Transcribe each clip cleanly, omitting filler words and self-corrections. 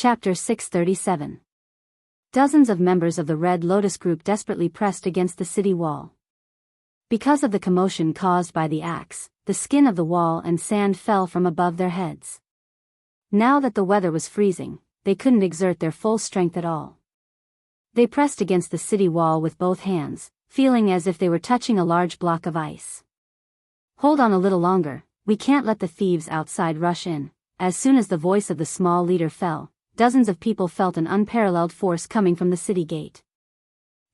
Chapter 637. Dozens of members of the Red Lotus group desperately pressed against the city wall. Because of the commotion caused by the axe, the skin of the wall and sand fell from above their heads. Now that the weather was freezing, they couldn't exert their full strength at all. They pressed against the city wall with both hands, feeling as if they were touching a large block of ice. "Hold on a little longer, we can't let the thieves outside rush in." As soon as the voice of the small leader fell, dozens of people felt an unparalleled force coming from the city gate.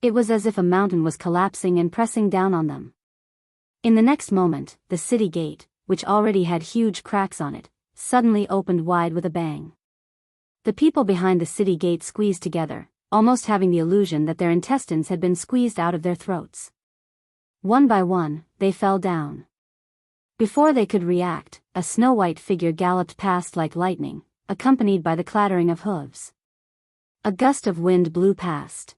It was as if a mountain was collapsing and pressing down on them. In the next moment, the city gate, which already had huge cracks on it, suddenly opened wide with a bang. The people behind the city gate squeezed together, almost having the illusion that their intestines had been squeezed out of their throats. One by one, they fell down. Before they could react, a snow-white figure galloped past like lightning, accompanied by the clattering of hooves. A gust of wind blew past.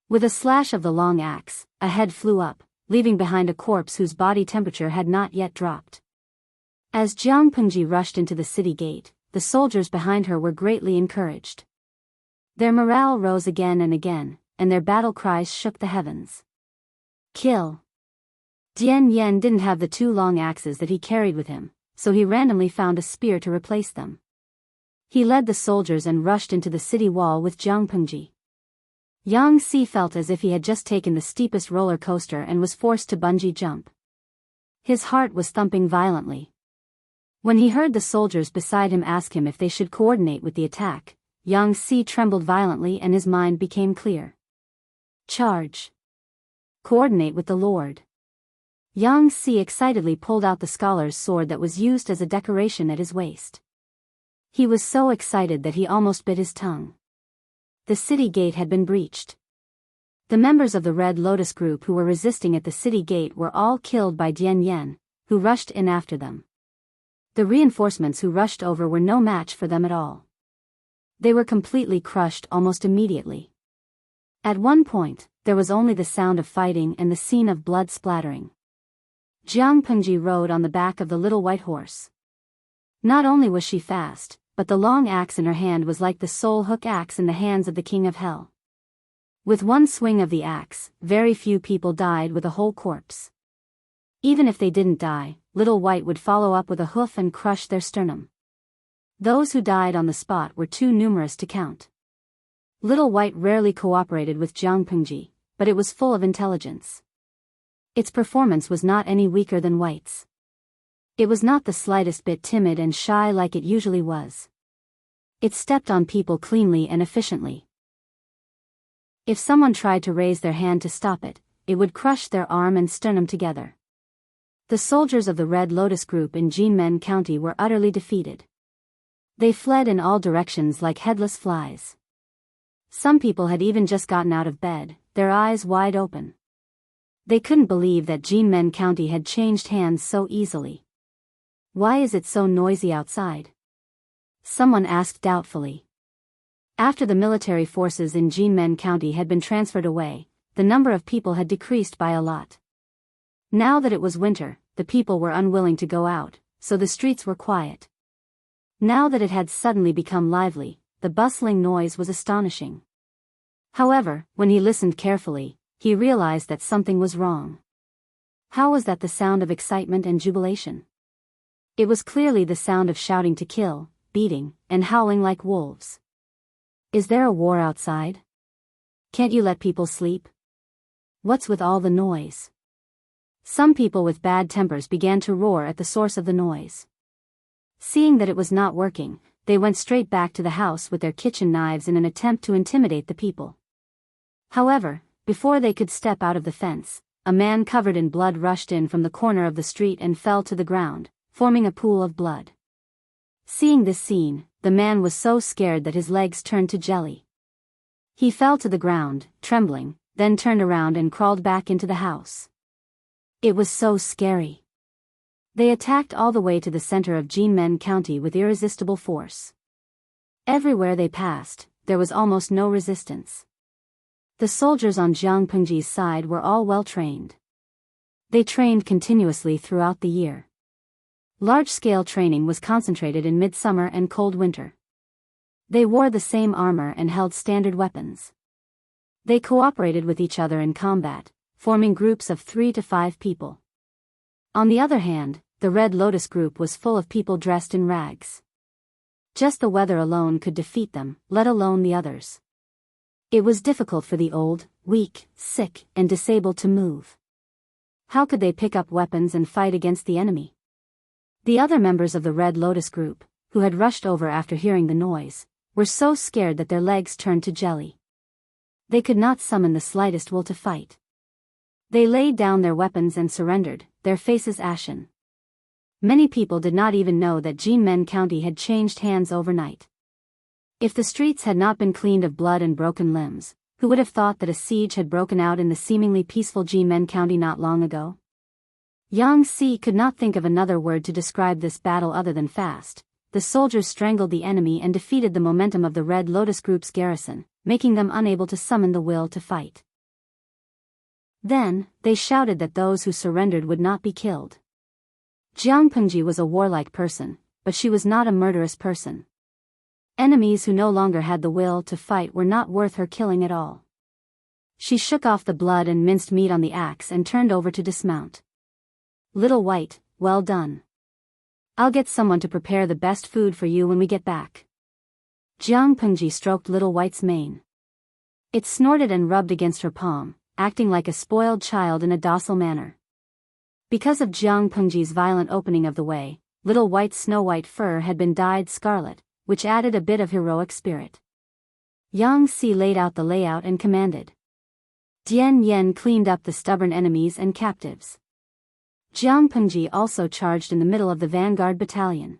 With a slash of the long axe, a head flew up, leaving behind a corpse whose body temperature had not yet dropped. As Jianghu rushed into the city gate, the soldiers behind her were greatly encouraged. Their morale rose again, and their battle cries shook the heavens. Kill! Dian Yen didn't have the two long axes that he carried with him, so he randomly found a spear to replace them. He led the soldiers and rushed into the city wall with Jianghu. Yang Si felt as if he had just taken the steepest roller coaster and was forced to bungee jump. His heart was thumping violently. When he heard the soldiers beside him ask him if they should coordinate with the attack, Yang Si trembled violently and his mind became clear. Charge! Coordinate with the Lord! Yang Si excitedly pulled out the scholar's sword that was used as a decoration at his waist. He was so excited that he almost bit his tongue. The city gate had been breached. The members of the Red Lotus group who were resisting at the city gate were all killed by Dian Yen, who rushed in after them. The reinforcements who rushed over were no match for them at all. They were completely crushed almost immediately. At one point, there was only the sound of fighting and the scene of blood splattering. Jianghu rode on the back of the little white horse. Not only was she fast, but the long axe in her hand was like the soul hook axe in the hands of the king of hell. With one swing of the axe, very few people died with a whole corpse. Even if they didn't die, Little White would follow up with a hoof and crush their sternum. Those who died on the spot were too numerous to count. Little White rarely cooperated with Jianghu, but it was full of intelligence. Its performance was not any weaker than White's. It was not the slightest bit timid and shy like it usually was. It stepped on people cleanly and efficiently. If someone tried to raise their hand to stop it, it would crush their arm and sternum together. The soldiers of the Red Lotus group in Jiangmen County were utterly defeated. They fled in all directions like headless flies. Some people had even just gotten out of bed, their eyes wide open. They couldn't believe that Jiangmen County had changed hands so easily. "Why is it so noisy outside?" someone asked doubtfully. After the military forces in Jiangmen County had been transferred away, the number of people had decreased by a lot. Now that it was winter, the people were unwilling to go out, so the streets were quiet. Now that it had suddenly become lively, the bustling noise was astonishing. However, when he listened carefully, he realized that something was wrong. How was that the sound of excitement and jubilation? It was clearly the sound of shouting to kill, beating, and howling like wolves. Is there a war outside? Can't you let people sleep? What's with all the noise? Some people with bad tempers began to roar at the source of the noise. Seeing that it was not working, they went straight back to the house with their kitchen knives in an attempt to intimidate the people. However, before they could step out of the fence, a man covered in blood rushed in from the corner of the street and fell to the ground, forming a pool of blood. Seeing this scene, the man was so scared that his legs turned to jelly. He fell to the ground, trembling, then turned around and crawled back into the house. It was so scary. They attacked all the way to the center of Jiangmen County with irresistible force. Everywhere they passed, there was almost no resistance. The soldiers on Jianghu's side were all well trained. They trained continuously throughout the year. Large-scale training was concentrated in midsummer and cold winter. They wore the same armor and held standard weapons. They cooperated with each other in combat, forming groups of 3 to 5 people. On the other hand, the Red Lotus group was full of people dressed in rags. Just the weather alone could defeat them, let alone the others. It was difficult for the old, weak, sick, and disabled to move. How could they pick up weapons and fight against the enemy? The other members of the Red Lotus group, who had rushed over after hearing the noise, were so scared that their legs turned to jelly. They could not summon the slightest will to fight. They laid down their weapons and surrendered, their faces ashen. Many people did not even know that Jiangmen County had changed hands overnight. If the streets had not been cleaned of blood and broken limbs, who would have thought that a siege had broken out in the seemingly peaceful Jiangmen County not long ago? Yang Si could not think of another word to describe this battle other than fast. The soldiers strangled the enemy and defeated the momentum of the Red Lotus group's garrison, making them unable to summon the will to fight. Then, they shouted that those who surrendered would not be killed. Jiang Pengji was a warlike person, but she was not a murderous person. Enemies who no longer had the will to fight were not worth her killing at all. She shook off the blood and minced meat on the axe and turned over to dismount. Little White, well done. I'll get someone to prepare the best food for you when we get back. Jiang Pengji stroked Little White's mane. It snorted and rubbed against her palm, acting like a spoiled child in a docile manner. Because of Jiang Pengji's violent opening of the way, Little White's snow-white fur had been dyed scarlet, which added a bit of heroic spirit. Yang Si laid out the layout and commanded. Dian Yen cleaned up the stubborn enemies and captives. Jiang Pengji also charged in the middle of the vanguard battalion.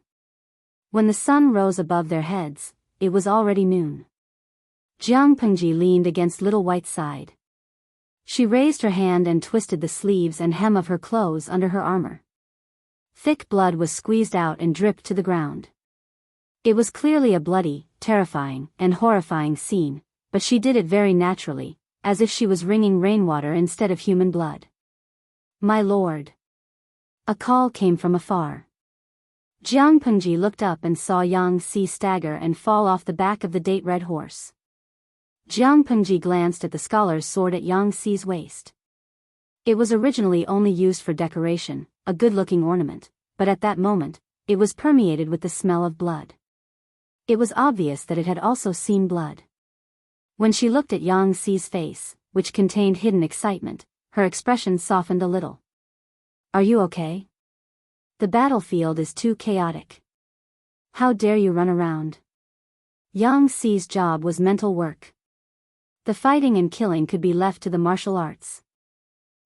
When the sun rose above their heads, it was already noon. Jiang Pengji leaned against Little White's side. She raised her hand and twisted the sleeves and hem of her clothes under her armor. Thick blood was squeezed out and dripped to the ground. It was clearly a bloody, terrifying, and horrifying scene, but she did it very naturally, as if she was wringing rainwater instead of human blood. My lord. A call came from afar. Jiang Pengji looked up and saw Yang Si stagger and fall off the back of the date-red horse. Jiang Pengji glanced at the scholar's sword at Yang Si's waist. It was originally only used for decoration, a good-looking ornament, but at that moment, it was permeated with the smell of blood. It was obvious that it had also seen blood. When she looked at Yang Si's face, which contained hidden excitement, her expression softened a little. Are you okay? The battlefield is too chaotic. How dare you run around? Yang Si's job was mental work. The fighting and killing could be left to the martial arts.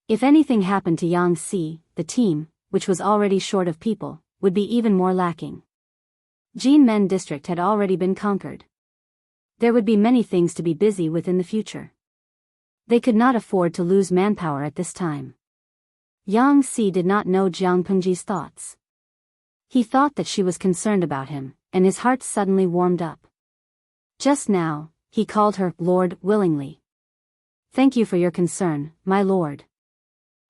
If anything happened to Yang Si, the team, which was already short of people, would be even more lacking. Jiangmen district had already been conquered. There would be many things to be busy with in the future. They could not afford to lose manpower at this time. Yang Si did not know Jiang Pengji's thoughts. He thought that she was concerned about him, and his heart suddenly warmed up. Just now, he called her Lord willingly. Thank you for your concern, my lord.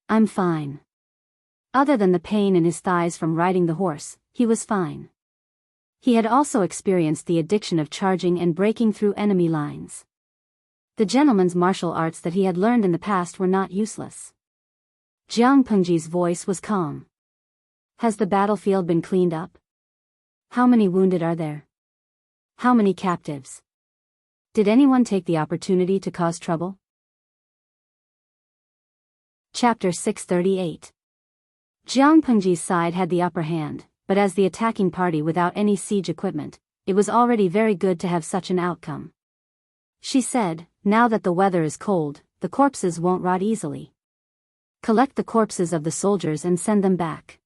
I'm fine. Other than the pain in his thighs from riding the horse, he was fine. He had also experienced the addiction of charging and breaking through enemy lines. The gentleman's martial arts that he had learned in the past were not useless. Jiang Pengji's voice was calm. Has the battlefield been cleaned up? How many wounded are there? How many captives? Did anyone take the opportunity to cause trouble? Chapter 638. Jiang Pengji's side had the upper hand, but as the attacking party without any siege equipment, it was already very good to have such an outcome. She said, now that the weather is cold, the corpses won't rot easily. Collect the corpses of the soldiers and send them back.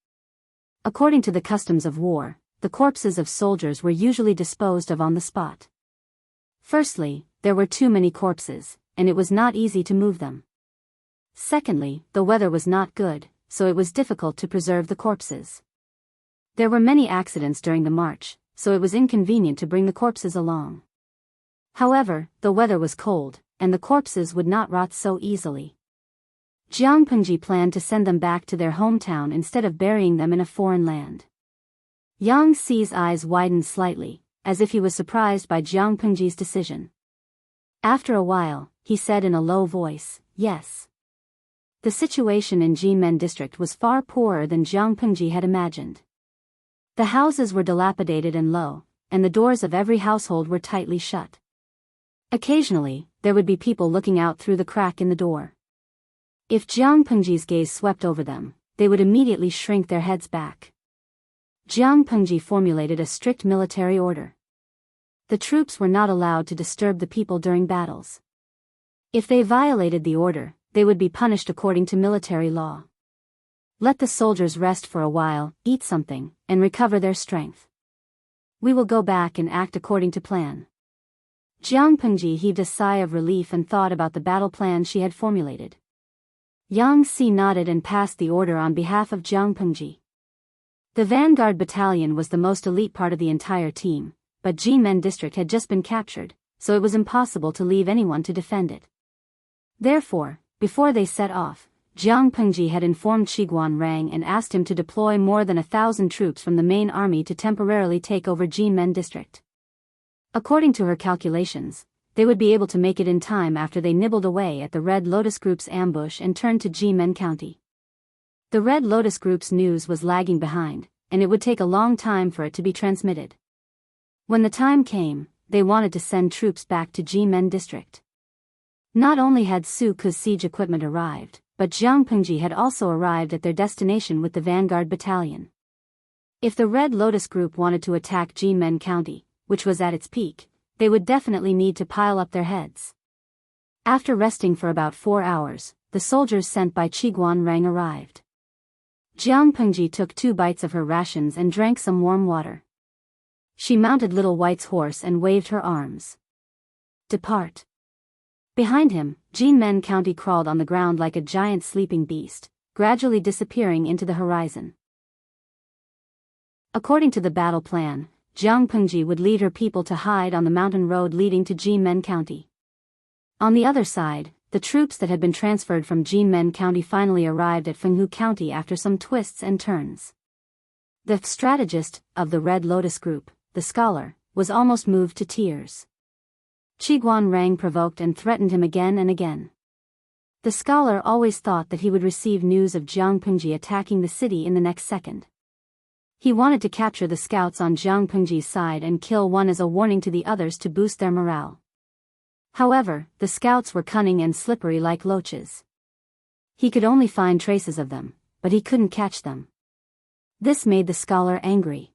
According to the customs of war, the corpses of soldiers were usually disposed of on the spot. Firstly, there were too many corpses, and it was not easy to move them. Secondly, the weather was not good, so it was difficult to preserve the corpses. There were many accidents during the march, so it was inconvenient to bring the corpses along. However, the weather was cold, and the corpses would not rot so easily. Jiang Pengji planned to send them back to their hometown instead of burying them in a foreign land. Yang Si's eyes widened slightly, as if he was surprised by Jiang Pengji's decision. After a while, he said in a low voice, "Yes." The situation in Jimen district was far poorer than Jiang Pengji had imagined. The houses were dilapidated and low, and the doors of every household were tightly shut. Occasionally, there would be people looking out through the crack in the door. If Jiang Pengji's gaze swept over them, they would immediately shrink their heads back. Jiang Pengji formulated a strict military order. The troops were not allowed to disturb the people during battles. If they violated the order, they would be punished according to military law. Let the soldiers rest for a while, eat something, and recover their strength. We will go back and act according to plan. Jiang Pengji heaved a sigh of relief and thought about the battle plan she had formulated. Yang Si nodded and passed the order on behalf of Jiang Pengji. The vanguard battalion was the most elite part of the entire team, but Jimen district had just been captured, so it was impossible to leave anyone to defend it. Therefore, before they set off, Jiang Pengji had informed Qiguan Rang and asked him to deploy more than 1,000 troops from the main army to temporarily take over Jimen district. According to her calculations, they would be able to make it in time after they nibbled away at the Red Lotus Group's ambush and turned to Jimen County. The Red Lotus Group's news was lagging behind, and it would take a long time for it to be transmitted. When the time came, they wanted to send troops back to Jimen district. Not only had Su Ke's siege equipment arrived, but Jiang Pengji had also arrived at their destination with the vanguard battalion. If the Red Lotus Group wanted to attack Jimen County, which was at its peak, they would definitely need to pile up their heads. After resting for about 4 hours, the soldiers sent by Qiguan Rang arrived. Jiang Pengji took 2 bites of her rations and drank some warm water. She mounted Little White's horse and waved her arms. "Depart." Behind him, Jimen County crawled on the ground like a giant sleeping beast, gradually disappearing into the horizon. According to the battle plan, Jiang Pengji would lead her people to hide on the mountain road leading to Jimen County. On the other side, the troops that had been transferred from Jimen County finally arrived at Fenghu County after some twists and turns. The strategist of the Red Lotus Group, the scholar, was almost moved to tears. Qiguan Rang provoked and threatened him again and again. The scholar always thought that he would receive news of Jiang Pengji attacking the city in the next second. He wanted to capture the scouts on Jiang Pengji's side and kill one as a warning to the others to boost their morale. However, the scouts were cunning and slippery like loaches. He could only find traces of them, but he couldn't catch them. This made the scholar angry.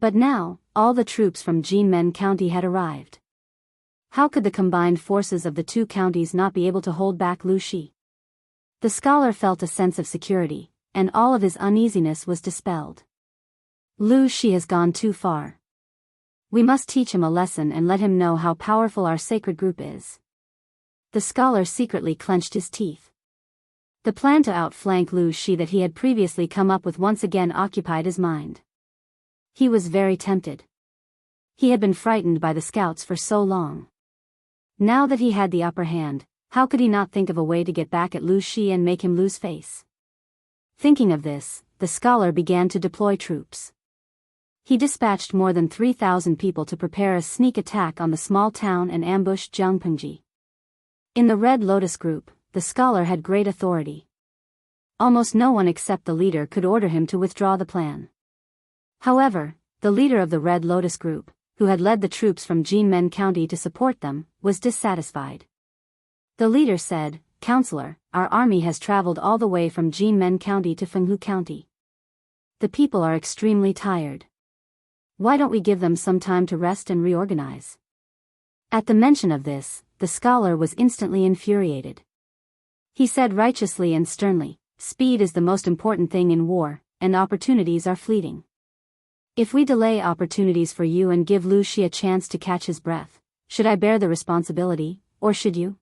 But now, all the troops from Jimen County had arrived. How could the combined forces of the 2 counties not be able to hold back Lu Shi? The scholar felt a sense of security, and all of his uneasiness was dispelled. Lu Shi has gone too far. We must teach him a lesson and let him know how powerful our sacred group is. The scholar secretly clenched his teeth. The plan to outflank Lu Shi that he had previously come up with once again occupied his mind. He was very tempted. He had been frightened by the scouts for so long. Now that he had the upper hand, how could he not think of a way to get back at Lu Shi and make him lose face? Thinking of this, the scholar began to deploy troops. He dispatched more than 3,000 people to prepare a sneak attack on the small town and ambush Jiang Pengji. In the Red Lotus Group, the scholar had great authority. Almost no one except the leader could order him to withdraw the plan. However, the leader of the Red Lotus Group, who had led the troops from Jimen County to support them, was dissatisfied. The leader said, "Counselor, our army has traveled all the way from Jimen County to Fenghu County. The people are extremely tired. Why don't we give them some time to rest and reorganize?" At the mention of this, the scholar was instantly infuriated. He said righteously and sternly, "Speed is the most important thing in war, and opportunities are fleeting. If we delay opportunities for you and give Lu Shi a chance to catch his breath, should I bear the responsibility, or should you?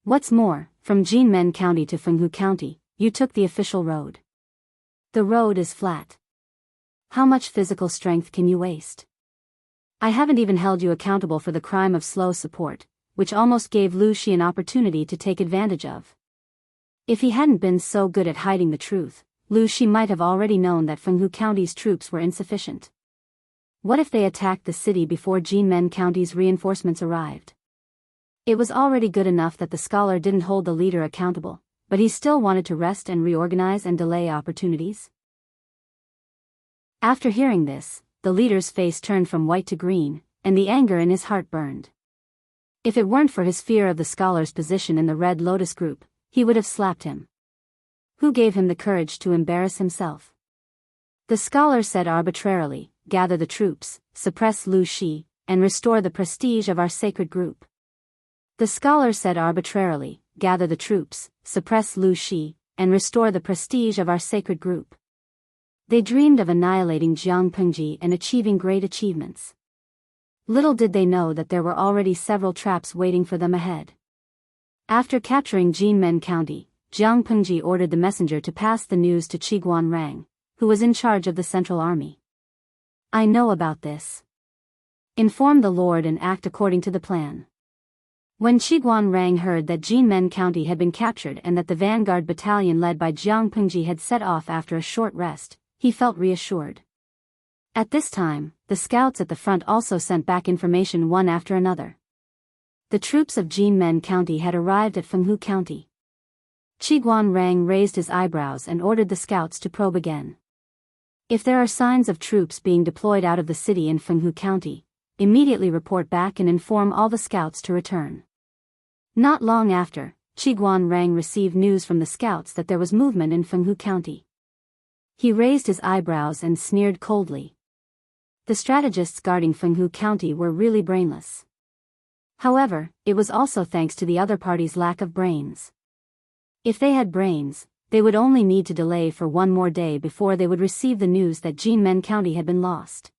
What's more, from Jimen County to Fenghu County, you took the official road. The road is flat. How much physical strength can you waste? I haven't even held you accountable for the crime of slow support, which almost gave Lu Shi an opportunity to take advantage of. If he hadn't been so good at hiding the truth, Lu Shi might have already known that Fenghu County's troops were insufficient. What if they attacked the city before Jinmen County's reinforcements arrived? It was already good enough that the scholar didn't hold the leader accountable, but he still wanted to rest and reorganize and delay opportunities. After hearing this, the leader's face turned from white to green, and the anger in his heart burned. If it weren't for his fear of the scholar's position in the Red Lotus group, he would have slapped him. Who gave him the courage to embarrass himself? The scholar said arbitrarily, "Gather the troops, suppress Lu Shi, and restore the prestige of our sacred group." The scholar said arbitrarily, "Gather the troops, suppress Lu Shi, and restore the prestige of our sacred group." They dreamed of annihilating Jianghu and achieving great achievements. Little did they know that there were already several traps waiting for them ahead. After capturing Jinmen County, Jianghu ordered the messenger to pass the news to Qiguan Rang, who was in charge of the Central Army. "I know about this. Inform the Lord and act according to the plan." When Qiguan Rang heard that Jinmen County had been captured and that the vanguard battalion led by Jianghu had set off after a short rest, he felt reassured. At this time, the scouts at the front also sent back information one after another. The troops of Jinmen County had arrived at Fenghu County. Qiguan Rang raised his eyebrows and ordered the scouts to probe again. If there are signs of troops being deployed out of the city in Fenghu County, immediately report back and inform all the scouts to return. Not long after, Qiguan Rang received news from the scouts that there was movement in Fenghu County. He raised his eyebrows and sneered coldly. The strategists guarding Fenghu County were really brainless. However, it was also thanks to the other party's lack of brains. If they had brains, they would only need to delay for one more day before they would receive the news that Jinmen County had been lost.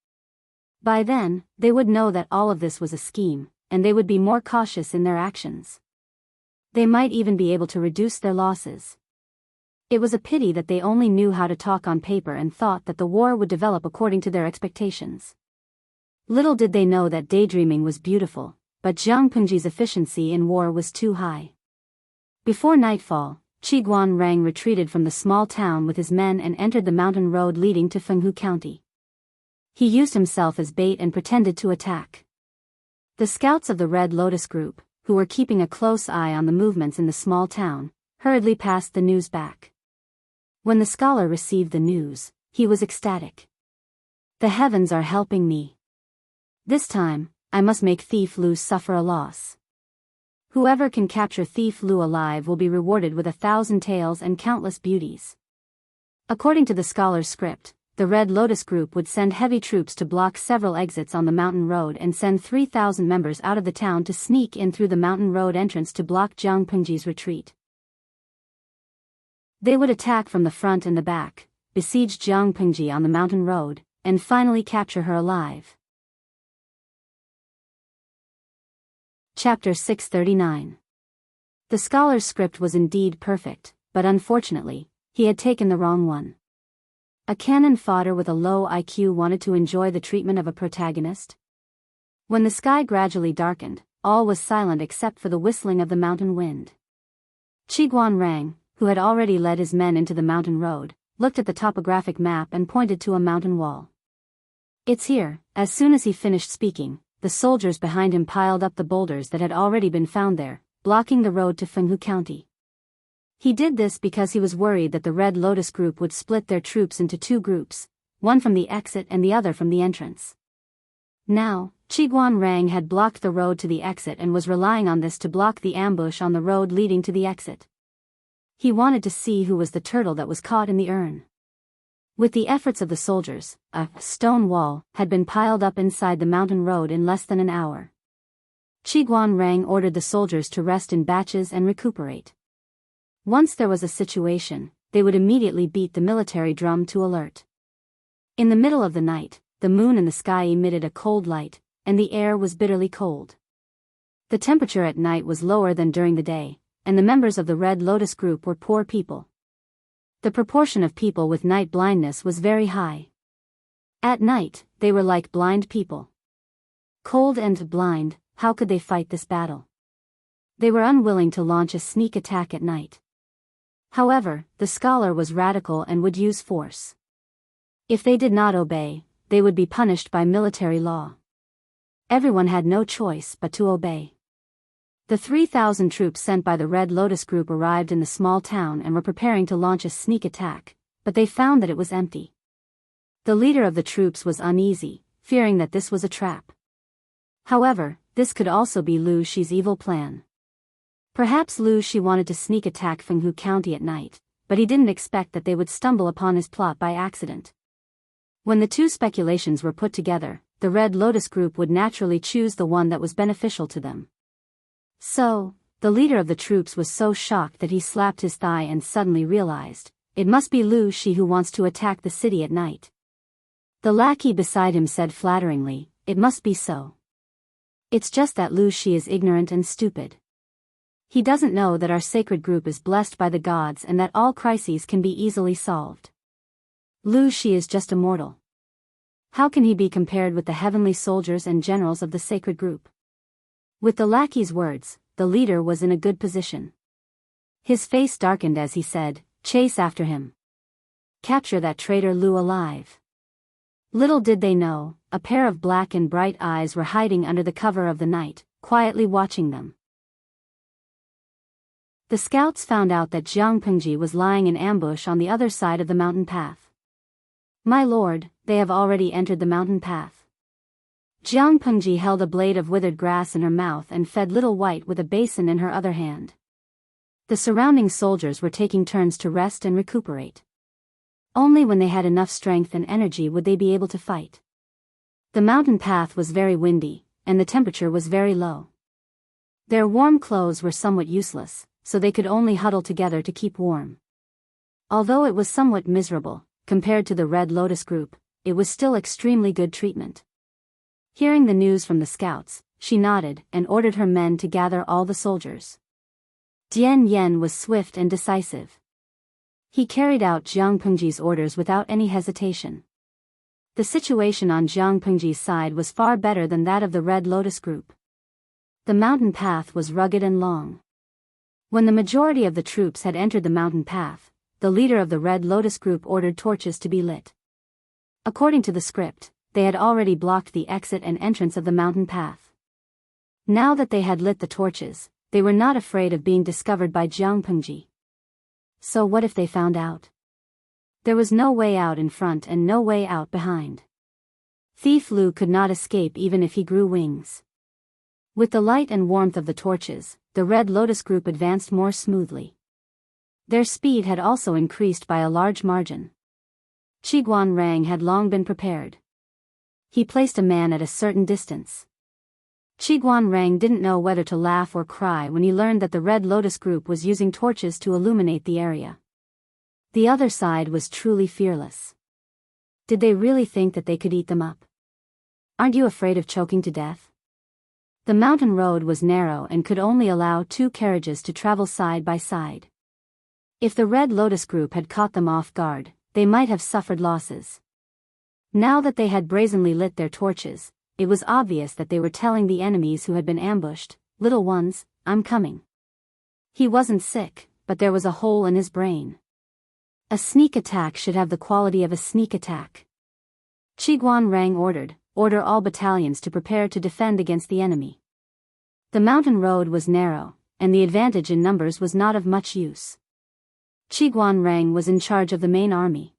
By then, they would know that all of this was a scheme, and they would be more cautious in their actions. They might even be able to reduce their losses. It was a pity that they only knew how to talk on paper and thought that the war would develop according to their expectations. Little did they know that daydreaming was beautiful, but Jianghu's efficiency in war was too high. Before nightfall, Qiguan Rang retreated from the small town with his men and entered the mountain road leading to Fenghu County. He used himself as bait and pretended to attack. The scouts of the Red Lotus group, who were keeping a close eye on the movements in the small town, hurriedly passed the news back. When the scholar received the news, he was ecstatic. "The heavens are helping me. This time, I must make Thief Lu suffer a loss. Whoever can capture Thief Lu alive will be rewarded with 1,000 taels and countless beauties." According to the scholar's script, the Red Lotus group would send heavy troops to block several exits on the mountain road and send 3,000 members out of the town to sneak in through the mountain road entrance to block Jianghu's retreat. They would attack from the front and the back, besiege Jianghu on the mountain road, and finally capture her alive. Chapter 639. The scholar's script was indeed perfect, but unfortunately, he had taken the wrong one. A cannon fodder with a low IQ wanted to enjoy the treatment of a protagonist. When the sky gradually darkened, all was silent except for the whistling of the mountain wind. Qiguan Rang, who had already led his men into the mountain road, looked at the topographic map and pointed to a mountain wall. "It's here." As soon as he finished speaking, the soldiers behind him piled up the boulders that had already been found there, blocking the road to Fenghu County. He did this because he was worried that the Red Lotus group would split their troops into two groups, one from the exit and the other from the entrance. Now, Qiguan Rang had blocked the road to the exit and was relying on this to block the ambush on the road leading to the exit. He wanted to see who was the turtle that was caught in the urn. With the efforts of the soldiers, a stone wall had been piled up inside the mountain road in less than an hour. Qiguan Rang ordered the soldiers to rest in batches and recuperate. Once there was a situation, they would immediately beat the military drum to alert. In the middle of the night, the moon in the sky emitted a cold light, and the air was bitterly cold. The temperature at night was lower than during the day, and the members of the Red Lotus group were poor people. The proportion of people with night blindness was very high. At night, they were like blind people. Cold and blind, how could they fight this battle? They were unwilling to launch a sneak attack at night. However, the scholar was radical and would use force. If they did not obey, they would be punished by military law. Everyone had no choice but to obey. The 3,000 troops sent by the Red Lotus Group arrived in the small town and were preparing to launch a sneak attack, but they found that it was empty. The leader of the troops was uneasy, fearing that this was a trap. However, this could also be Lu Shi's evil plan. Perhaps Lu Shi wanted to sneak attack Fenghu County at night, but he didn't expect that they would stumble upon his plot by accident. When the two speculations were put together, the Red Lotus Group would naturally choose the one that was beneficial to them. So, the leader of the troops was so shocked that he slapped his thigh and suddenly realized, it must be Lu Shi who wants to attack the city at night. The lackey beside him said flatteringly, it must be so. It's just that Lu Shi is ignorant and stupid. He doesn't know that our sacred group is blessed by the gods and that all crises can be easily solved. Lu Shi is just a mortal. How can he be compared with the heavenly soldiers and generals of the sacred group? With the lackey's words, the leader was in a good position. His face darkened as he said, chase after him. Capture that traitor Lu alive. Little did they know, a pair of black and bright eyes were hiding under the cover of the night, quietly watching them. The scouts found out that Jiang Pengji was lying in ambush on the other side of the mountain path. My lord, they have already entered the mountain path. Jiang Pengji held a blade of withered grass in her mouth and fed Little White with a basin in her other hand. The surrounding soldiers were taking turns to rest and recuperate. Only when they had enough strength and energy would they be able to fight. The mountain path was very windy, and the temperature was very low. Their warm clothes were somewhat useless, so they could only huddle together to keep warm. Although it was somewhat miserable, compared to the Red Lotus Group, it was still extremely good treatment. Hearing the news from the scouts, she nodded and ordered her men to gather all the soldiers. Dian Yen was swift and decisive. He carried out Jiang Pengji's orders without any hesitation. The situation on Jiang Pengji's side was far better than that of the Red Lotus Group. The mountain path was rugged and long. When the majority of the troops had entered the mountain path, the leader of the Red Lotus Group ordered torches to be lit. According to the script, they had already blocked the exit and entrance of the mountain path. Now that they had lit the torches, they were not afraid of being discovered by Jiang Pengji. So what if they found out? There was no way out in front and no way out behind. Thief Lu could not escape even if he grew wings. With the light and warmth of the torches, the Red Lotus Group advanced more smoothly. Their speed had also increased by a large margin. Qiguan Rang had long been prepared. He placed a man at a certain distance. Qiguan Rang didn't know whether to laugh or cry when he learned that the Red Lotus Group was using torches to illuminate the area. The other side was truly fearless. Did they really think that they could eat them up? Aren't you afraid of choking to death? The mountain road was narrow and could only allow 2 carriages to travel side by side. If the Red Lotus Group had caught them off guard, they might have suffered losses. Now that they had brazenly lit their torches, it was obvious that they were telling the enemies who had been ambushed, "Little ones, I'm coming." He wasn't sick, but there was a hole in his brain. A sneak attack should have the quality of a sneak attack. Qiguan Rang order all battalions to prepare to defend against the enemy. The mountain road was narrow, and the advantage in numbers was not of much use. Qiguan Rang was in charge of the main army.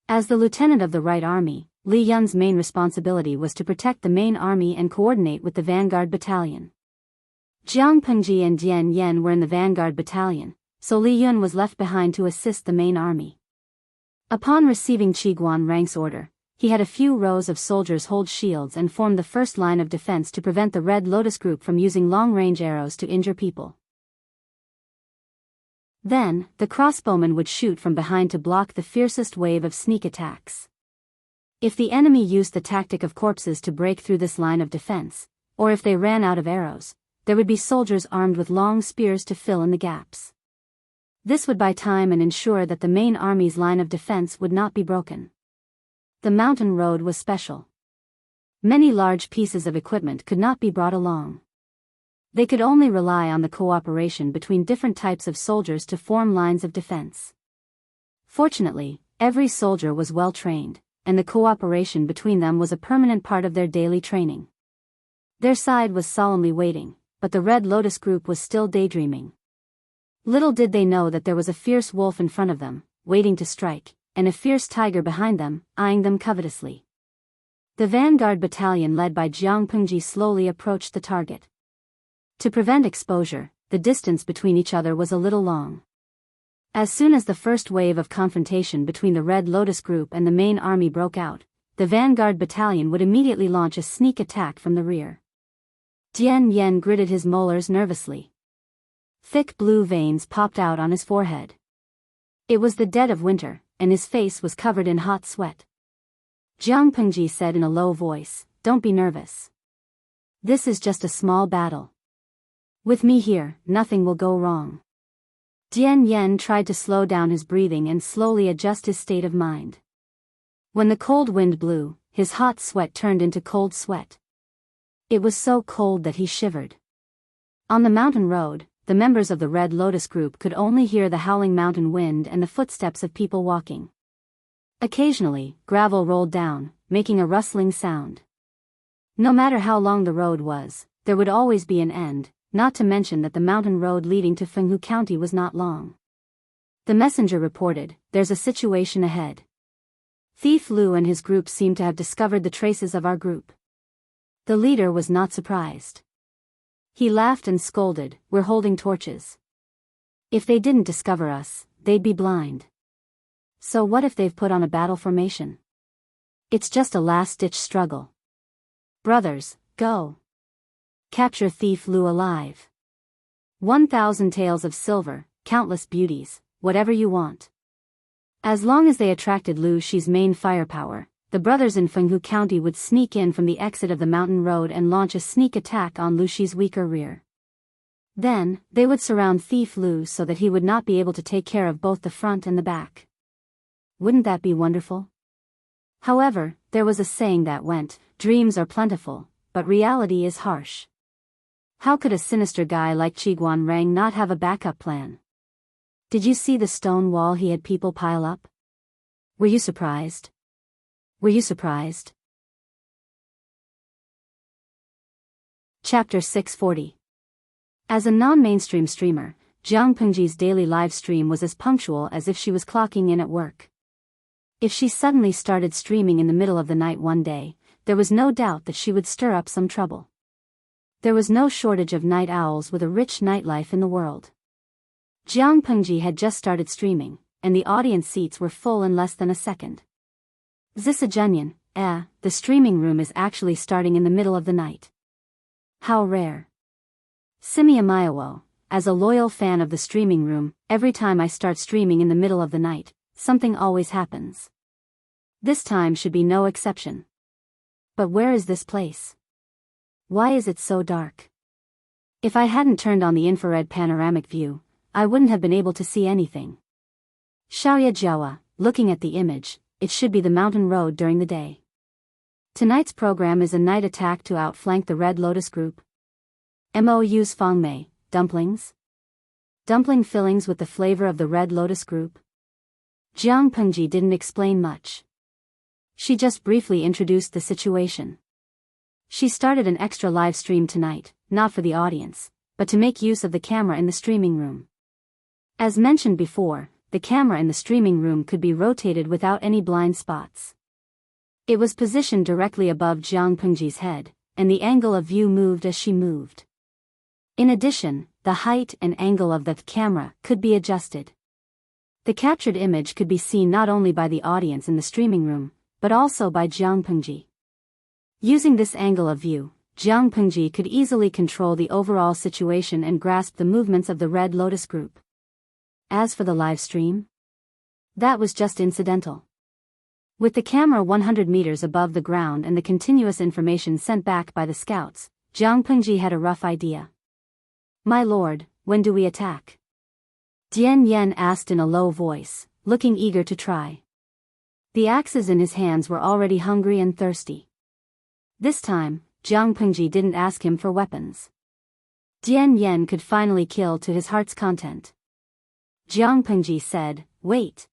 As the lieutenant of the Right Army, Li Yun's main responsibility was to protect the main army and coordinate with the vanguard battalion. Jiang Pengji and Dian Yen were in the vanguard battalion, so Li Yun was left behind to assist the main army. Upon receiving Qiguan Rang's order, he had a few rows of soldiers hold shields and form the first line of defense to prevent the Red Lotus Group from using long-range arrows to injure people. Then, the crossbowmen would shoot from behind to block the fiercest wave of sneak attacks. If the enemy used the tactic of corpses to break through this line of defense, or if they ran out of arrows, there would be soldiers armed with long spears to fill in the gaps. This would buy time and ensure that the main army's line of defense would not be broken. The mountain road was special. Many large pieces of equipment could not be brought along. They could only rely on the cooperation between different types of soldiers to form lines of defense. Fortunately, every soldier was well trained, and the cooperation between them was a permanent part of their daily training. Their side was solemnly waiting, but the Red Lotus group was still daydreaming. Little did they know that there was a fierce wolf in front of them, waiting to strike, and a fierce tiger behind them, eyeing them covetously. The vanguard battalion led by Jianghu slowly approached the target. To prevent exposure, the distance between each other was a little long. As soon as the first wave of confrontation between the Red Lotus group and the main army broke out, the vanguard battalion would immediately launch a sneak attack from the rear. Tian Yen gritted his molars nervously. Thick blue veins popped out on his forehead. It was the dead of winter, and his face was covered in hot sweat. Jiang Pengji said in a low voice, "Don't be nervous. This is just a small battle. With me here, nothing will go wrong." Tian Yen tried to slow down his breathing and slowly adjust his state of mind. When the cold wind blew, his hot sweat turned into cold sweat. It was so cold that he shivered. On the mountain road, the members of the Red Lotus group could only hear the howling mountain wind and the footsteps of people walking. Occasionally, gravel rolled down, making a rustling sound. No matter how long the road was, there would always be an end, not to mention that the mountain road leading to Fenghu County was not long. The messenger reported, "There's a situation ahead. Thief Lu and his group seem to have discovered the traces of our group." The leader was not surprised. He laughed and scolded, "We're holding torches. If they didn't discover us, they'd be blind. So what if they've put on a battle formation? It's just a last-ditch struggle. Brothers, go. Capture Thief Lu alive. 1,000 taels of silver, countless beauties, whatever you want." As long as they attracted Lu Shi's main firepower, the brothers in Fenghu County would sneak in from the exit of the mountain road and launch a sneak attack on Lu Shi's weaker rear. Then, they would surround Thief Lu so that he would not be able to take care of both the front and the back. Wouldn't that be wonderful? However, there was a saying that went, "Dreams are plentiful, but reality is harsh." How could a sinister guy like Qiguan Rang not have a backup plan? Did you see the stone wall he had people pile up? Were you surprised? Were you surprised? Chapter 640. As a non-mainstream streamer, Jiang Pengji's daily live stream was as punctual as if she was clocking in at work. If she suddenly started streaming in the middle of the night one day, there was no doubt that she would stir up some trouble. There was no shortage of night owls with a rich nightlife in the world. Jiang Pengji had just started streaming, and the audience seats were full in less than a second. Zisajunyan, the streaming room is actually starting in the middle of the night. How rare. Simia Mayawo, as a loyal fan of the streaming room, every time I start streaming in the middle of the night, something always happens. This time should be no exception. But where is this place? Why is it so dark? If I hadn't turned on the infrared panoramic view, I wouldn't have been able to see anything. Xiaoya Jiawa, looking at the image, it should be the mountain road during the day. Tonight's program is a night attack to outflank the Red Lotus group. MOU's Fangmei, dumplings? Dumpling fillings with the flavor of the Red Lotus group? Jiang Pengji didn't explain much. She just briefly introduced the situation. She started an extra live stream tonight, not for the audience, but to make use of the camera in the streaming room. As mentioned before, the camera in the streaming room could be rotated without any blind spots. It was positioned directly above Jiang Pengji's head, and the angle of view moved as she moved. In addition, the height and angle of the camera could be adjusted. The captured image could be seen not only by the audience in the streaming room, but also by Jiang Pengji. Using this angle of view, Jiang Pengji could easily control the overall situation and grasp the movements of the Red Lotus group. As for the live stream, that was just incidental. With the camera 100 meters above the ground and the continuous information sent back by the scouts, Jiang Pengji had a rough idea. "My lord, when do we attack?" Tian Yen asked in a low voice, looking eager to try. The axes in his hands were already hungry and thirsty. This time, Jiang Pengji didn't ask him for weapons. Tian Yen could finally kill to his heart's content. Jiang Pengji said, "Wait."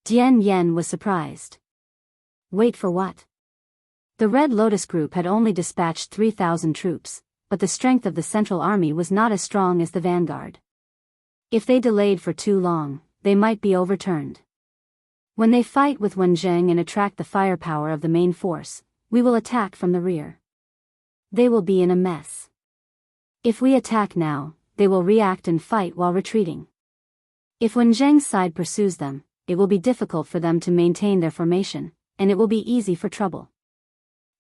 Tian Yen was surprised. Wait for what? The Red Lotus Group had only dispatched 3,000 troops, but the strength of the Central Army was not as strong as the vanguard. If they delayed for too long, they might be overturned. When they fight with Wenjing and attract the firepower of the main force, we will attack from the rear. They will be in a mess. If we attack now, they will react and fight while retreating. If Wenjing's side pursues them, it will be difficult for them to maintain their formation, and it will be easy for trouble.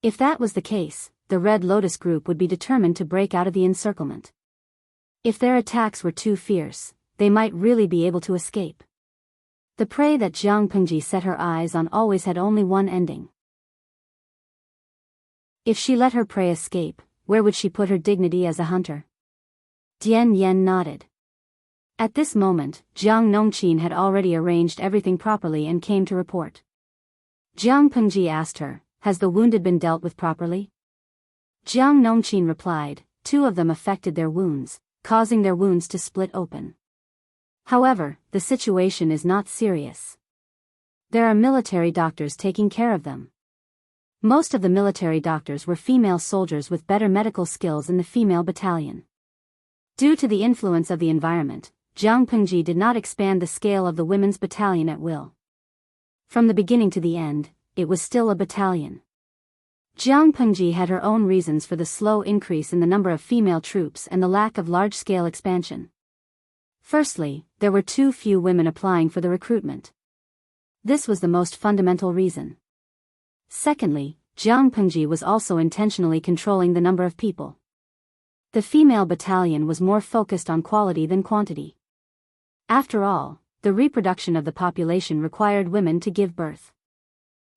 If that was the case, the Red Lotus Group would be determined to break out of the encirclement. If their attacks were too fierce, they might really be able to escape. The prey that Jiang Pengji set her eyes on always had only one ending. If she let her prey escape, where would she put her dignity as a hunter? Dian Yen nodded. At this moment, Jiang Nongqin had already arranged everything properly and came to report. Jiang Pengji asked her, "Has the wounded been dealt with properly?" Jiang Nongqin replied, "2 of them affected their wounds, causing their wounds to split open. However, the situation is not serious. There are military doctors taking care of them." Most of the military doctors were female soldiers with better medical skills in the female battalion. Due to the influence of the environment, Jiang Pengji did not expand the scale of the women's battalion at will. From the beginning to the end, it was still a battalion. Jiang Pengji had her own reasons for the slow increase in the number of female troops and the lack of large-scale expansion. Firstly, there were too few women applying for the recruitment. This was the most fundamental reason. Secondly, Jiang Pengji was also intentionally controlling the number of people. The female battalion was more focused on quality than quantity. After all, the reproduction of the population required women to give birth.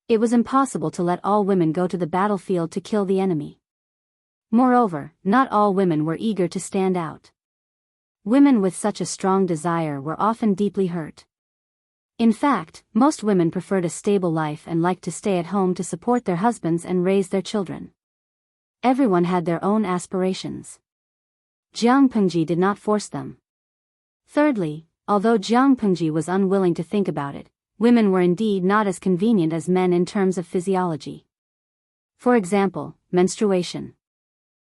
It was impossible to let all women go to the battlefield to kill the enemy. Moreover, not all women were eager to stand out. Women with such a strong desire were often deeply hurt. In fact, most women preferred a stable life and liked to stay at home to support their husbands and raise their children. Everyone had their own aspirations. Jiang Pengji did not force them. Thirdly, although Jiang Pengji was unwilling to think about it, women were indeed not as convenient as men in terms of physiology. For example, menstruation.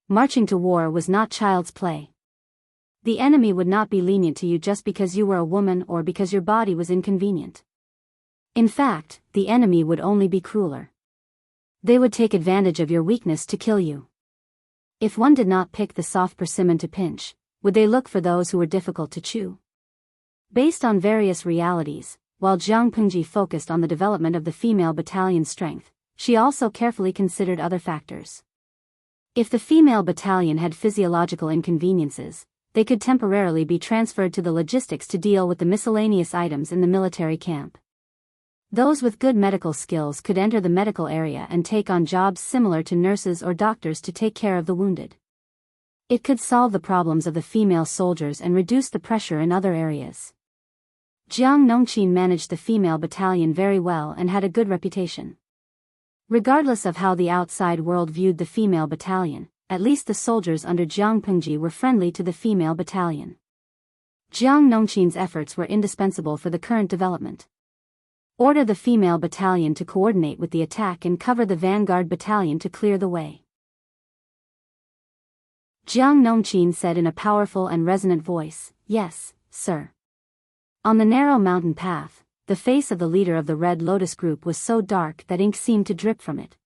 Marching to war was not child's play. The enemy would not be lenient to you just because you were a woman or because your body was inconvenient. In fact, the enemy would only be crueler. They would take advantage of your weakness to kill you. If one did not pick the soft persimmon to pinch, would they look for those who were difficult to chew? Based on various realities, while Jiang Pengji focused on the development of the female battalion's strength, she also carefully considered other factors. If the female battalion had physiological inconveniences, they could temporarily be transferred to the logistics to deal with the miscellaneous items in the military camp. Those with good medical skills could enter the medical area and take on jobs similar to nurses or doctors to take care of the wounded. It could solve the problems of the female soldiers and reduce the pressure in other areas. Jiang Nongqin managed the female battalion very well and had a good reputation. Regardless of how the outside world viewed the female battalion, at least the soldiers under Jiang Pengji were friendly to the female battalion. Jiang Nongqin's efforts were indispensable for the current development. Order the female battalion to coordinate with the attack and cover the vanguard battalion to clear the way. Jiang Nongqin said in a powerful and resonant voice, "Yes, sir." On the narrow mountain path, the face of the leader of the Red Lotus Group was so dark that ink seemed to drip from it.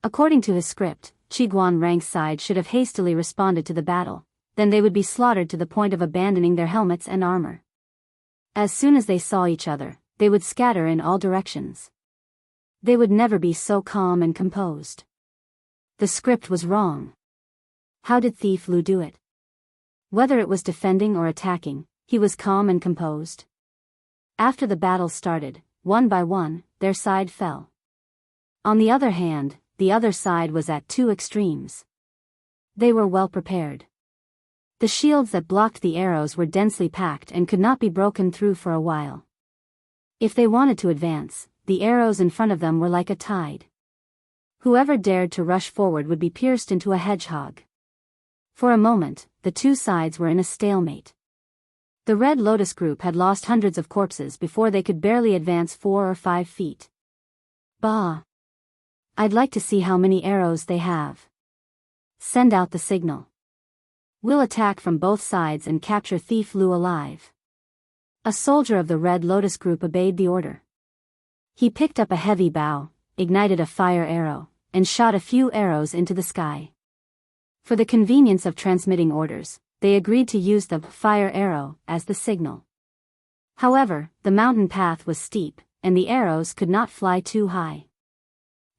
According to his script, Qiguan Rank's side should have hastily responded to the battle, then they would be slaughtered to the point of abandoning their helmets and armor. As soon as they saw each other, they would scatter in all directions. They would never be so calm and composed. The script was wrong. How did Thief Lu do it? Whether it was defending or attacking, he was calm and composed. After the battle started, one by one, their side fell. On the other hand, the other side was at two extremes. They were well prepared. The shields that blocked the arrows were densely packed and could not be broken through for a while. If they wanted to advance, the arrows in front of them were like a tide. Whoever dared to rush forward would be pierced into a hedgehog. For a moment, the two sides were in a stalemate. The Red Lotus Group had lost hundreds of corpses before they could barely advance 4 or 5 feet. Bah! I'd like to see how many arrows they have. Send out the signal. We'll attack from both sides and capture Thief Lu alive. A soldier of the Red Lotus group obeyed the order. He picked up a heavy bow, ignited a fire arrow, and shot a few arrows into the sky. For the convenience of transmitting orders, they agreed to use the fire arrow as the signal. However, the mountain path was steep, and the arrows could not fly too high.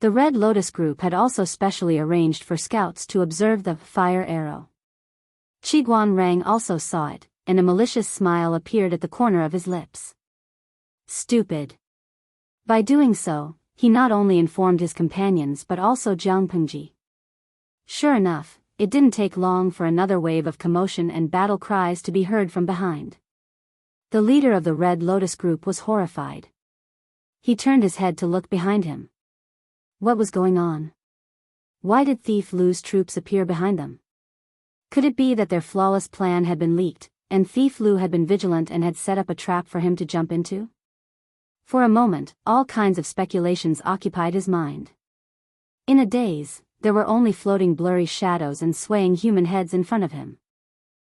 The Red Lotus group had also specially arranged for scouts to observe the fire arrow. Qiguan Rang also saw it, and a malicious smile appeared at the corner of his lips. Stupid. By doing so, he not only informed his companions but also Jiang Pengji. Sure enough, it didn't take long for another wave of commotion and battle cries to be heard from behind. The leader of the Red Lotus group was horrified. He turned his head to look behind him. What was going on? Why did Thief Lu's troops appear behind them? Could it be that their flawless plan had been leaked, and Thief Lu had been vigilant and had set up a trap for him to jump into? For a moment, all kinds of speculations occupied his mind. In a daze, there were only floating blurry shadows and swaying human heads in front of him.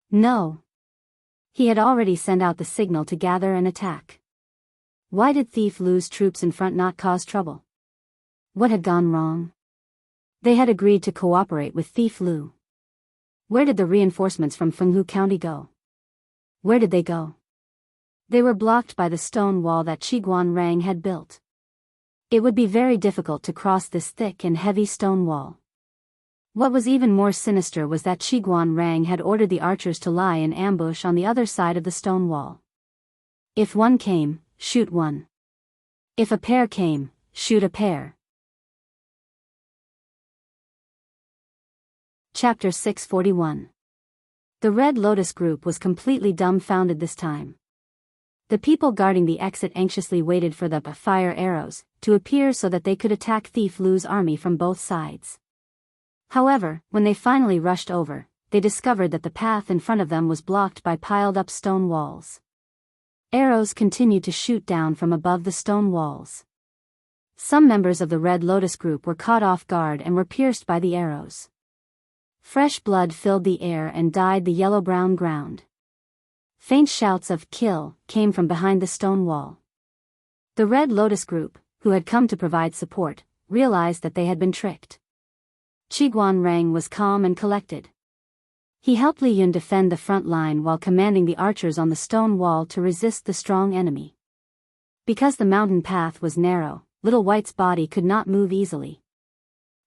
No. He had already sent out the signal to gather and attack. Why did Thief Lu's troops in front not cause trouble? What had gone wrong? They had agreed to cooperate with Thief Lu. Where did the reinforcements from Fenghu County go? Where did they go? They were blocked by the stone wall that Qiguan Rang had built. It would be very difficult to cross this thick and heavy stone wall. What was even more sinister was that Qiguan Rang had ordered the archers to lie in ambush on the other side of the stone wall. If one came, shoot one. If a pair came, shoot a pair. Chapter 641. The Red Lotus group was completely dumbfounded this time. The people guarding the exit anxiously waited for the fire arrows to appear so that they could attack Thief Lu's army from both sides. However, when they finally rushed over, they discovered that the path in front of them was blocked by piled-up stone walls. Arrows continued to shoot down from above the stone walls. Some members of the Red Lotus group were caught off guard and were pierced by the arrows. Fresh blood filled the air and dyed the yellow-brown ground. Faint shouts of "kill" came from behind the stone wall. The Red Lotus group, who had come to provide support, realized that they had been tricked. Qiguan Rang was calm and collected. He helped Li Yun defend the front line while commanding the archers on the stone wall to resist the strong enemy. Because the mountain path was narrow, Little White's body could not move easily.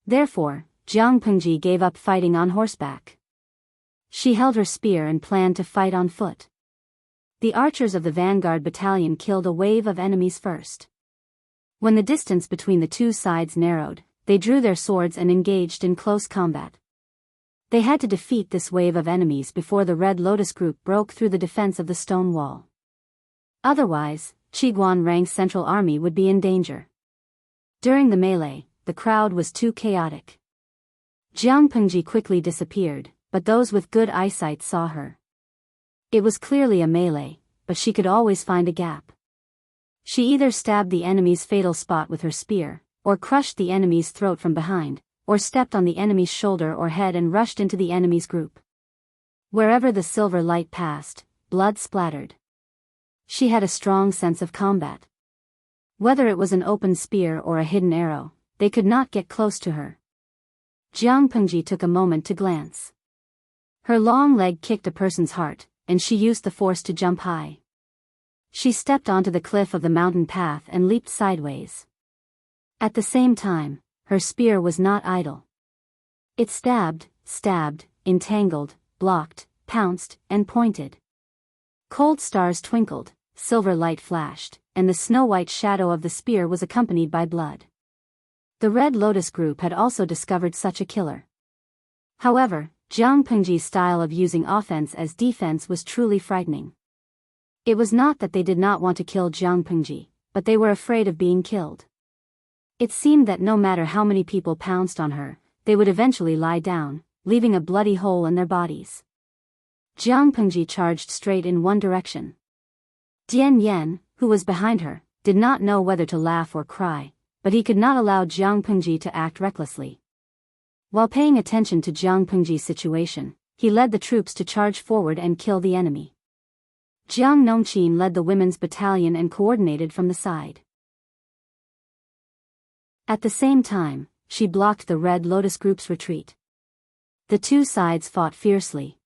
Therefore, Jiang Pengji gave up fighting on horseback. She held her spear and planned to fight on foot. The archers of the vanguard battalion killed a wave of enemies first. When the distance between the two sides narrowed, they drew their swords and engaged in close combat. They had to defeat this wave of enemies before the Red Lotus group broke through the defense of the stone wall. Otherwise, Qiguan Rang's central army would be in danger. During the melee, the crowd was too chaotic. Jiang Pengji quickly disappeared, but those with good eyesight saw her. It was clearly a melee, but she could always find a gap. She either stabbed the enemy's fatal spot with her spear, or crushed the enemy's throat from behind, or stepped on the enemy's shoulder or head and rushed into the enemy's group. Wherever the silver light passed, blood splattered. She had a strong sense of combat. Whether it was an open spear or a hidden arrow, they could not get close to her. Jiang Pengji took a moment to glance. Her long leg kicked a person's heart, and she used the force to jump high. She stepped onto the cliff of the mountain path and leaped sideways. At the same time, her spear was not idle. It stabbed, entangled, blocked, pounced, and pointed. Cold stars twinkled, silver light flashed, and the snow-white shadow of the spear was accompanied by blood. The Red Lotus group had also discovered such a killer. However, Jiang Pengji's style of using offense as defense was truly frightening. It was not that they did not want to kill Jiang Pengji, but they were afraid of being killed. It seemed that no matter how many people pounced on her, they would eventually lie down, leaving a bloody hole in their bodies. Jiang Pengji charged straight in one direction. Dian Yan, who was behind her, did not know whether to laugh or cry, but he could not allow Jiang Pengji to act recklessly. While paying attention to Jiang Pengji's situation, he led the troops to charge forward and kill the enemy. Jiang Nongqin led the women's battalion and coordinated from the side. At the same time, she blocked the Red Lotus group's retreat. The two sides fought fiercely.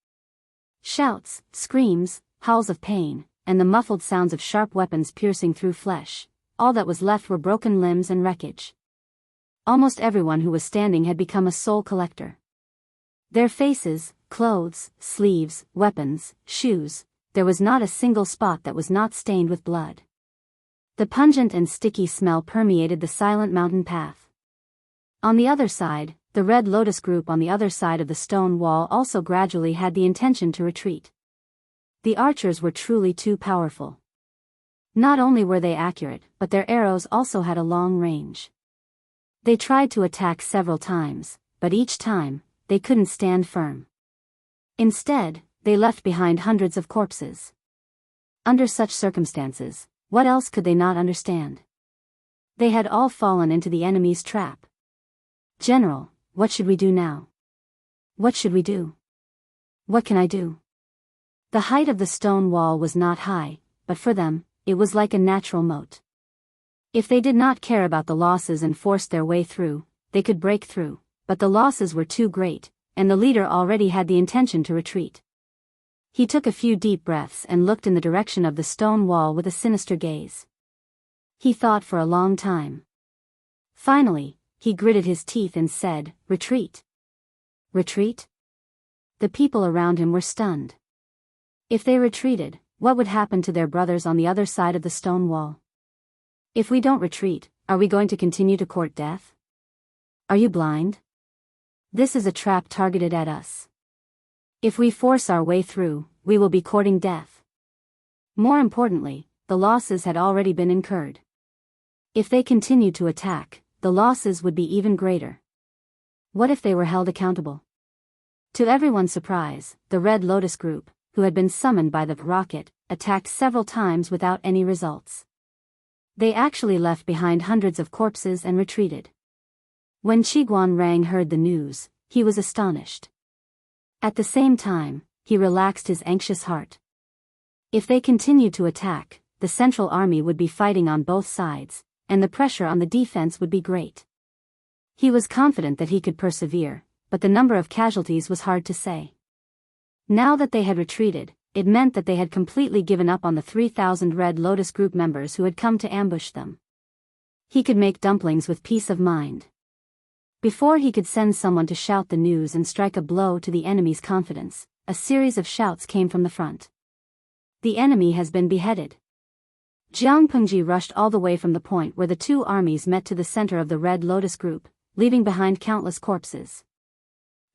Shouts, screams, howls of pain, and the muffled sounds of sharp weapons piercing through flesh, all that was left were broken limbs and wreckage. Almost everyone who was standing had become a soul collector. Their faces, clothes, sleeves, weapons, shoes, there was not a single spot that was not stained with blood. The pungent and sticky smell permeated the silent mountain path. On the other side, the Red Lotus group on the other side of the stone wall also gradually had the intention to retreat. The archers were truly too powerful. Not only were they accurate, but their arrows also had a long range. They tried to attack several times, but each time, they couldn't stand firm. Instead, they left behind hundreds of corpses. Under such circumstances, what else could they not understand? They had all fallen into the enemy's trap. "General, what should we do now? What should we do? What can I do?" The height of the stone wall was not high, but for them, it was like a natural moat. If they did not care about the losses and forced their way through, they could break through, but the losses were too great, and the leader already had the intention to retreat. He took a few deep breaths and looked in the direction of the stone wall with a sinister gaze. He thought for a long time. Finally, he gritted his teeth and said, "Retreat." Retreat? The people around him were stunned. If they retreated, what would happen to their brothers on the other side of the stone wall? "If we don't retreat, are we going to continue to court death? Are you blind? This is a trap targeted at us. If we force our way through, we will be courting death." More importantly, the losses had already been incurred. If they continued to attack, the losses would be even greater. What if they were held accountable? To everyone's surprise, the Red Lotus group, who had been summoned by the rocket, attacked several times without any results. They actually left behind hundreds of corpses and retreated. When Qiguan Rang heard the news, he was astonished. At the same time, he relaxed his anxious heart. If they continued to attack, the Central Army would be fighting on both sides, and the pressure on the defense would be great. He was confident that he could persevere, but the number of casualties was hard to say. Now that they had retreated, it meant that they had completely given up on the 3,000 Red Lotus group members who had come to ambush them. He could make dumplings with peace of mind. Before he could send someone to shout the news and strike a blow to the enemy's confidence, a series of shouts came from the front. "The enemy has been beheaded." Jiang Pengji rushed all the way from the point where the two armies met to the center of the Red Lotus group, leaving behind countless corpses.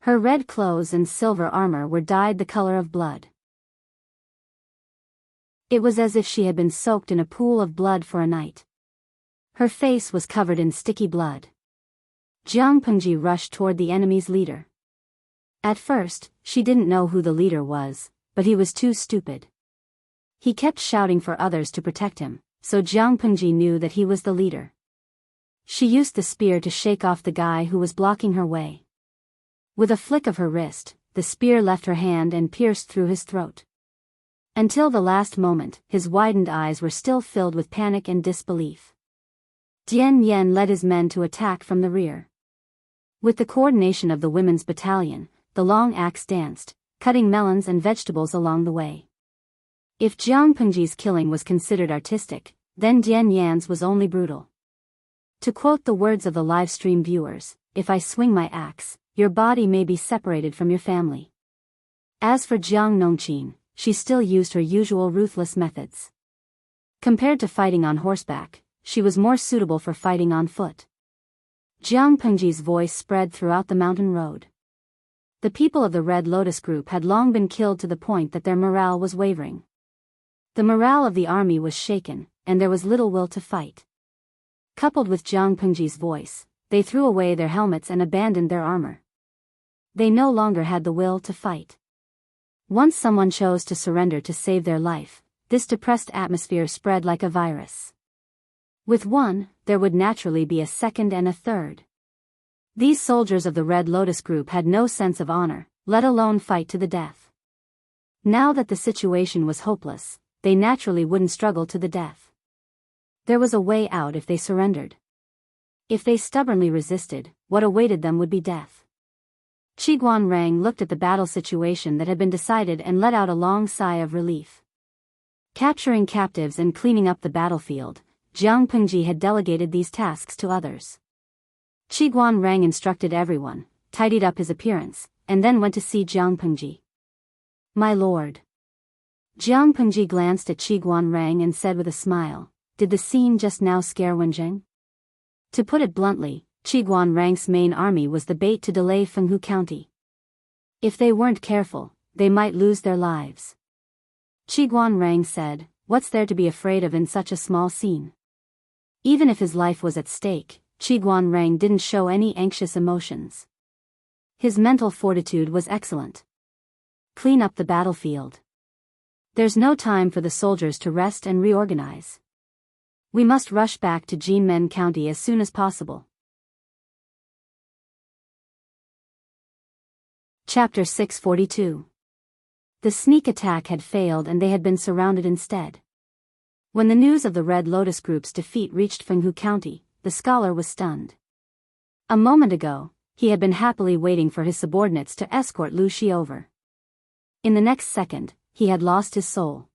Her red clothes and silver armor were dyed the color of blood. It was as if she had been soaked in a pool of blood for a night. Her face was covered in sticky blood. Jiang Pengji rushed toward the enemy's leader. At first, she didn't know who the leader was, but he was too stupid. He kept shouting for others to protect him, so Jiang Pengji knew that he was the leader. She used the spear to shake off the guy who was blocking her way. With a flick of her wrist, the spear left her hand and pierced through his throat. Until the last moment, his widened eyes were still filled with panic and disbelief. Dian Yen led his men to attack from the rear. With the coordination of the women's battalion, the long axe danced, cutting melons and vegetables along the way. If Jiang Pengji's killing was considered artistic, then Dian Yan's was only brutal. To quote the words of the live stream viewers, "If I swing my axe, your body may be separated from your family." As for Jiang Nongqin, she still used her usual ruthless methods. Compared to fighting on horseback, she was more suitable for fighting on foot. Jiang Pengji's voice spread throughout the mountain road. The people of the Red Lotus group had long been killed to the point that their morale was wavering. The morale of the army was shaken, and there was little will to fight. Coupled with Jiang Pengji's voice, they threw away their helmets and abandoned their armor. They no longer had the will to fight. Once someone chose to surrender to save their life, this depressed atmosphere spread like a virus. With one, there would naturally be a second and a third. These soldiers of the Red Lotus group had no sense of honor, let alone fight to the death. Now that the situation was hopeless, they naturally wouldn't struggle to the death. There was a way out if they surrendered. If they stubbornly resisted, what awaited them would be death. Qiguan Rang looked at the battle situation that had been decided and let out a long sigh of relief. Capturing captives and cleaning up the battlefield, Jiang Pengji had delegated these tasks to others. Qiguan Rang instructed everyone, tidied up his appearance, and then went to see Jiang Pengji. "My lord." Jiang Pengji glanced at Qiguan Rang and said with a smile, "Did the scene just now scare Wenjing?" To put it bluntly, Qiguan Rang's main army was the bait to delay Fenghu County. If they weren't careful, they might lose their lives. Qiguan Rang said, "What's there to be afraid of in such a small scene?" Even if his life was at stake, Qiguan Rang didn't show any anxious emotions. His mental fortitude was excellent. Clean up the battlefield. There's no time for the soldiers to rest and reorganize. We must rush back to Jinmen County as soon as possible. Chapter 642. The sneak attack had failed and they had been surrounded instead. When the news of the Red Lotus Group's defeat reached Fenghu County, the scholar was stunned. A moment ago, he had been happily waiting for his subordinates to escort Lu Shi over. In the next second, he had lost his soul.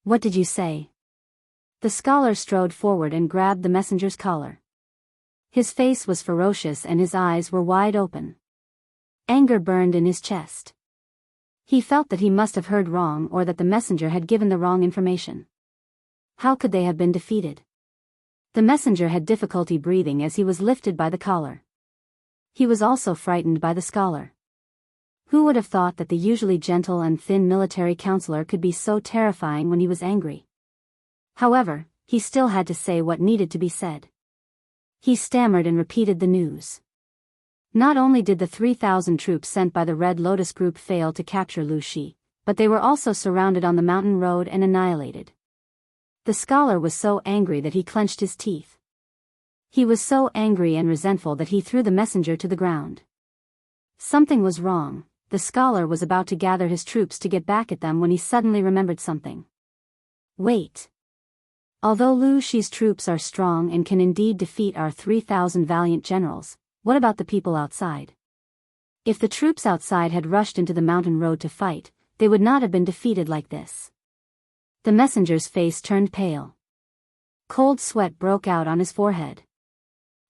"What did you say?" The scholar strode forward and grabbed the messenger's collar. His face was ferocious and his eyes were wide open. Anger burned in his chest. He felt that he must have heard wrong or that the messenger had given the wrong information. How could they have been defeated? The messenger had difficulty breathing as he was lifted by the collar. He was also frightened by the scholar. Who would have thought that the usually gentle and thin military counselor could be so terrifying when he was angry? However, he still had to say what needed to be said. He stammered and repeated the news. Not only did the 3,000 troops sent by the Red Lotus Group fail to capture Lu Shi, but they were also surrounded on the mountain road and annihilated. The scholar was so angry that he clenched his teeth. He was so angry and resentful that he threw the messenger to the ground. Something was wrong. The scholar was about to gather his troops to get back at them when he suddenly remembered something. Wait. Although Lu Shi's troops are strong and can indeed defeat our 3,000 valiant generals, what about the people outside? If the troops outside had rushed into the mountain road to fight, they would not have been defeated like this. The messenger's face turned pale. Cold sweat broke out on his forehead.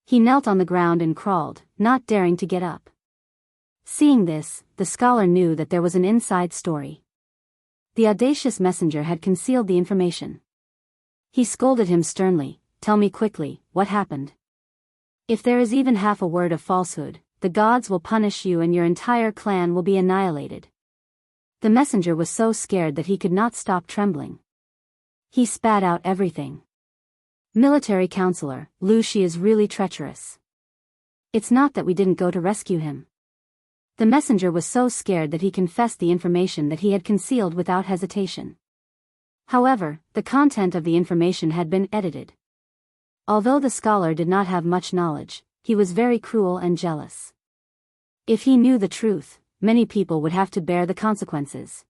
He knelt on the ground and crawled, not daring to get up. Seeing this, the scholar knew that there was an inside story. The audacious messenger had concealed the information. He scolded him sternly, "Tell me quickly, what happened? If there is even half a word of falsehood, the gods will punish you and your entire clan will be annihilated." The messenger was so scared that he could not stop trembling. He spat out everything. "Military counselor, Lu Shi is really treacherous. It's not that we didn't go to rescue him." The messenger was so scared that he confessed the information that he had concealed without hesitation. However, the content of the information had been edited. Although the scholar did not have much knowledge, he was very cruel and jealous. If he knew the truth, many people would have to bear the consequences.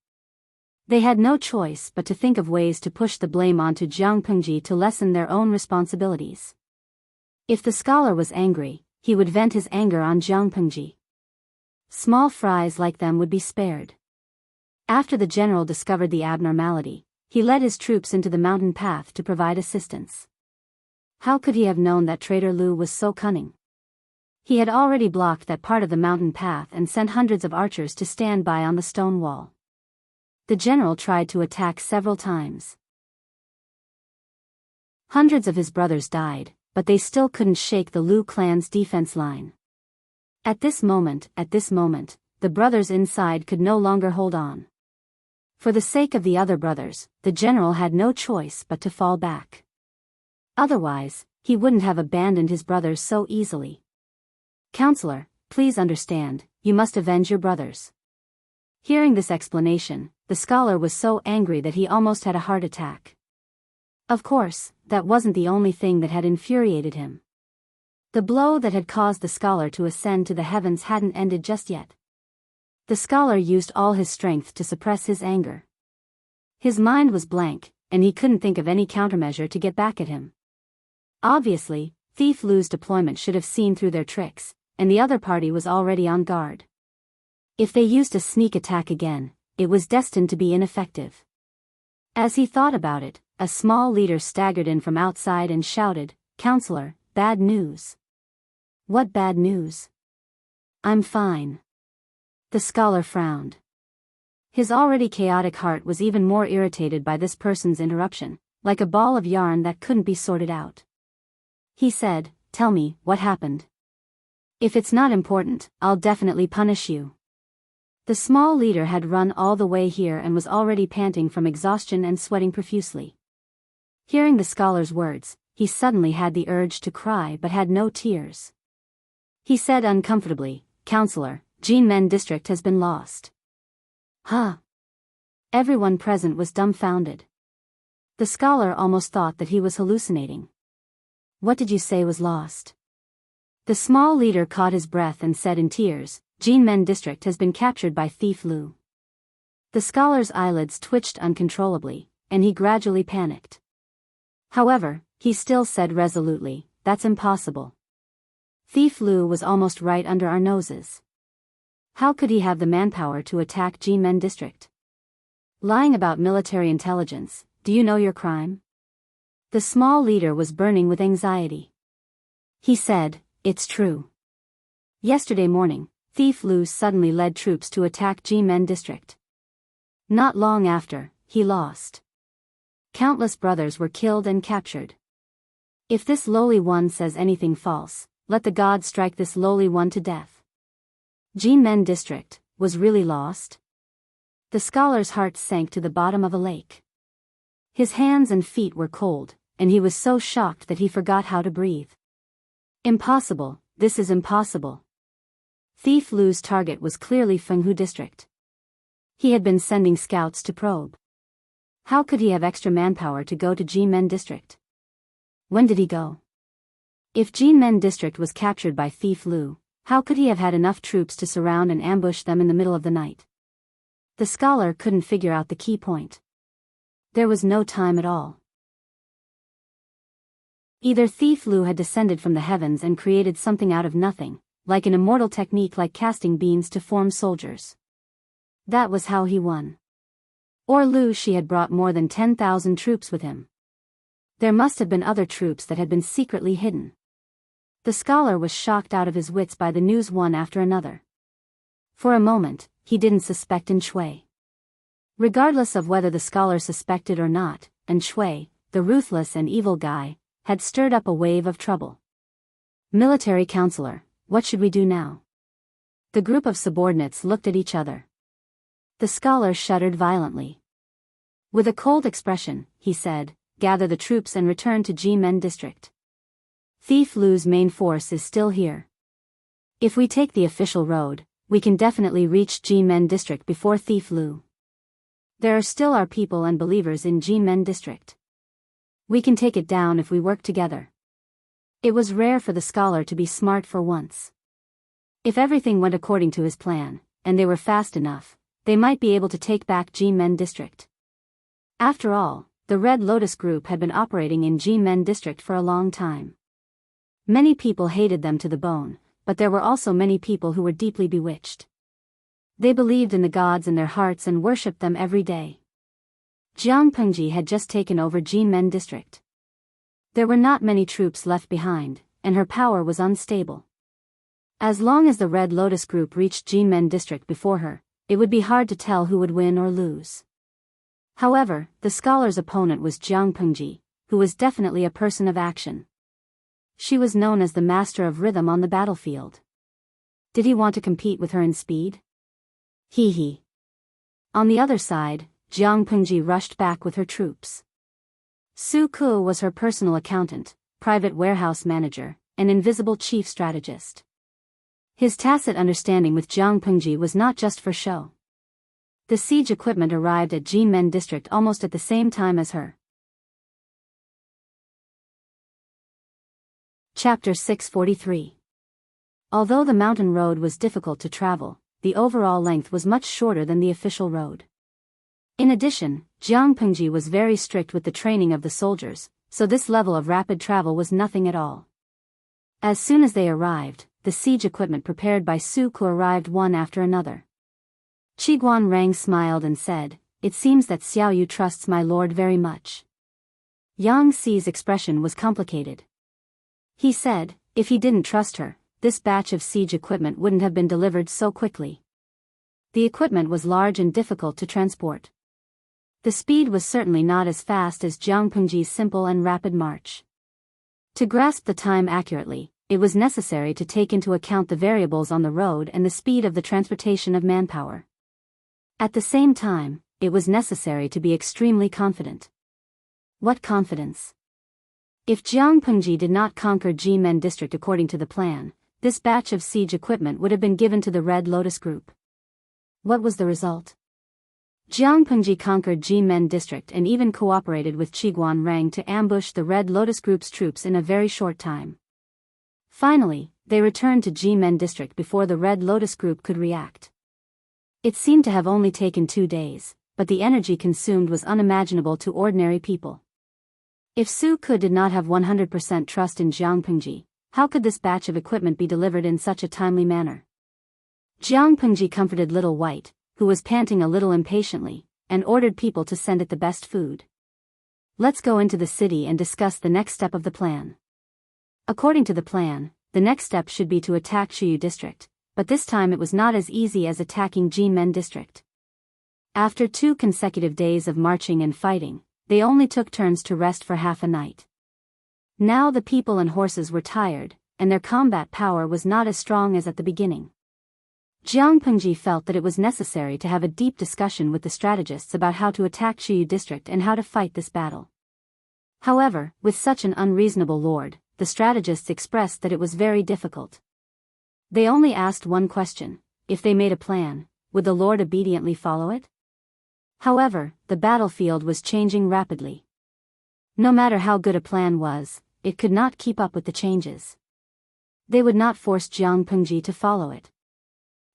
They had no choice but to think of ways to push the blame onto Jiang Pengji to lessen their own responsibilities. If the scholar was angry, he would vent his anger on Jiang Pengji. Small fries like them would be spared. After the general discovered the abnormality, he led his troops into the mountain path to provide assistance. How could he have known that traitor Lu was so cunning? He had already blocked that part of the mountain path and sent hundreds of archers to stand by on the stone wall. The general tried to attack several times. Hundreds of his brothers died, but they still couldn't shake the Lu clan's defense line. At this moment, the brothers inside could no longer hold on. For the sake of the other brothers, the general had no choice but to fall back. Otherwise, he wouldn't have abandoned his brothers so easily. "Counselor, please understand, you must avenge your brothers." Hearing this explanation, the scholar was so angry that he almost had a heart attack. Of course, that wasn't the only thing that had infuriated him. The blow that had caused the scholar to ascend to the heavens hadn't ended just yet. The scholar used all his strength to suppress his anger. His mind was blank, and he couldn't think of any countermeasure to get back at him. Obviously, Thief Lu's deployment should have seen through their tricks, and the other party was already on guard. If they used a sneak attack again, it was destined to be ineffective. As he thought about it, a small leader staggered in from outside and shouted, "Counselor, bad news." "What bad news?" "I'm fine." The scholar frowned. His already chaotic heart was even more irritated by this person's interruption, like a ball of yarn that couldn't be sorted out. He said, "Tell me, what happened? If it's not important, I'll definitely punish you." The small leader had run all the way here and was already panting from exhaustion and sweating profusely. Hearing the scholar's words, he suddenly had the urge to cry but had no tears. He said uncomfortably, "Counselor, Jinmen district has been lost." "Huh?" Everyone present was dumbfounded. The scholar almost thought that he was hallucinating. "What did you say was lost?" The small leader caught his breath and said in tears, "Jinmen district has been captured by Thief Lu." The scholar's eyelids twitched uncontrollably, and he gradually panicked. However, he still said resolutely, "That's impossible. Thief Lu was almost right under our noses. How could he have the manpower to attack Jinmen district? Lying about military intelligence, do you know your crime?" The small leader was burning with anxiety. He said, "It's true. Yesterday morning, Thief Lu suddenly led troops to attack Jinmen district. Not long after, he lost. Countless brothers were killed and captured. If this lowly one says anything false, let the gods strike this lowly one to death." Jinmen district was really lost? The scholar's heart sank to the bottom of a lake. His hands and feet were cold, and he was so shocked that he forgot how to breathe. "Impossible, this is impossible." Thief Lu's target was clearly Fenghu district. He had been sending scouts to probe. How could he have extra manpower to go to Jinmen district? When did he go? If Jinmen district was captured by Thief Lu, how could he have had enough troops to surround and ambush them in the middle of the night? The scholar couldn't figure out the key point. There was no time at all. Either Thief Lu had descended from the heavens and created something out of nothing, like an immortal technique like casting beans to form soldiers. That was how he won. Or Lu Shi had brought more than 10,000 troops with him. There must have been other troops that had been secretly hidden. The scholar was shocked out of his wits by the news one after another. For a moment, he didn't suspect An Shui. Regardless of whether the scholar suspected or not, An Shui, the ruthless and evil guy, had stirred up a wave of trouble. "Military counselor, what should we do now?" The group of subordinates looked at each other. The scholar shuddered violently. With a cold expression, he said, "Gather the troops and return to Jinmen district. Thief Lu's main force is still here. If we take the official road, we can definitely reach Jinmen district before Thief Lu. There are still our people and believers in Jinmen district. We can take it down if we work together." It was rare for the scholar to be smart for once. If everything went according to his plan, and they were fast enough, they might be able to take back Jinmen district. After all, the Red Lotus group had been operating in Jinmen district for a long time. Many people hated them to the bone, but there were also many people who were deeply bewitched. They believed in the gods in their hearts and worshipped them every day. Jianghu had just taken over Jinmen district. There were not many troops left behind, and her power was unstable. As long as the Red Lotus group reached Jinmen district before her, it would be hard to tell who would win or lose. However, the scholar's opponent was Jianghu, who was definitely a person of action. She was known as the master of rhythm on the battlefield. Did he want to compete with her in speed? He. On the other side, Jianghu rushed back with her troops. Su Ku was her personal accountant, private warehouse manager, and invisible chief strategist. His tacit understanding with Jianghu was not just for show. The siege equipment arrived at Jinmen district almost at the same time as her. Chapter 643. Although the mountain road was difficult to travel, the overall length was much shorter than the official road. In addition, Jianghu was very strict with the training of the soldiers, so this level of rapid travel was nothing at all. As soon as they arrived, the siege equipment prepared by Su Ku arrived one after another. Qiguan Rang smiled and said, "It seems that Xiao Yu trusts my lord very much." Yang Xi's expression was complicated. He said, if he didn't trust her, this batch of siege equipment wouldn't have been delivered so quickly. The equipment was large and difficult to transport. The speed was certainly not as fast as Jianghu's simple and rapid march. To grasp the time accurately, it was necessary to take into account the variables on the road and the speed of the transportation of manpower. At the same time, it was necessary to be extremely confident. What confidence? If Jianghu did not conquer Jimen district according to the plan, this batch of siege equipment would have been given to the Red Lotus Group. What was the result? Jianghu conquered Jimen district and even cooperated with Qiguan Rang to ambush the Red Lotus Group's troops in a very short time. Finally, they returned to Jimen district before the Red Lotus Group could react. It seemed to have only taken 2 days, but the energy consumed was unimaginable to ordinary people. If Su Ku did not have 100% trust in Jianghu, how could this batch of equipment be delivered in such a timely manner? Jianghu comforted Little White, who was panting a little impatiently, and ordered people to send it the best food. Let's go into the city and discuss the next step of the plan. According to the plan, the next step should be to attack Chuyu district, but this time it was not as easy as attacking Jimen district. After 2 consecutive days of marching and fighting, they only took turns to rest for half a night. Now the people and horses were tired, and their combat power was not as strong as at the beginning. Jianghu felt that it was necessary to have a deep discussion with the strategists about how to attack Chuyu district and how to fight this battle. However, with such an unreasonable lord, the strategists expressed that it was very difficult. They only asked one question: if they made a plan, would the lord obediently follow it? However, the battlefield was changing rapidly. No matter how good a plan was, it could not keep up with the changes. They would not force Jianghu to follow it.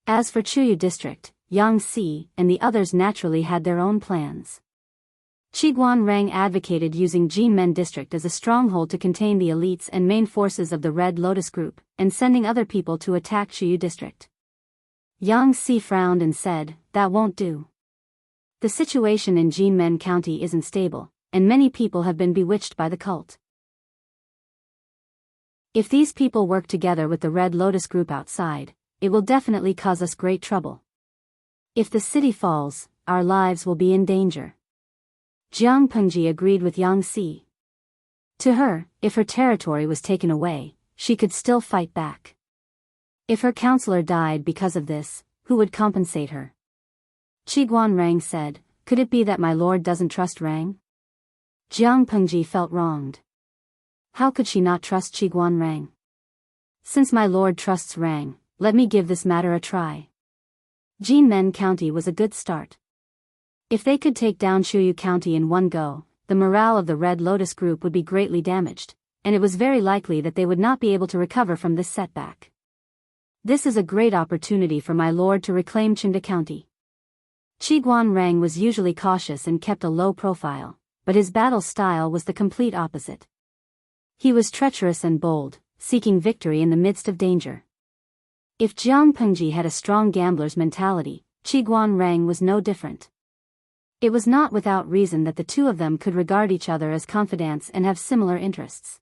As for Chuyu district, Yang Xi and the others naturally had their own plans. Qiguan Rang advocated using Jimen district as a stronghold to contain the elites and main forces of the Red Lotus Group, and sending other people to attack Chuyu district. Yang Xi frowned and said, that won't do. The situation in Jimen County isn't stable, and many people have been bewitched by the cult. If these people work together with the Red Lotus Group outside, it will definitely cause us great trouble. If the city falls, our lives will be in danger. Jianghu agreed with Yang Xi. To her, if her territory was taken away, she could still fight back. If her counselor died because of this, who would compensate her? Qiguan Rang said, could it be that my lord doesn't trust Rang? Jianghu felt wronged. How could she not trust Qiguan Rang? Since my lord trusts Rang, let me give this matter a try. Jimen County was a good start. If they could take down Chuyu County in one go, the morale of the Red Lotus Group would be greatly damaged, and it was very likely that they would not be able to recover from this setback. This is a great opportunity for my lord to reclaim Chinda County. Qiguan Rang was usually cautious and kept a low profile, but his battle style was the complete opposite. He was treacherous and bold, seeking victory in the midst of danger. If Jianghu had a strong gambler's mentality, Qiguan Rang was no different. It was not without reason that the two of them could regard each other as confidants and have similar interests.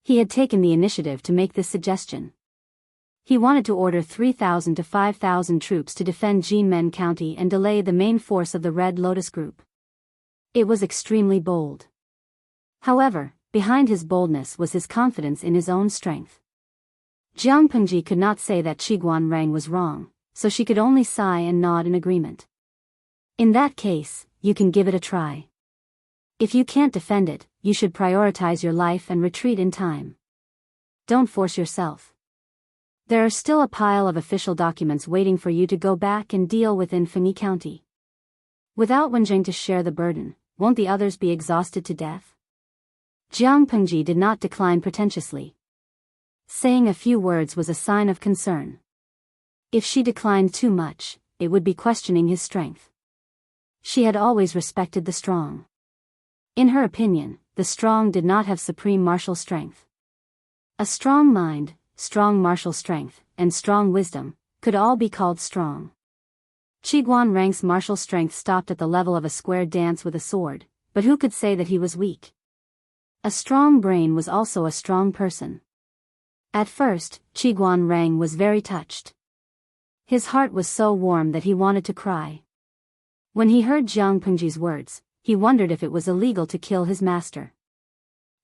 He had taken the initiative to make this suggestion. He wanted to order 3,000 to 5,000 troops to defend Jimen County and delay the main force of the Red Lotus Group. It was extremely bold. However, behind his boldness was his confidence in his own strength. Jianghu could not say that Qiguan Rang was wrong, so she could only sigh and nod in agreement. In that case, you can give it a try. If you can't defend it, you should prioritize your life and retreat in time. Don't force yourself. There are still a pile of official documents waiting for you to go back and deal with in Fengyi County. Without Wenjing to share the burden, won't the others be exhausted to death? Jianghu did not decline pretentiously. Saying a few words was a sign of concern. If she declined too much, it would be questioning his strength. She had always respected the strong. In her opinion, the strong did not have supreme martial strength. A strong mind, strong martial strength, and strong wisdom could all be called strong. Qiguan Rang's martial strength stopped at the level of a square dance with a sword, but who could say that he was weak? A strong brain was also a strong person. At first, Qiguan Rang was very touched. His heart was so warm that he wanted to cry. When he heard Jiang Pengji's words, he wondered if it was illegal to kill his master.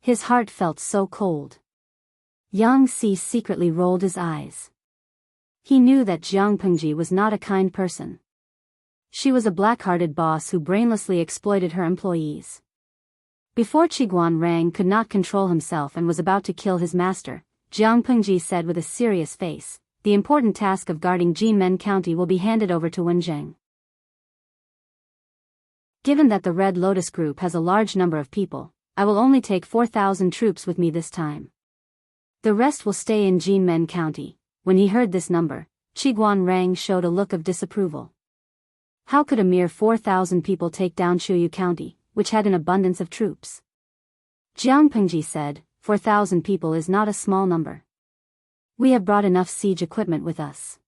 His heart felt so cold. Yang Si secretly rolled his eyes. He knew that Jiang Pengji was not a kind person. She was a black-hearted boss who brainlessly exploited her employees. Before Qiguan Rang could not control himself and was about to kill his master, Jiang Pengji said with a serious face, "The important task of guarding Jinmen County will be handed over to Wenjing. Given that the Red Lotus Group has a large number of people, I will only take 4,000 troops with me this time. The rest will stay in Jinmen County." When he heard this number, Qiguan Rang showed a look of disapproval. How could a mere 4,000 people take down Chuyu County, which had an abundance of troops? Jiang Pengji said, 4,000 people is not a small number. We have brought enough siege equipment with us.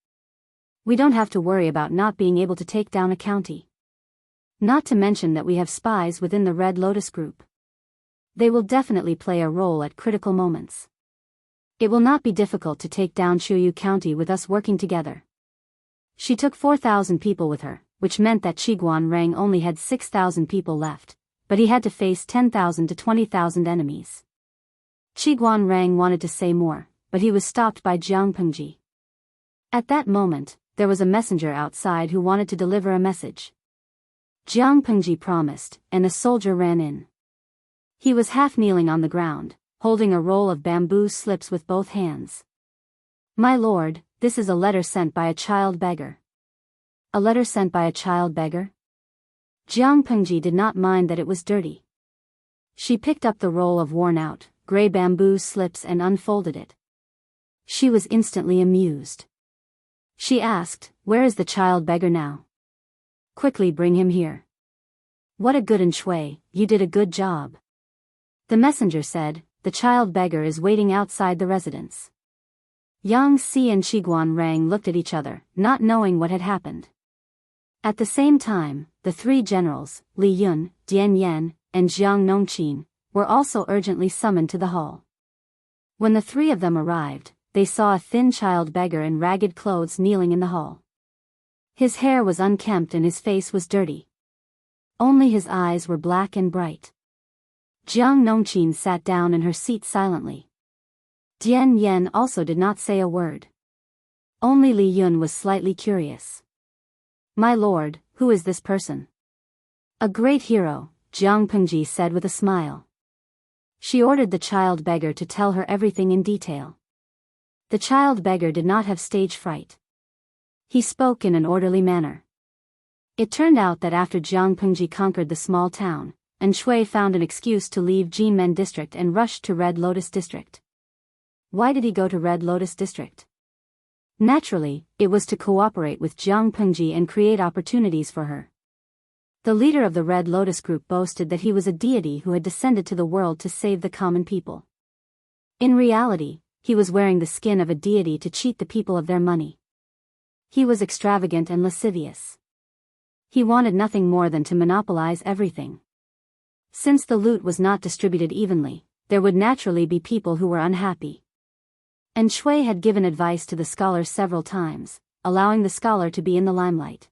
We don't have to worry about not being able to take down a county. Not to mention that we have spies within the Red Lotus Group. They will definitely play a role at critical moments. It will not be difficult to take down Chuyu County with us working together. She took 4,000 people with her, which meant that Qiguan Rang only had 6,000 people left, but he had to face 10,000 to 20,000 enemies. Qiguan Rang wanted to say more, but he was stopped by Jiang Pengji. At that moment, there was a messenger outside who wanted to deliver a message. Jiang Pengji promised, and a soldier ran in. He was half kneeling on the ground, holding a roll of bamboo slips with both hands. "My lord, this is a letter sent by a child beggar." A letter sent by a child beggar? Jiang Pengji did not mind that it was dirty. She picked up the roll of worn-out, gray bamboo slips and unfolded it. She was instantly amused. She asked, "Where is the child beggar now? Quickly bring him here." "What a good Shui, you did a good job." The messenger said, "The child beggar is waiting outside the residence." Yang Si and Qiguan Rang looked at each other, not knowing what had happened. At the same time, the three generals, Li Yun, Dian Yan, and Jiang Nongqin, were also urgently summoned to the hall. When the three of them arrived, they saw a thin child beggar in ragged clothes kneeling in the hall. His hair was unkempt and his face was dirty. Only his eyes were black and bright. Jiang Nongqin sat down in her seat silently. Dian Yan also did not say a word. Only Li Yun was slightly curious. "My lord, who is this person?" "A great hero," Jiang Pengji said with a smile. She ordered the child beggar to tell her everything in detail. The child beggar did not have stage fright. He spoke in an orderly manner. It turned out that after Jiang Pengji conquered the small town, Shui found an excuse to leave Jinmen District and rushed to Red Lotus District. Why did he go to Red Lotus District? Naturally, it was to cooperate with Jiang Pengji and create opportunities for her. The leader of the Red Lotus Group boasted that he was a deity who had descended to the world to save the common people. In reality, he was wearing the skin of a deity to cheat the people of their money. He was extravagant and lascivious. He wanted nothing more than to monopolize everything. Since the loot was not distributed evenly, there would naturally be people who were unhappy. Shui had given advice to the scholar several times, allowing the scholar to be in the limelight.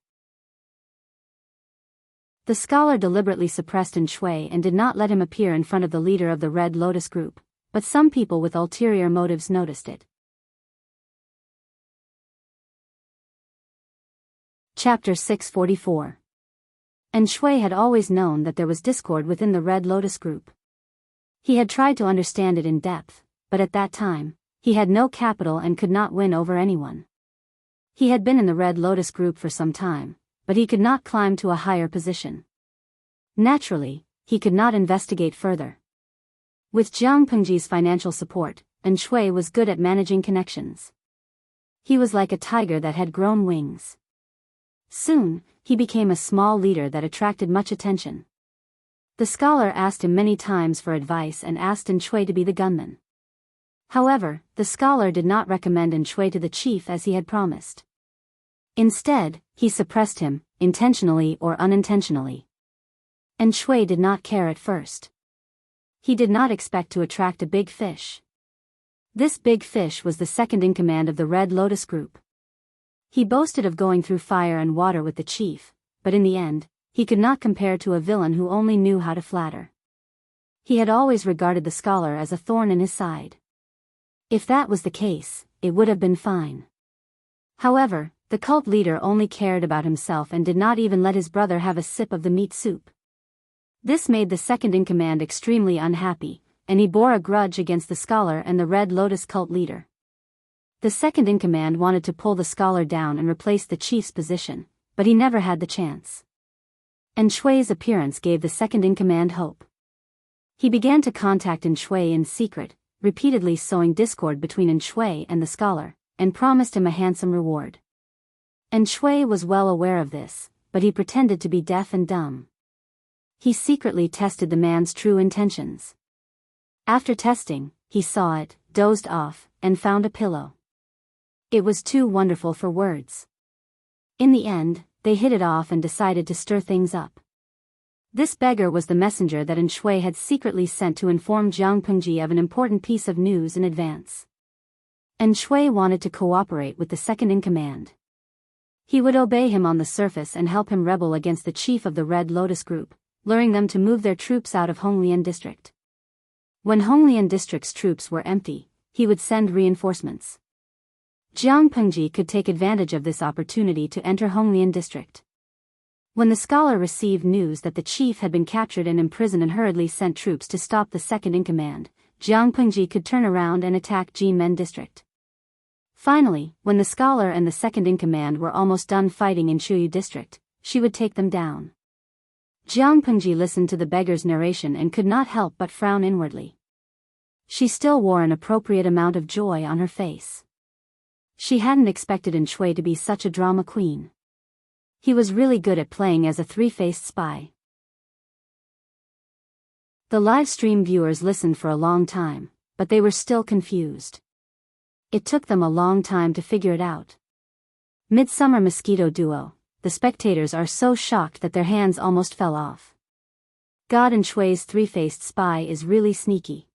The scholar deliberately suppressed Shui and did not let him appear in front of the leader of the Red Lotus Group, but some people with ulterior motives noticed it. Chapter 644. Shui had always known that there was discord within the Red Lotus Group. He had tried to understand it in depth, but at that time, he had no capital and could not win over anyone. He had been in the Red Lotus Group for some time, but he could not climb to a higher position. Naturally, he could not investigate further. With Jiang Pengji's financial support, and Shui was good at managing connections. He was like a tiger that had grown wings. Soon, he became a small leader that attracted much attention. The scholar asked him many times for advice and asked Shui to be the gunman. However, the scholar did not recommend Shui to the chief as he had promised. Instead, he suppressed him, intentionally or unintentionally. Shui did not care at first. He did not expect to attract a big fish. This big fish was the second-in-command of the Red Lotus group. He boasted of going through fire and water with the chief, but in the end, he could not compare to a villain who only knew how to flatter. He had always regarded the scholar as a thorn in his side. If that was the case, it would have been fine. However, the cult leader only cared about himself and did not even let his brother have a sip of the meat soup. This made the second-in-command extremely unhappy, and he bore a grudge against the scholar and the Red Lotus cult leader. The second-in-command wanted to pull the scholar down and replace the chief's position, but he never had the chance. Shui's appearance gave the second-in-command hope. He began to contact Shui in secret, repeatedly sowing discord between Shui and the scholar, and promised him a handsome reward. Shui was well aware of this, but he pretended to be deaf and dumb. He secretly tested the man's true intentions. After testing, he saw it, dozed off, and found a pillow. It was too wonderful for words. In the end, they hit it off and decided to stir things up. This beggar was the messenger that Shui had secretly sent to inform Jianghu of an important piece of news in advance. Shui wanted to cooperate with the second-in-command. He would obey him on the surface and help him rebel against the chief of the Red Lotus group, luring them to move their troops out of Honglian district. When Honglian district's troops were empty, he would send reinforcements. Jianghu could take advantage of this opportunity to enter Honglian district. When the scholar received news that the chief had been captured and imprisoned and hurriedly sent troops to stop the second-in-command, Jianghu could turn around and attack Jinmen district. Finally, when the scholar and the second-in-command were almost done fighting in Chuyu district, she would take them down. Jianghu listened to the beggar's narration and could not help but frown inwardly. She still wore an appropriate amount of joy on her face. She hadn't expected Shui to be such a drama queen. He was really good at playing as a three-faced spy. The live stream viewers listened for a long time, but they were still confused. It took them a long time to figure it out. Midsummer Mosquito Duo, the spectators are so shocked that their hands almost fell off. God and Shui's three-faced spy is really sneaky.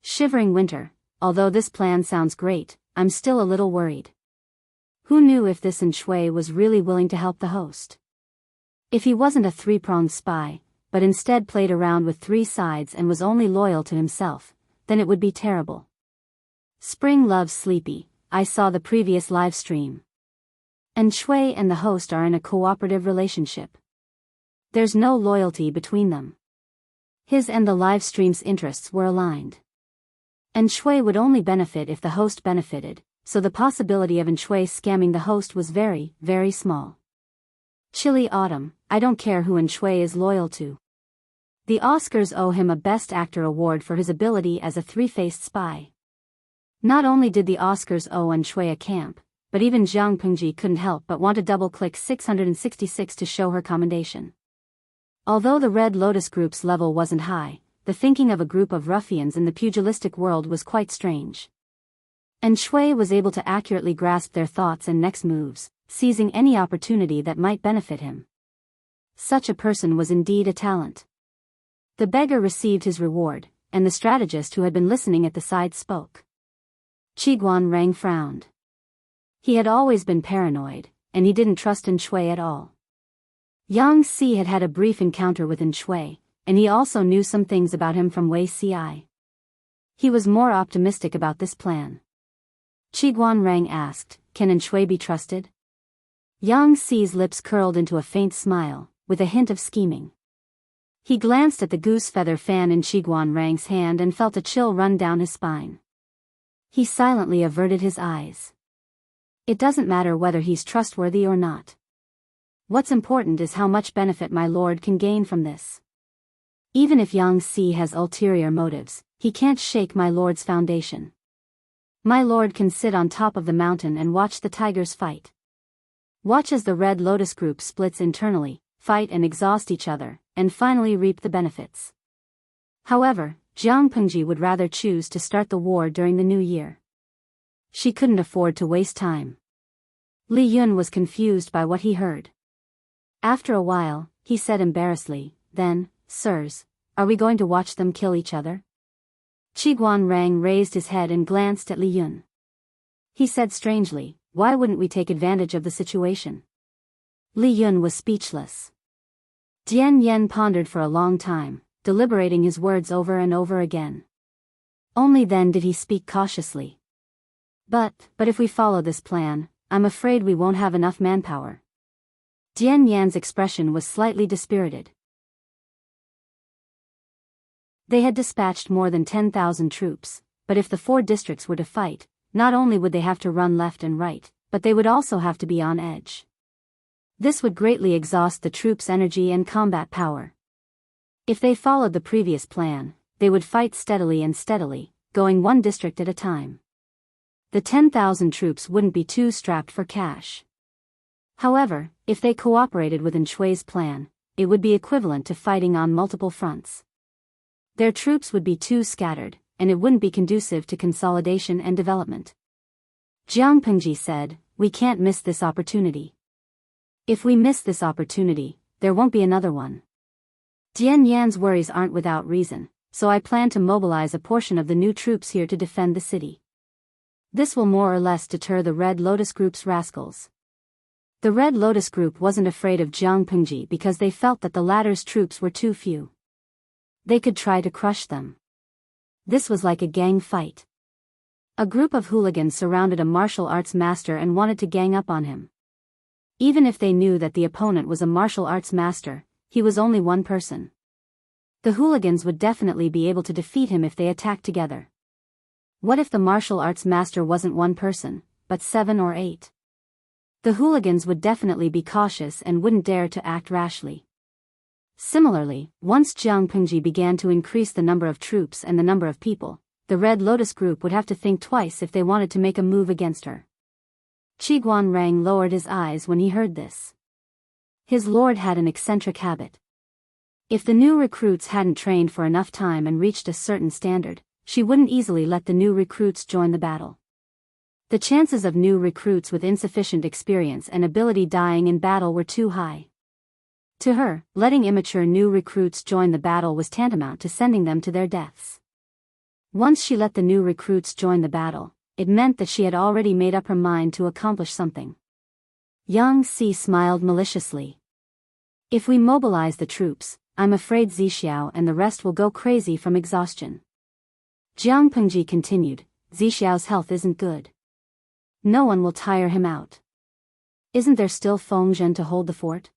Shivering Winter, although this plan sounds great, I'm still a little worried. Who knew if this Shui was really willing to help the host? If he wasn't a three-pronged spy, but instead played around with three sides and was only loyal to himself, then it would be terrible. Spring loves Sleepy, I saw the previous live stream. Shui and the host are in a cooperative relationship. There's no loyalty between them. His and the live stream's interests were aligned. Shui would only benefit if the host benefited, so the possibility of Shui scamming the host was very, very small. Chilly Autumn, I don't care who Shui is loyal to. The Oscars owe him a Best Actor award for his ability as a three-faced spy. Not only did the Oscars owe Shui a camp, but even Jianghu couldn't help but want to double-click 666 to show her commendation. Although the Red Lotus group's level wasn't high, the thinking of a group of ruffians in the pugilistic world was quite strange. Shui was able to accurately grasp their thoughts and next moves, seizing any opportunity that might benefit him. Such a person was indeed a talent. The beggar received his reward, and the strategist who had been listening at the side spoke. Qiguan Rang frowned. He had always been paranoid, and he didn't trust Shui at all. Yang Si had had a brief encounter with Shui, and he also knew some things about him from Wei Ci. He was more optimistic about this plan. Qiguan Rang asked, "Can Shui be trusted?" Yang Si's lips curled into a faint smile, with a hint of scheming. He glanced at the goose feather fan in Qiguan Rang's hand and felt a chill run down his spine. He silently averted his eyes. It doesn't matter whether he's trustworthy or not. What's important is how much benefit my lord can gain from this. Even if Yang Si has ulterior motives, he can't shake my lord's foundation. My lord can sit on top of the mountain and watch the tigers fight. Watch as the Red Lotus group splits internally, fight and exhaust each other, and finally reap the benefits. However, Jiang Pengji would rather choose to start the war during the new year. She couldn't afford to waste time. Li Yun was confused by what he heard. After a while, he said embarrassedly, "Then, sirs, are we going to watch them kill each other?" Qi Guanrang raised his head and glanced at Li Yun. He said strangely, "Why wouldn't we take advantage of the situation?" Li Yun was speechless. Dian Yen pondered for a long time, deliberating his words over and over again. Only then did he speak cautiously. But if we follow this plan, I'm afraid we won't have enough manpower." Dian Yan's expression was slightly dispirited. They had dispatched more than 10,000 troops, but if the 4 districts were to fight, not only would they have to run left and right, but they would also have to be on edge. This would greatly exhaust the troops' energy and combat power. If they followed the previous plan, they would fight steadily, going one district at a time. The 10,000 troops wouldn't be too strapped for cash. However, if they cooperated with Shui's plan, it would be equivalent to fighting on multiple fronts. Their troops would be too scattered, and it wouldn't be conducive to consolidation and development. Jiang Pengji said, "We can't miss this opportunity. If we miss this opportunity, there won't be another one." Dian Yan's worries aren't without reason, so I plan to mobilize a portion of the new troops here to defend the city. This will more or less deter the Red Lotus Group's rascals. The Red Lotus Group wasn't afraid of Jiang Pengji because they felt that the latter's troops were too few. They could try to crush them. This was like a gang fight. A group of hooligans surrounded a martial arts master and wanted to gang up on him. Even if they knew that the opponent was a martial arts master, he was only one person. The hooligans would definitely be able to defeat him if they attacked together. What if the martial arts master wasn't one person, but 7 or 8? The hooligans would definitely be cautious and wouldn't dare to act rashly. Similarly, once Jiang Pengji began to increase the number of troops and the number of people, the Red Lotus Group would have to think twice if they wanted to make a move against her. Qi Guanrang lowered his eyes when he heard this. His lord had an eccentric habit. If the new recruits hadn't trained for enough time and reached a certain standard, she wouldn't easily let the new recruits join the battle. The chances of new recruits with insufficient experience and ability dying in battle were too high. To her, letting immature new recruits join the battle was tantamount to sending them to their deaths. Once she let the new recruits join the battle, it meant that she had already made up her mind to accomplish something. Yang Si smiled maliciously. "If we mobilize the troops, I'm afraid Zixiao and the rest will go crazy from exhaustion." Jiang Pengji continued, "Zixiao's health isn't good. No one will tire him out. Isn't there still Fengzhen to hold the fort?"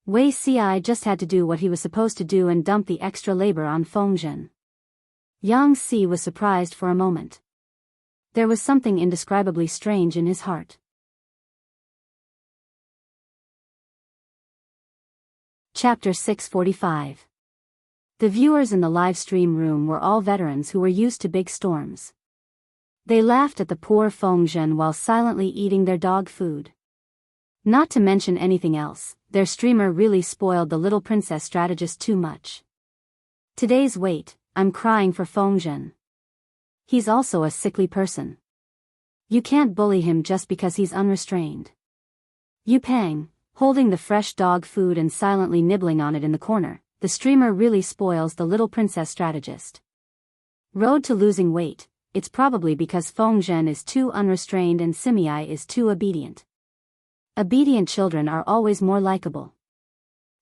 Wei Ci just had to do what he was supposed to do and dump the extra labor on Fengzhen. Yang Si was surprised for a moment. There was something indescribably strange in his heart. Chapter 645. The viewers in the live stream room were all veterans who were used to big storms. They laughed at the poor Fengzhen while silently eating their dog food. Not to mention anything else, their streamer really spoiled the little princess strategist too much. Today's wait, I'm crying for Fengzhen. He's also a sickly person. You can't bully him just because he's unrestrained. Yu Pang, holding the fresh dog food and silently nibbling on it in the corner, the streamer really spoils the little princess strategist. Road to losing weight, it's probably because Fengzhen is too unrestrained and Simei is too obedient. Obedient children are always more likable.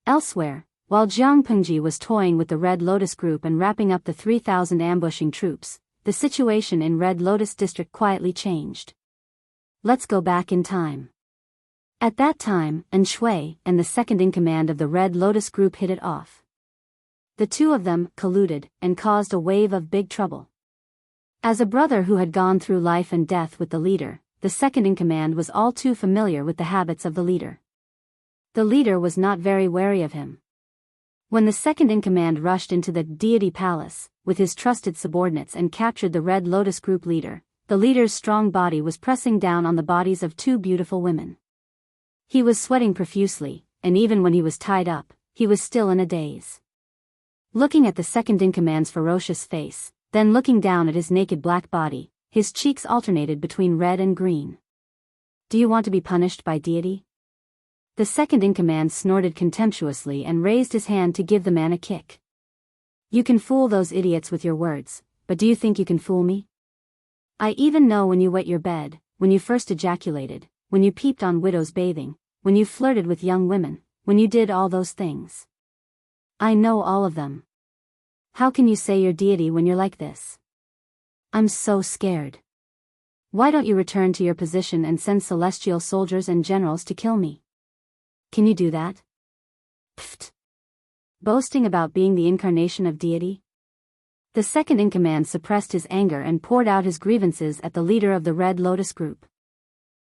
Elsewhere, while Jiang Pengji was toying with the Red Lotus Group and wrapping up the 3,000 ambushing troops, the situation in Red Lotus District quietly changed. Let's go back in time. At that time, Shui and the second-in-command of the Red Lotus Group hit it off. The two of them colluded and caused a wave of big trouble. As a brother who had gone through life and death with the leader, the second-in-command was all too familiar with the habits of the leader. The leader was not very wary of him. When the second-in-command rushed into the deity palace, with his trusted subordinates and captured the Red Lotus group leader, the leader's strong body was pressing down on the bodies of two beautiful women. He was sweating profusely, and even when he was tied up, he was still in a daze. Looking at the second-in-command's ferocious face, then looking down at his naked black body, his cheeks alternated between red and green. "Do you want to be punished by deity?" The second-in-command snorted contemptuously and raised his hand to give the man a kick. "You can fool those idiots with your words, but do you think you can fool me? I even know when you wet your bed, when you first ejaculated, when you peeped on widows bathing, when you flirted with young women, when you did all those things. I know all of them. How can you say you're deity when you're like this? I'm so scared. Why don't you return to your position and send celestial soldiers and generals to kill me? Can you do that? Pfft. Boasting about being the incarnation of deity?" The second-in-command suppressed his anger and poured out his grievances at the leader of the Red Lotus group.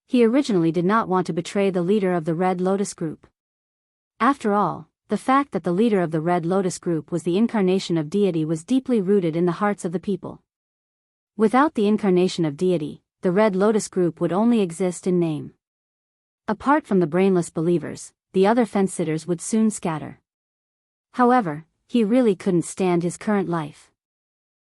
He originally did not want to betray the leader of the Red Lotus group. After all, the fact that the leader of the Red Lotus group was the incarnation of deity was deeply rooted in the hearts of the people. Without the incarnation of deity, the Red Lotus group would only exist in name. Apart from the brainless believers, the other fence-sitters would soon scatter. However, he really couldn't stand his current life.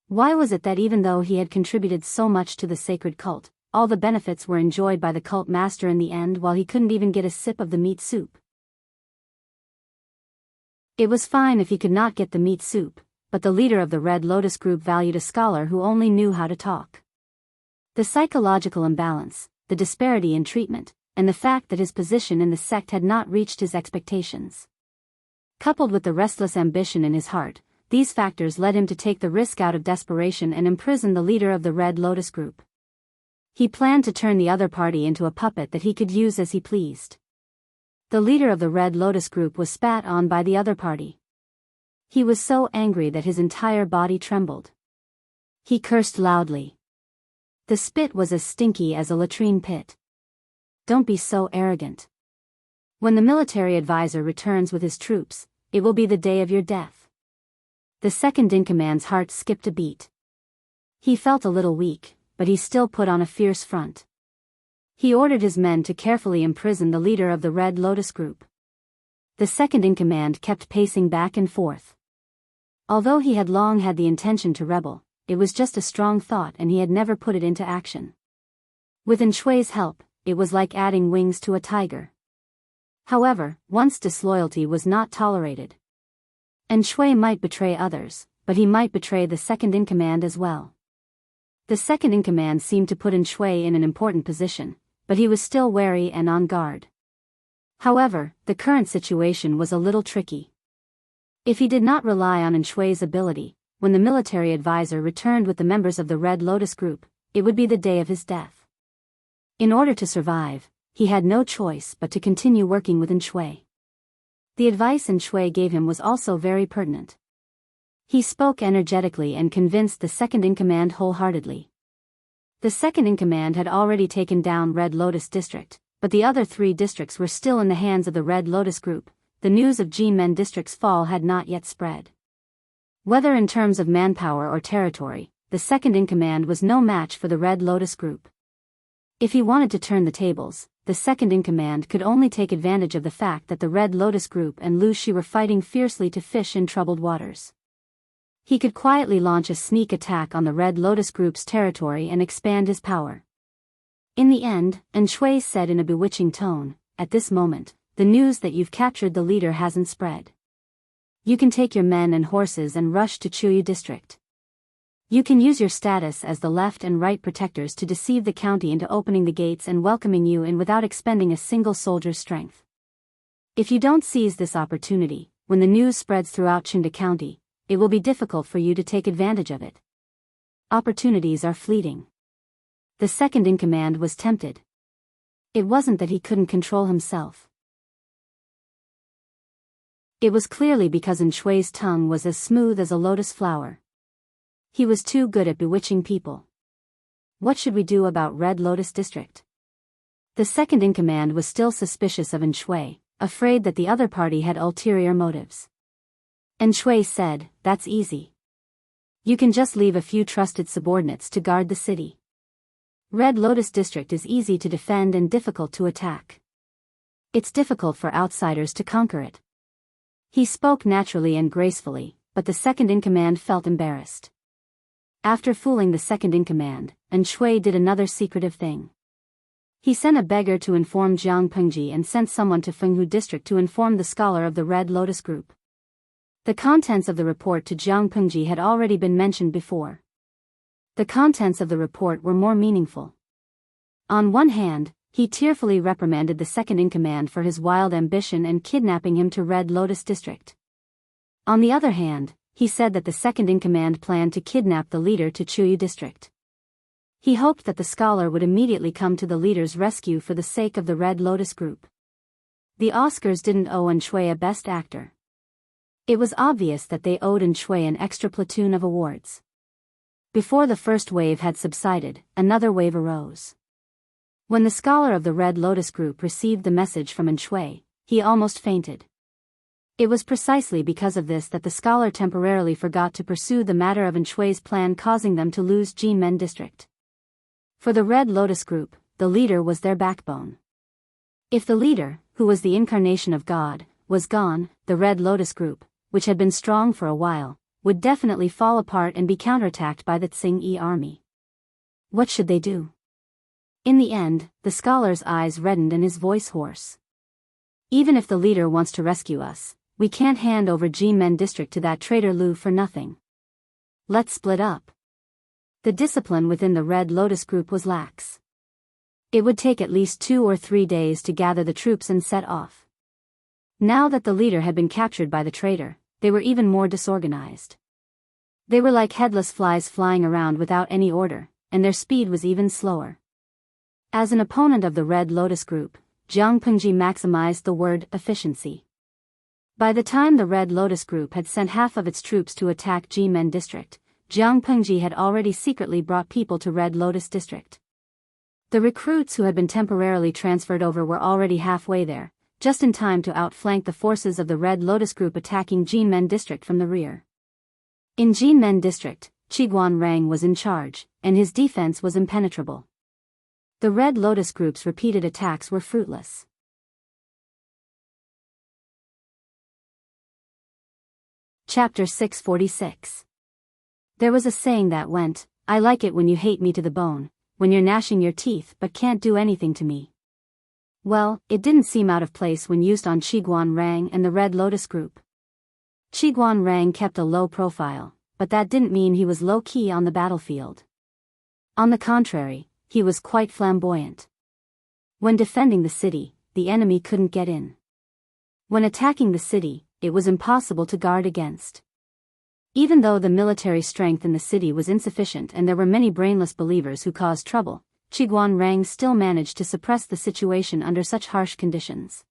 Why was it that even though he had contributed so much to the sacred cult, all the benefits were enjoyed by the cult master in the end while he couldn't even get a sip of the meat soup? It was fine if he could not get the meat soup, but the leader of the Red Lotus group valued a scholar who only knew how to talk. The psychological imbalance, the disparity in treatment, and the fact that his position in the sect had not reached his expectations. Coupled with the restless ambition in his heart, these factors led him to take the risk out of desperation and imprison the leader of the Red Lotus group. He planned to turn the other party into a puppet that he could use as he pleased. The leader of the Red Lotus group was spat on by the other party. He was so angry that his entire body trembled. He cursed loudly. The spit was as stinky as a latrine pit. "Don't be so arrogant. When the military advisor returns with his troops, it will be the day of your death." The second-in-command's heart skipped a beat. He felt a little weak, but he still put on a fierce front. He ordered his men to carefully imprison the leader of the Red Lotus group. The second-in-command kept pacing back and forth. Although he had long had the intention to rebel, it was just a strong thought and he had never put it into action. With Shui's help, it was like adding wings to a tiger. However, once disloyalty was not tolerated. Shui might betray others, but he might betray the second-in-command as well. The second-in-command seemed to put Shui in an important position, but he was still wary and on guard. However, the current situation was a little tricky. If he did not rely on Shui's ability, when the military advisor returned with the members of the Red Lotus group, it would be the day of his death. In order to survive, he had no choice but to continue working with Shui. The advice Shui gave him was also very pertinent. He spoke energetically and convinced the second-in-command wholeheartedly. The second-in-command had already taken down Red Lotus District, but the other 3 districts were still in the hands of the Red Lotus group. The news of Jinmen District's fall had not yet spread. Whether in terms of manpower or territory, the second-in-command was no match for the Red Lotus group. If he wanted to turn the tables, the second-in-command could only take advantage of the fact that the Red Lotus group and Lu Shi were fighting fiercely to fish in troubled waters. He could quietly launch a sneak attack on the Red Lotus group's territory and expand his power. In the end, Shui said in a bewitching tone, "At this moment, the news that you've captured the leader hasn't spread. You can take your men and horses and rush to Chuyu district. You can use your status as the left and right protectors to deceive the county into opening the gates and welcoming you in without expending a single soldier's strength. If you don't seize this opportunity, when the news spreads throughout Chinda County, it will be difficult for you to take advantage of it. Opportunities are fleeting." The second-in-command was tempted. It wasn't that he couldn't control himself. It was clearly because Shui's tongue was as smooth as a lotus flower. He was too good at bewitching people. "What should we do about Red Lotus District?" The second-in-command was still suspicious of Shui, afraid that the other party had ulterior motives. And Shui said, "That's easy. You can just leave a few trusted subordinates to guard the city. Red Lotus District is easy to defend and difficult to attack. It's difficult for outsiders to conquer it." He spoke naturally and gracefully, but the second-in-command felt embarrassed. After fooling the second-in-command, An Shui did another secretive thing. He sent a beggar to inform Jiang Pengji and sent someone to Fenghu District to inform the scholar of the Red Lotus Group. The contents of the report to Jiang Pengji had already been mentioned before. The contents of the report were more meaningful. On one hand, he tearfully reprimanded the second-in-command for his wild ambition and kidnapping him to Red Lotus District. On the other hand, he said that the second-in-command planned to kidnap the leader to Chuyu District. He hoped that the scholar would immediately come to the leader's rescue for the sake of the Red Lotus Group. The Oscars didn't owe An Shui a Best Actor. It was obvious that they owed An Shui an extra platoon of awards. Before the first wave had subsided, another wave arose. When the scholar of the Red Lotus Group received the message from An Shui, he almost fainted. It was precisely because of this that the scholar temporarily forgot to pursue the matter of An Shui's plan, causing them to lose Jinmen District. For the Red Lotus Group, the leader was their backbone. If the leader, who was the incarnation of God, was gone, the Red Lotus Group, which had been strong for a while, would definitely fall apart and be counterattacked by the Tsing-Yi army. What should they do? In the end, the scholar's eyes reddened and his voice hoarse. "Even if the leader wants to rescue us, we can't hand over Jinmen District to that traitor Lu for nothing. Let's split up." The discipline within the Red Lotus Group was lax. It would take at least 2 or 3 days to gather the troops and set off. Now that the leader had been captured by the traitor, they were even more disorganized. They were like headless flies flying around without any order, and their speed was even slower. As an opponent of the Red Lotus Group, Jiang Pengji maximized the word efficiency. By the time the Red Lotus Group had sent half of its troops to attack Jinmen District, Jiang Pengji had already secretly brought people to Red Lotus District. The recruits who had been temporarily transferred over were already halfway there, just in time to outflank the forces of the Red Lotus Group attacking Jinmen District from the rear. In Jinmen District, Qiguan Rang was in charge, and his defense was impenetrable. The Red Lotus Group's repeated attacks were fruitless. Chapter 646. There was a saying that went, "I like it when you hate me to the bone, when you're gnashing your teeth but can't do anything to me." Well, it didn't seem out of place when used on Qiguan Rang and the Red Lotus Group. Qiguan Rang kept a low profile, but that didn't mean he was low-key on the battlefield. On the contrary, he was quite flamboyant. When defending the city, the enemy couldn't get in. When attacking the city, it was impossible to guard against. Even though the military strength in the city was insufficient and there were many brainless believers who caused trouble, Qiguan Rang still managed to suppress the situation under such harsh conditions.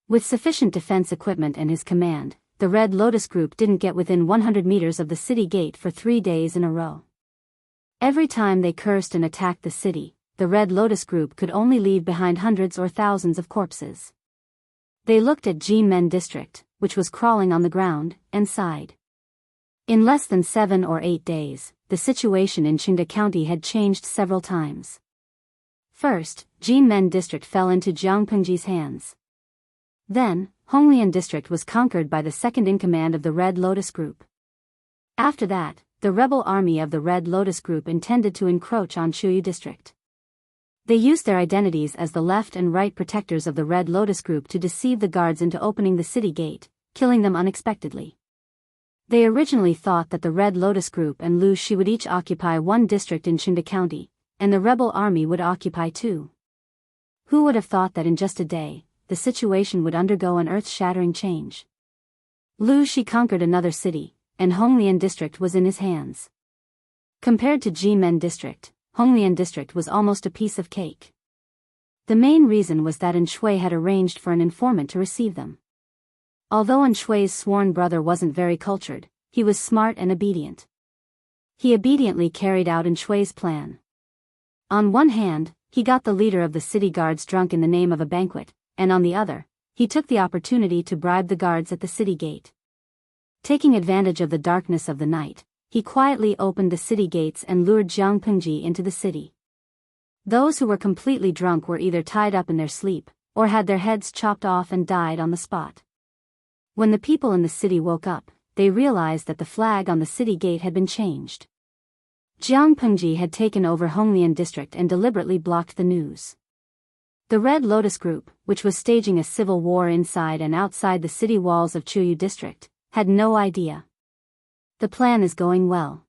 With sufficient defense equipment and his command, the Red Lotus Group didn't get within 100 meters of the city gate for 3 days in a row. Every time they cursed and attacked the city, the Red Lotus Group could only leave behind hundreds or thousands of corpses. They looked at Jinmen District, which was crawling on the ground, and sighed. In less than 7 or 8 days, the situation in Qingde County had changed several times. First, Jinmen District fell into Jiang Pengji's hands. Then, Honglian District was conquered by the second-in-command of the Red Lotus Group. After that, the rebel army of the Red Lotus Group intended to encroach on Chuyu District. They used their identities as the left and right protectors of the Red Lotus Group to deceive the guards into opening the city gate, killing them unexpectedly. They originally thought that the Red Lotus Group and Lu Shi would each occupy one district in Qingde County, and the rebel army would occupy 2. Who would have thought that in just a day, the situation would undergo an earth-shattering change? Lu Shi conquered another city, and Honglian District was in his hands. Compared to Jinmen District, Honglian District was almost a piece of cake. The main reason was that An Shui had arranged for an informant to receive them. Although An Shui's sworn brother wasn't very cultured, he was smart and obedient. He obediently carried out An Shui's plan. On one hand, he got the leader of the city guards drunk in the name of a banquet, and on the other, he took the opportunity to bribe the guards at the city gate. Taking advantage of the darkness of the night, he quietly opened the city gates and lured Jiang Pengji into the city. Those who were completely drunk were either tied up in their sleep, or had their heads chopped off and died on the spot. When the people in the city woke up, they realized that the flag on the city gate had been changed. Jiang Pengji had taken over Honglian district and deliberately blocked the news. The Red Lotus Group, which was staging a civil war inside and outside the city walls of Chuyu district, had no idea. The plan is going well.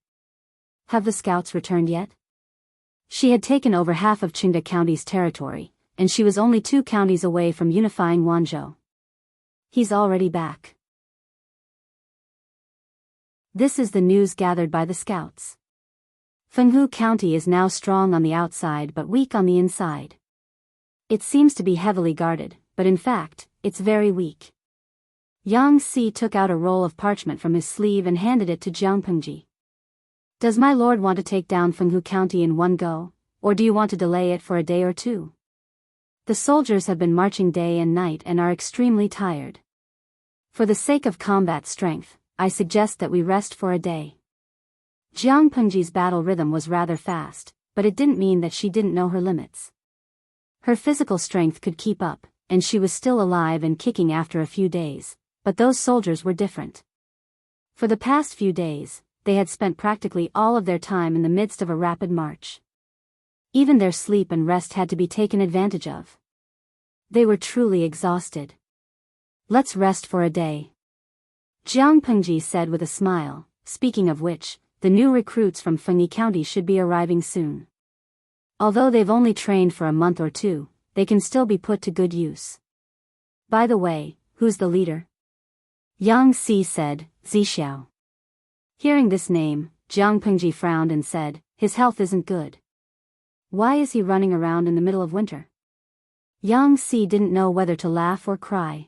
Have the scouts returned yet? She had taken over half of Qingda County's territory, and she was only 2 counties away from unifying Wanzhou. He's already back. This is the news gathered by the scouts. Fenghu County is now strong on the outside but weak on the inside. It seems to be heavily guarded, but in fact, it's very weak. Yang Si took out a roll of parchment from his sleeve and handed it to Jiang Pengji. Does my lord want to take down Fenghu County in one go, or do you want to delay it for a day or two? The soldiers have been marching day and night and are extremely tired. For the sake of combat strength, I suggest that we rest for a day. Jiang Pengji's battle rhythm was rather fast, but it didn't mean that she didn't know her limits. Her physical strength could keep up, and she was still alive and kicking after a few days, but those soldiers were different. For the past few days, they had spent practically all of their time in the midst of a rapid march. Even their sleep and rest had to be taken advantage of. They were truly exhausted. Let's rest for a day, Jiang Pengji said with a smile. Speaking of which, the new recruits from Fengyi County should be arriving soon. Although they've only trained for a month or two, they can still be put to good use. By the way, who's the leader? Yang Si said, Zixiao. Hearing this name, Jiang Pengji frowned and said, his health isn't good. Why is he running around in the middle of winter? Yang Si didn't know whether to laugh or cry.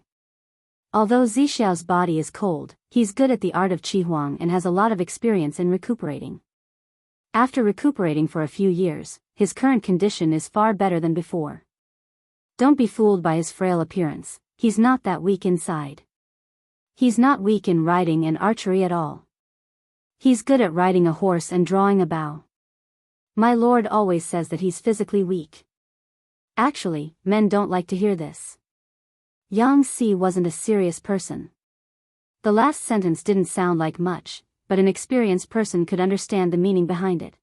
Although Zixiao's body is cold, he's good at the art of Qihuang and has a lot of experience in recuperating. After recuperating for a few years, his current condition is far better than before. Don't be fooled by his frail appearance, he's not that weak inside. He's not weak in riding and archery at all. He's good at riding a horse and drawing a bow. My lord always says that he's physically weak. Actually, men don't like to hear this. Yang Si wasn't a serious person. The last sentence didn't sound like much, but an experienced person could understand the meaning behind it.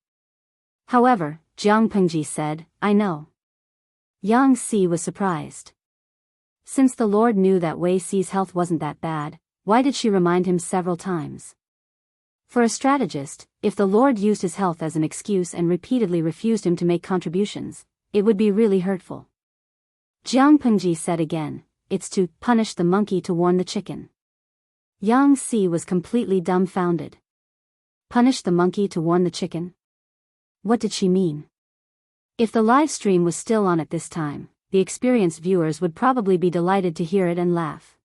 However, Jiang Pengji said, I know. Yang Si was surprised. Since the lord knew that Wei Si's health wasn't that bad, why did she remind him several times? For a strategist, if the lord used his health as an excuse and repeatedly refused him to make contributions, it would be really hurtful. Jiang Pengji said again, it's to punish the monkey to warn the chicken. Yang Si was completely dumbfounded. Punish the monkey to warn the chicken? What did she mean? If the live stream was still on at this time, the experienced viewers would probably be delighted to hear it and laugh.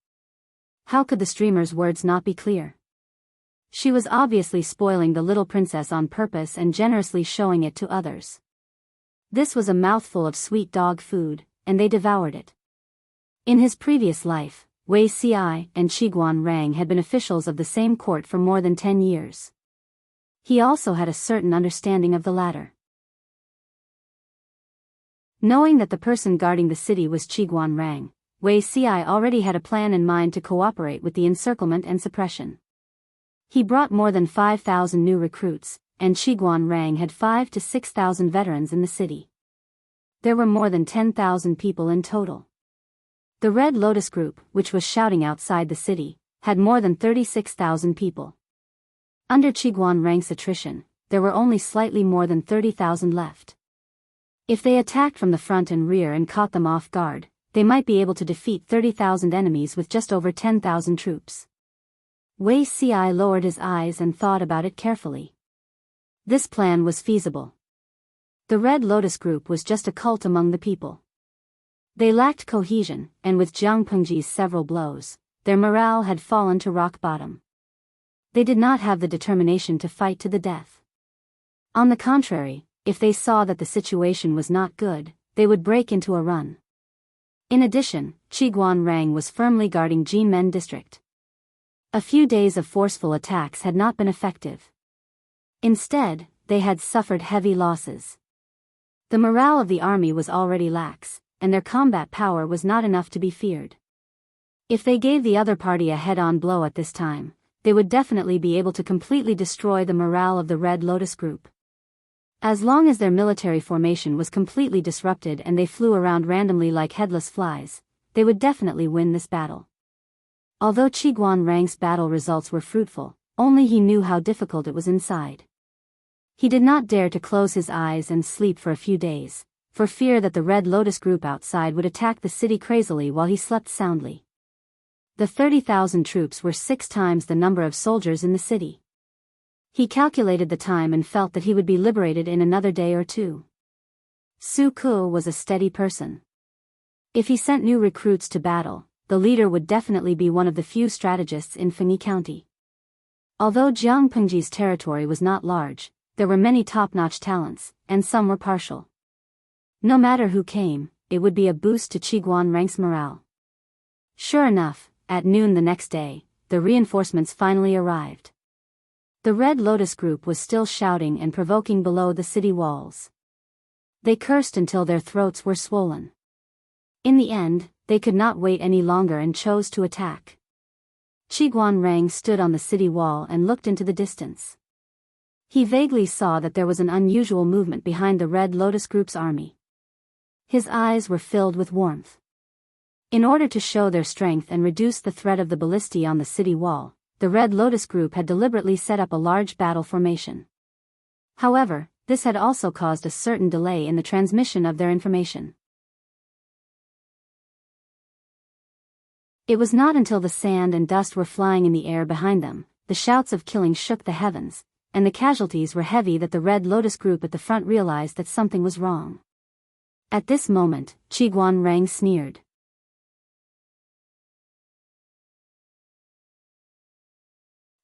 How could the streamer's words not be clear? She was obviously spoiling the little princess on purpose and generously showing it to others. This was a mouthful of sweet dog food, and they devoured it. In his previous life, Wei Si and Qiguan Rang had been officials of the same court for more than 10 years. He also had a certain understanding of the latter. Knowing that the person guarding the city was Qiguan Rang, Wei Si already had a plan in mind to cooperate with the encirclement and suppression. He brought more than 5,000 new recruits, and Qiguan Rang had 5,000 to 6,000 veterans in the city. There were more than 10,000 people in total. The Red Lotus Group, which was shouting outside the city, had more than 36,000 people. Under Qiguan Rang's attrition, there were only slightly more than 30,000 left. If they attacked from the front and rear and caught them off guard, they might be able to defeat 30,000 enemies with just over 10,000 troops. Wei Si lowered his eyes and thought about it carefully. This plan was feasible. The Red Lotus Group was just a cult among the people. They lacked cohesion, and with Jiang Pengji's several blows, their morale had fallen to rock bottom. They did not have the determination to fight to the death. On the contrary, if they saw that the situation was not good, they would break into a run. In addition, Qiguan Rang was firmly guarding Jinmen district. A few days of forceful attacks had not been effective. Instead, they had suffered heavy losses. The morale of the army was already lax, and their combat power was not enough to be feared. If they gave the other party a head-on blow at this time, they would definitely be able to completely destroy the morale of the Red Lotus group. As long as their military formation was completely disrupted and they flew around randomly like headless flies, they would definitely win this battle. Although Qiguan Rang's battle results were fruitful, only he knew how difficult it was inside. He did not dare to close his eyes and sleep for a few days, for fear that the Red Lotus group outside would attack the city crazily while he slept soundly. The 30,000 troops were 6 times the number of soldiers in the city. He calculated the time and felt that he would be liberated in another day or two. Su Ku was a steady person. If he sent new recruits to battle, the leader would definitely be one of the few strategists in Fengyi County. Although Jianghu's territory was not large, there were many top-notch talents, and some were partial. No matter who came, it would be a boost to Qiguan Rang's morale. Sure enough, at noon the next day, the reinforcements finally arrived. The Red Lotus group was still shouting and provoking below the city walls. They cursed until their throats were swollen. In the end, they could not wait any longer and chose to attack. Qiguan Rang stood on the city wall and looked into the distance. He vaguely saw that there was an unusual movement behind the Red Lotus group's army. His eyes were filled with warmth. In order to show their strength and reduce the threat of the ballistae on the city wall, the Red Lotus group had deliberately set up a large battle formation. However, this had also caused a certain delay in the transmission of their information. It was not until the sand and dust were flying in the air behind them, the shouts of killing shook the heavens, and the casualties were heavy that the Red Lotus group at the front realized that something was wrong. At this moment, Qiguan Rang sneered.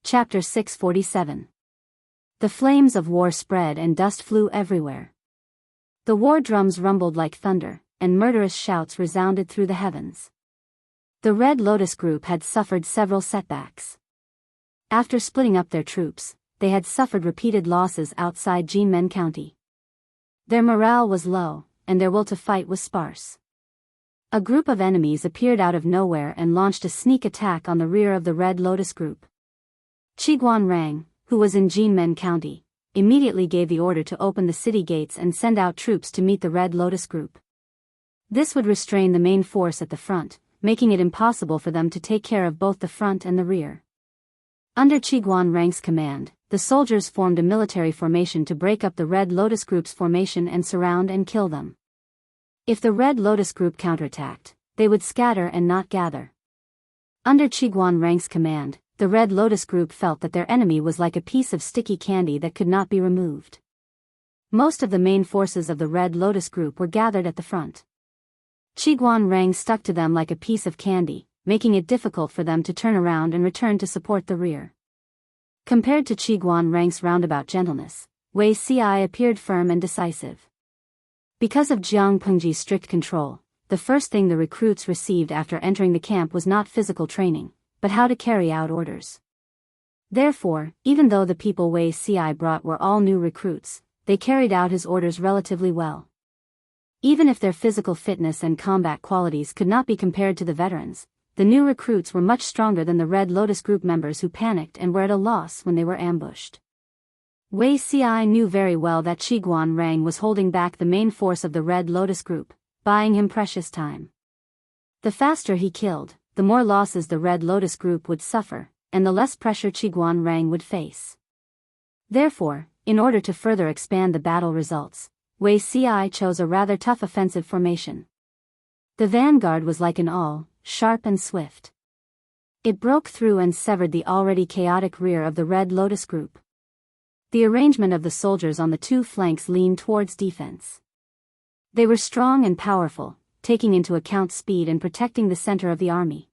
Chapter 647. The flames of war spread and dust flew everywhere. The war drums rumbled like thunder, and murderous shouts resounded through the heavens. The Red Lotus group had suffered several setbacks. After splitting up their troops, they had suffered repeated losses outside Jianghu County. Their morale was low, and their will to fight was sparse. A group of enemies appeared out of nowhere and launched a sneak attack on the rear of the Red Lotus group. Qiguan Rang, who was in Jianghu County, immediately gave the order to open the city gates and send out troops to meet the Red Lotus group. This would restrain the main force at the front, making it impossible for them to take care of both the front and the rear. Under Qiguan Rang's command, the soldiers formed a military formation to break up the Red Lotus group's formation and surround and kill them. If the Red Lotus group counterattacked, they would scatter and not gather. Under Qiguan Rang's command, the Red Lotus group felt that their enemy was like a piece of sticky candy that could not be removed. Most of the main forces of the Red Lotus group were gathered at the front. Qiguan Rang stuck to them like a piece of candy, making it difficult for them to turn around and return to support the rear. Compared to Qiguan Rang's roundabout gentleness, Wei Ci appeared firm and decisive. Because of Jianghu's strict control, the first thing the recruits received after entering the camp was not physical training, but how to carry out orders. Therefore, even though the people Wei Ci brought were all new recruits, they carried out his orders relatively well. Even if their physical fitness and combat qualities could not be compared to the veterans, the new recruits were much stronger than the Red Lotus group members who panicked and were at a loss when they were ambushed. Wei Ci knew very well that Qiguan Rang was holding back the main force of the Red Lotus group, buying him precious time. The faster he killed, the more losses the Red Lotus group would suffer, and the less pressure Qiguan Rang would face. Therefore, in order to further expand the battle results, Wei Ci chose a rather tough offensive formation. The vanguard was like an awl, sharp and swift. It broke through and severed the already chaotic rear of the Red Lotus group. The arrangement of the soldiers on the two flanks leaned towards defense. They were strong and powerful, taking into account speed and protecting the center of the army.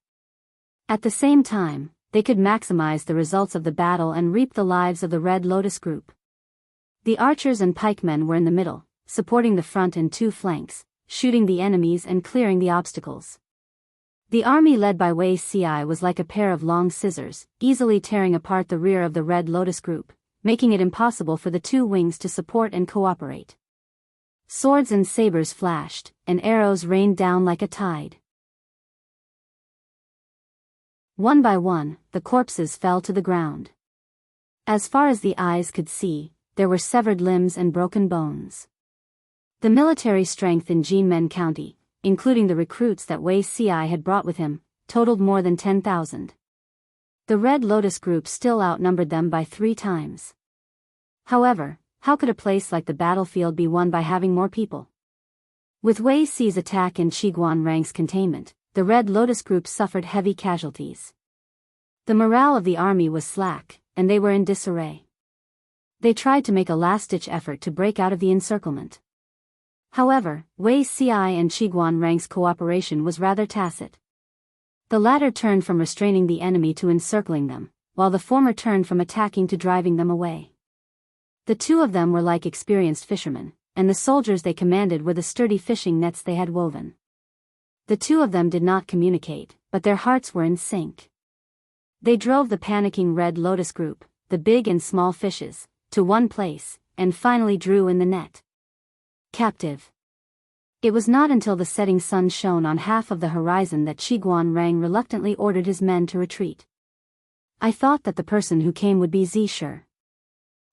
At the same time, they could maximize the results of the battle and reap the lives of the Red Lotus group. The archers and pikemen were in the middle, supporting the front and two flanks, shooting the enemies and clearing the obstacles. The army led by Wei Ci was like a pair of long scissors, easily tearing apart the rear of the Red Lotus group, making it impossible for the two wings to support and cooperate. Swords and sabers flashed, and arrows rained down like a tide. One by one, the corpses fell to the ground. As far as the eyes could see, there were severed limbs and broken bones. The military strength in Jiangmen County, including the recruits that Wei Ci had brought with him, totaled more than 10,000. The Red Lotus group still outnumbered them by 3 times. However, how could a place like the battlefield be won by having more people? With Wei Ci's attack and Qiguan Rang's containment, the Red Lotus group suffered heavy casualties. The morale of the army was slack, and they were in disarray. They tried to make a last-ditch effort to break out of the encirclement. However, Wei Ci and Qiguan Rang's cooperation was rather tacit. The latter turned from restraining the enemy to encircling them, while the former turned from attacking to driving them away. The two of them were like experienced fishermen, and the soldiers they commanded were the sturdy fishing nets they had woven. The two of them did not communicate, but their hearts were in sync. They drove the panicking Red Lotus group, the big and small fishes, to one place, and finally drew in the net. Captive. It was not until the setting sun shone on half of the horizon that Qiguan Rang reluctantly ordered his men to retreat. I thought that the person who came would be Zhi.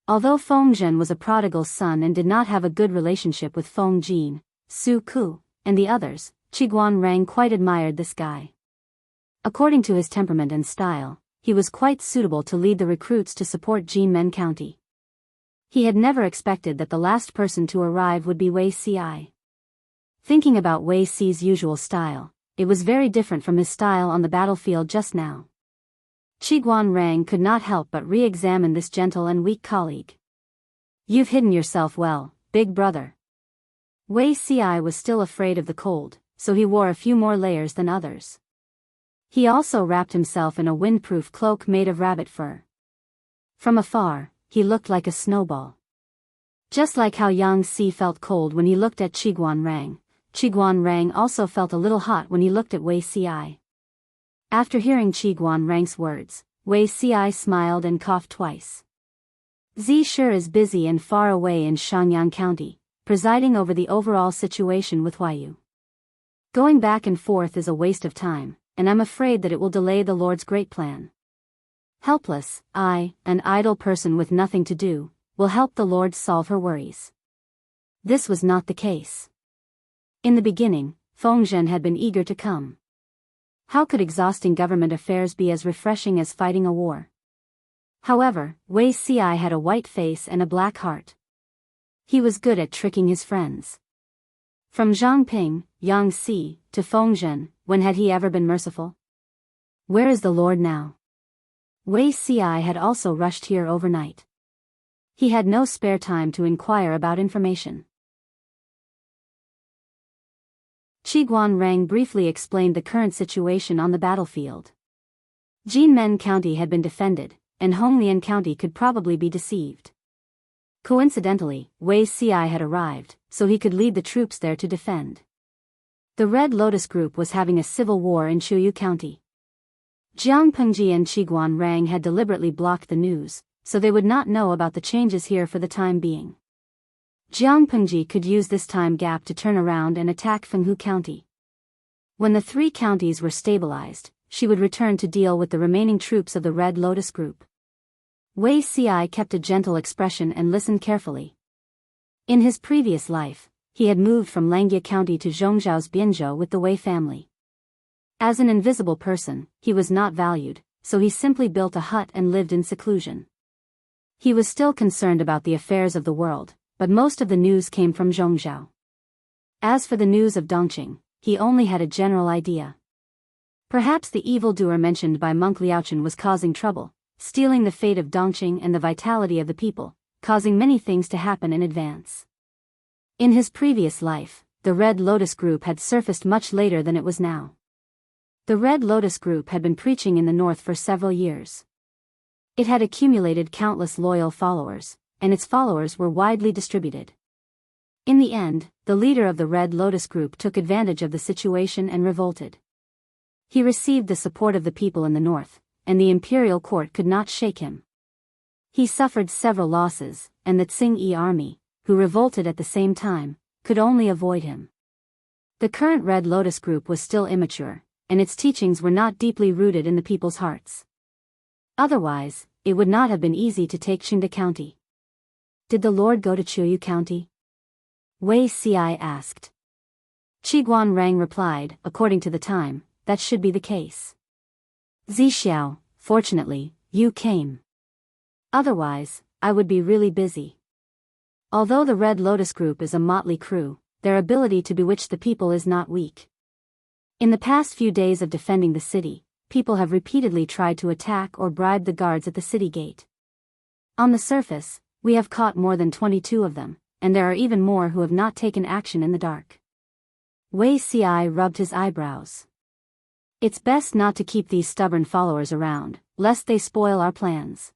Although Feng Zhen was a prodigal son and did not have a good relationship with Feng Jin, Su Ku, and the others, Qiguan Rang quite admired this guy. According to his temperament and style, he was quite suitable to lead the recruits to support Jiangmen County. He had never expected that the last person to arrive would be Wei Ci. Thinking about Wei Ci's usual style, it was very different from his style on the battlefield just now. Qiguan Rang could not help but re-examine this gentle and weak colleague. "You've hidden yourself well, big brother." Wei Ci was still afraid of the cold, so he wore a few more layers than others. He also wrapped himself in a windproof cloak made of rabbit fur. From afar, he looked like a snowball. Just like how Yang Si felt cold when he looked at Qiguan Rang also felt a little hot when he looked at Wei Ci. After hearing Qiguan Rang's words, Wei Ci smiled and coughed twice. Zhi is busy and far away in Shenyang County, presiding over the overall situation with Huayu. Going back and forth is a waste of time, and I'm afraid that it will delay the Lord's great plan. Helpless, I, an idle person with nothing to do, will help the Lord solve her worries. This was not the case. In the beginning, Feng Zhen had been eager to come. How could exhausting government affairs be as refreshing as fighting a war? However, Wei Ci had a white face and a black heart. He was good at tricking his friends. From Zhangping, Yang Si, to Feng Zhen, when had he ever been merciful? Where is the Lord now? Wei Ci had also rushed here overnight. He had no spare time to inquire about information. Qiguan Rang briefly explained the current situation on the battlefield. Jiangmen County had been defended, and Honglian County could probably be deceived. Coincidentally, Wei Ci had arrived, so he could lead the troops there to defend. The Red Lotus group was having a civil war in Chuyu County. Jiang Pengji and Qiguan Rang had deliberately blocked the news, so they would not know about the changes here for the time being. Jiang Pengji could use this time gap to turn around and attack Fenghu County. When the 3 counties were stabilized, she would return to deal with the remaining troops of the Red Lotus group. Wei Ci kept a gentle expression and listened carefully. In his previous life, he had moved from Langjie County to Zhongzhou's Bianzhou with the Wei family. As an invisible person, he was not valued, so he simply built a hut and lived in seclusion. He was still concerned about the affairs of the world, but most of the news came from Zhongzhou. As for the news of Dongqing, he only had a general idea. Perhaps the evildoer mentioned by monk Liaochen was causing trouble, stealing the fate of Dongqing and the vitality of the people, causing many things to happen in advance. In his previous life, the Red Lotus group had surfaced much later than it was now. The Red Lotus group had been preaching in the north for several years. It had accumulated countless loyal followers, and its followers were widely distributed. In the end, the leader of the Red Lotus group took advantage of the situation and revolted. He received the support of the people in the north, and the imperial court could not shake him. He suffered several losses, and the Tsing-Yi army, who revolted at the same time, could only avoid him. The current Red Lotus group was still immature, and its teachings were not deeply rooted in the people's hearts. Otherwise, it would not have been easy to take Qingde County. Did the Lord go to Chuyu County? Wei Ci asked. Qiguan Rang replied, according to the time, that should be the case. Zixiao, fortunately, you came. Otherwise, I would be really busy. Although the Red Lotus group is a motley crew, their ability to bewitch the people is not weak. In the past few days of defending the city, people have repeatedly tried to attack or bribe the guards at the city gate. On the surface, we have caught more than 22 of them, and there are even more who have not taken action in the dark. Wei Ci rubbed his eyebrows. It's best not to keep these stubborn followers around, lest they spoil our plans.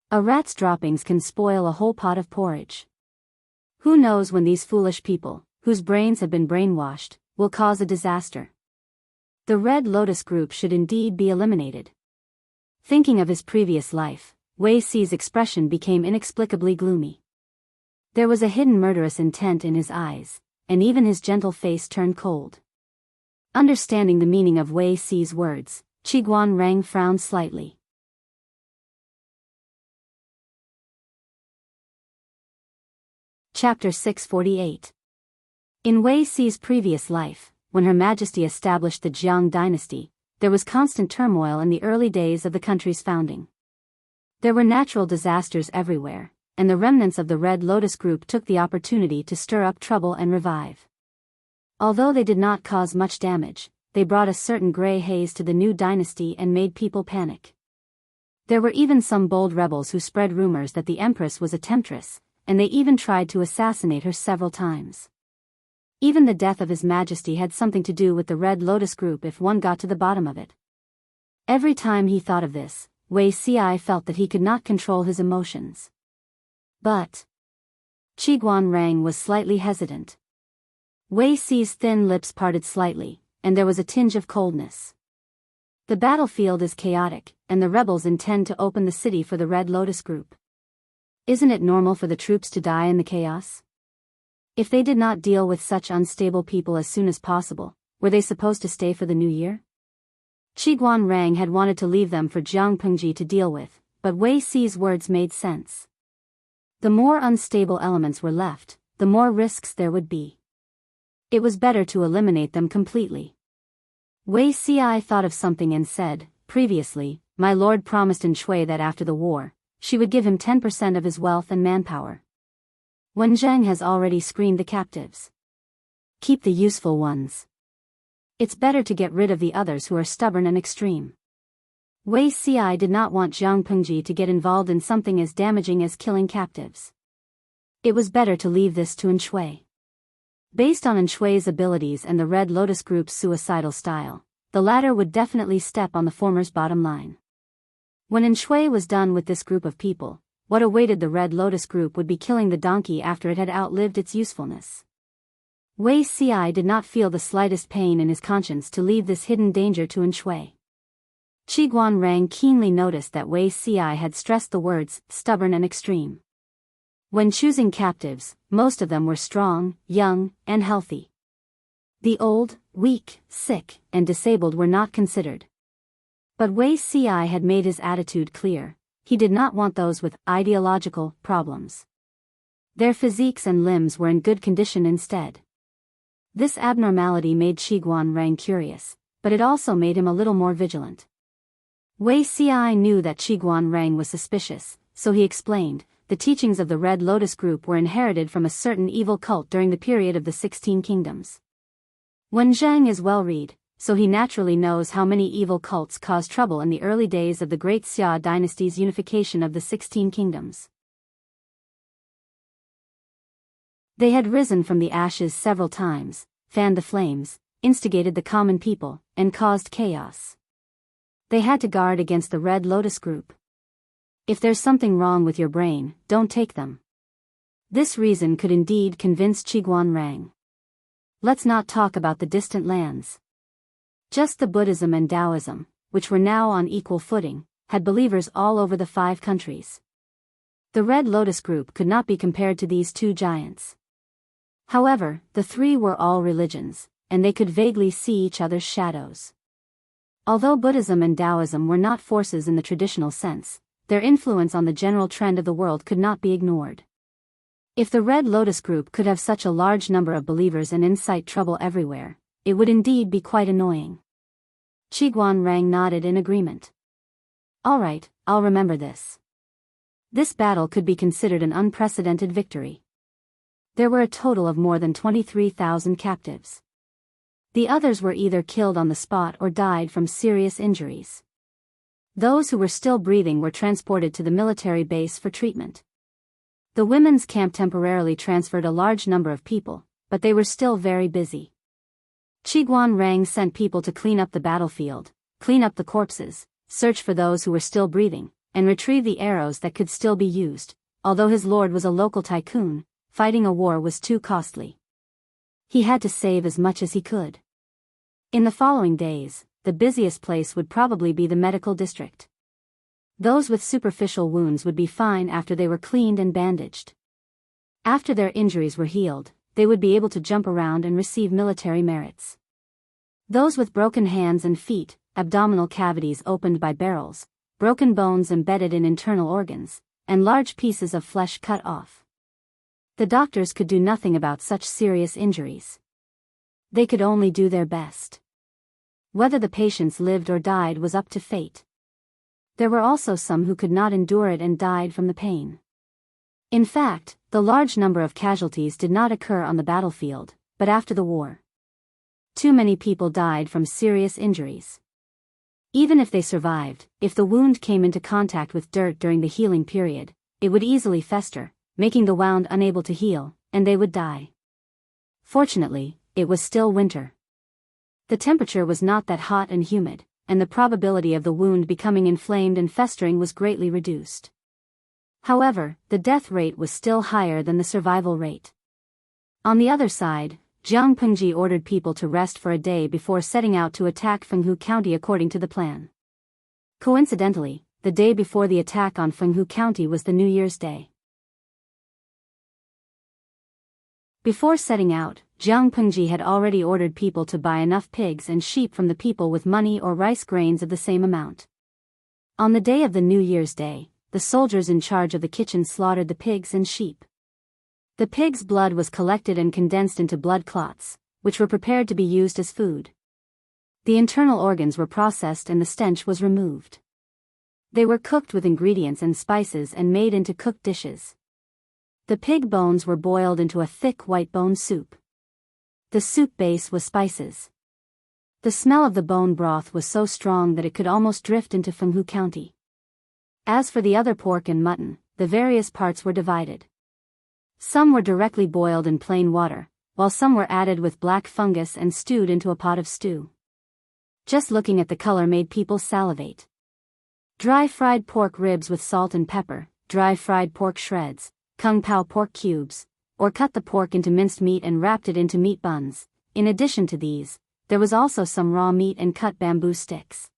A rat's droppings can spoil a whole pot of porridge. Who knows when these foolish people, whose brains have been brainwashed, will cause a disaster. The Red Lotus group should indeed be eliminated. Thinking of his previous life, Wei Ci's expression became inexplicably gloomy. There was a hidden murderous intent in his eyes, and even his gentle face turned cold. Understanding the meaning of Wei Ci's words, Qiguan Rang frowned slightly. Chapter 648. In Wei Ci's previous life, when Her Majesty established the Jiang dynasty, there was constant turmoil in the early days of the country's founding. There were natural disasters everywhere, and the remnants of the Red Lotus group took the opportunity to stir up trouble and revive. Although they did not cause much damage, they brought a certain gray haze to the new dynasty and made people panic. There were even some bold rebels who spread rumors that the Empress was a temptress, and they even tried to assassinate her several times. Even the death of His Majesty had something to do with the Red Lotus group if one got to the bottom of it. Every time he thought of this, Wei Ci felt that he could not control his emotions. But Qiguan Rang was slightly hesitant. Wei Ci's thin lips parted slightly, and there was a tinge of coldness. The battlefield is chaotic, and the rebels intend to open the city for the Red Lotus group. Isn't it normal for the troops to die in the chaos? If they did not deal with such unstable people as soon as possible, were they supposed to stay for the new year? Qiguan Rang had wanted to leave them for Jiang Pengji to deal with, but Wei Ci's words made sense. The more unstable elements were left, the more risks there would be. It was better to eliminate them completely. Wei Ci thought of something and said, previously, my lord promised in Shui that after the war, she would give him 10% of his wealth and manpower. Wen Zheng has already screened the captives. Keep the useful ones. It's better to get rid of the others who are stubborn and extreme. Wei Ci did not want Jiang Pengji to get involved in something as damaging as killing captives. It was better to leave this to Shui. Based on Shui's abilities and the Red Lotus group's suicidal style, the latter would definitely step on the former's bottom line. When Shui was done with this group of people, what awaited the Red Lotus group would be killing the donkey after it had outlived its usefulness. Wei Ci did not feel the slightest pain in his conscience to leave this hidden danger to Shui. Qiguan Rang keenly noticed that Wei Ci had stressed the words, stubborn and extreme. When choosing captives, most of them were strong, young, and healthy. The old, weak, sick, and disabled were not considered. But Wei Ci had made his attitude clear. He did not want those with ideological problems. Their physiques and limbs were in good condition instead. This abnormality made Qiguan Rang curious, but it also made him a little more vigilant. Wei Ci knew that Qiguan Rang was suspicious, so he explained, the teachings of the Red Lotus group were inherited from a certain evil cult during the period of the 16 kingdoms. Wen Zheng is well-read, so he naturally knows how many evil cults caused trouble in the early days of the Great Xia dynasty's unification of the 16 kingdoms. They had risen from the ashes several times, fanned the flames, instigated the common people, and caused chaos. They had to guard against the Red Lotus group. If there's something wrong with your brain, don't take them. This reason could indeed convince Qiguan Rang. Let's not talk about the distant lands. Just the Buddhism and Taoism, which were now on equal footing, had believers all over the 5 countries. The Red Lotus group could not be compared to these 2 giants. However, the 3 were all religions, and they could vaguely see each other's shadows. Although Buddhism and Taoism were not forces in the traditional sense, their influence on the general trend of the world could not be ignored. If the Red Lotus group could have such a large number of believers and incite trouble everywhere, it would indeed be quite annoying. Qiguan Rang nodded in agreement. All right, I'll remember this. This battle could be considered an unprecedented victory. There were a total of more than 23,000 captives. The others were either killed on the spot or died from serious injuries. Those who were still breathing were transported to the military base for treatment. The women's camp temporarily transferred a large number of people, but they were still very busy. Qiguan Rang sent people to clean up the battlefield, clean up the corpses, search for those who were still breathing, and retrieve the arrows that could still be used. Although his lord was a local tycoon, fighting a war was too costly. He had to save as much as he could. In the following days, the busiest place would probably be the medical district. Those with superficial wounds would be fine after they were cleaned and bandaged. After their injuries were healed, they would be able to jump around and receive military merits. Those with broken hands and feet, abdominal cavities opened by barrels, broken bones embedded in internal organs, and large pieces of flesh cut off. The doctors could do nothing about such serious injuries. They could only do their best. Whether the patients lived or died was up to fate. There were also some who could not endure it and died from the pain. In fact, the large number of casualties did not occur on the battlefield, but after the war. Too many people died from serious injuries. Even if they survived, if the wound came into contact with dirt during the healing period, it would easily fester, making the wound unable to heal, and they would die. Fortunately, it was still winter. The temperature was not that hot and humid, and the probability of the wound becoming inflamed and festering was greatly reduced. However, the death rate was still higher than the survival rate. On the other side, Jiang Pengji ordered people to rest for a day before setting out to attack Fenghu County according to the plan. Coincidentally, the day before the attack on Fenghu County was the New Year's Day. Before setting out, Jiang Pengji had already ordered people to buy enough pigs and sheep from the people with money or rice grains of the same amount. On the day of the New Year's Day, the soldiers in charge of the kitchen slaughtered the pigs and sheep. The pig's blood was collected and condensed into blood clots, which were prepared to be used as food. The internal organs were processed and the stench was removed. They were cooked with ingredients and spices and made into cooked dishes. The pig bones were boiled into a thick white bone soup. The soup base was spices. The smell of the bone broth was so strong that it could almost drift into Fenghu County. As for the other pork and mutton, the various parts were divided. Some were directly boiled in plain water, while some were added with black fungus and stewed into a pot of stew. Just looking at the color made people salivate. Dry fried pork ribs with salt and pepper, dry fried pork shreds, kung pao pork cubes, or cut the pork into minced meat and wrapped it into meat buns. In addition to these, there was also some raw meat and cut bamboo sticks.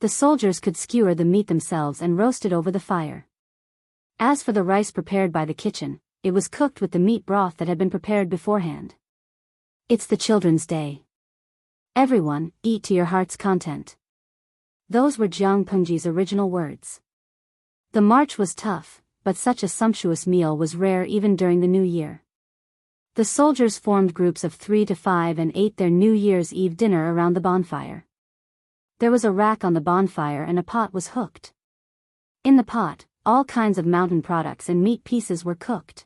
The soldiers could skewer the meat themselves and roast it over the fire. As for the rice prepared by the kitchen, it was cooked with the meat broth that had been prepared beforehand. It's the children's day. Everyone, eat to your heart's content. Those were Jiang Pengji's original words. The march was tough, but such a sumptuous meal was rare even during the New Year. The soldiers formed groups of 3 to 5 and ate their New Year's Eve dinner around the bonfire. There was a rack on the bonfire and a pot was hooked. In the pot, all kinds of mountain products and meat pieces were cooked.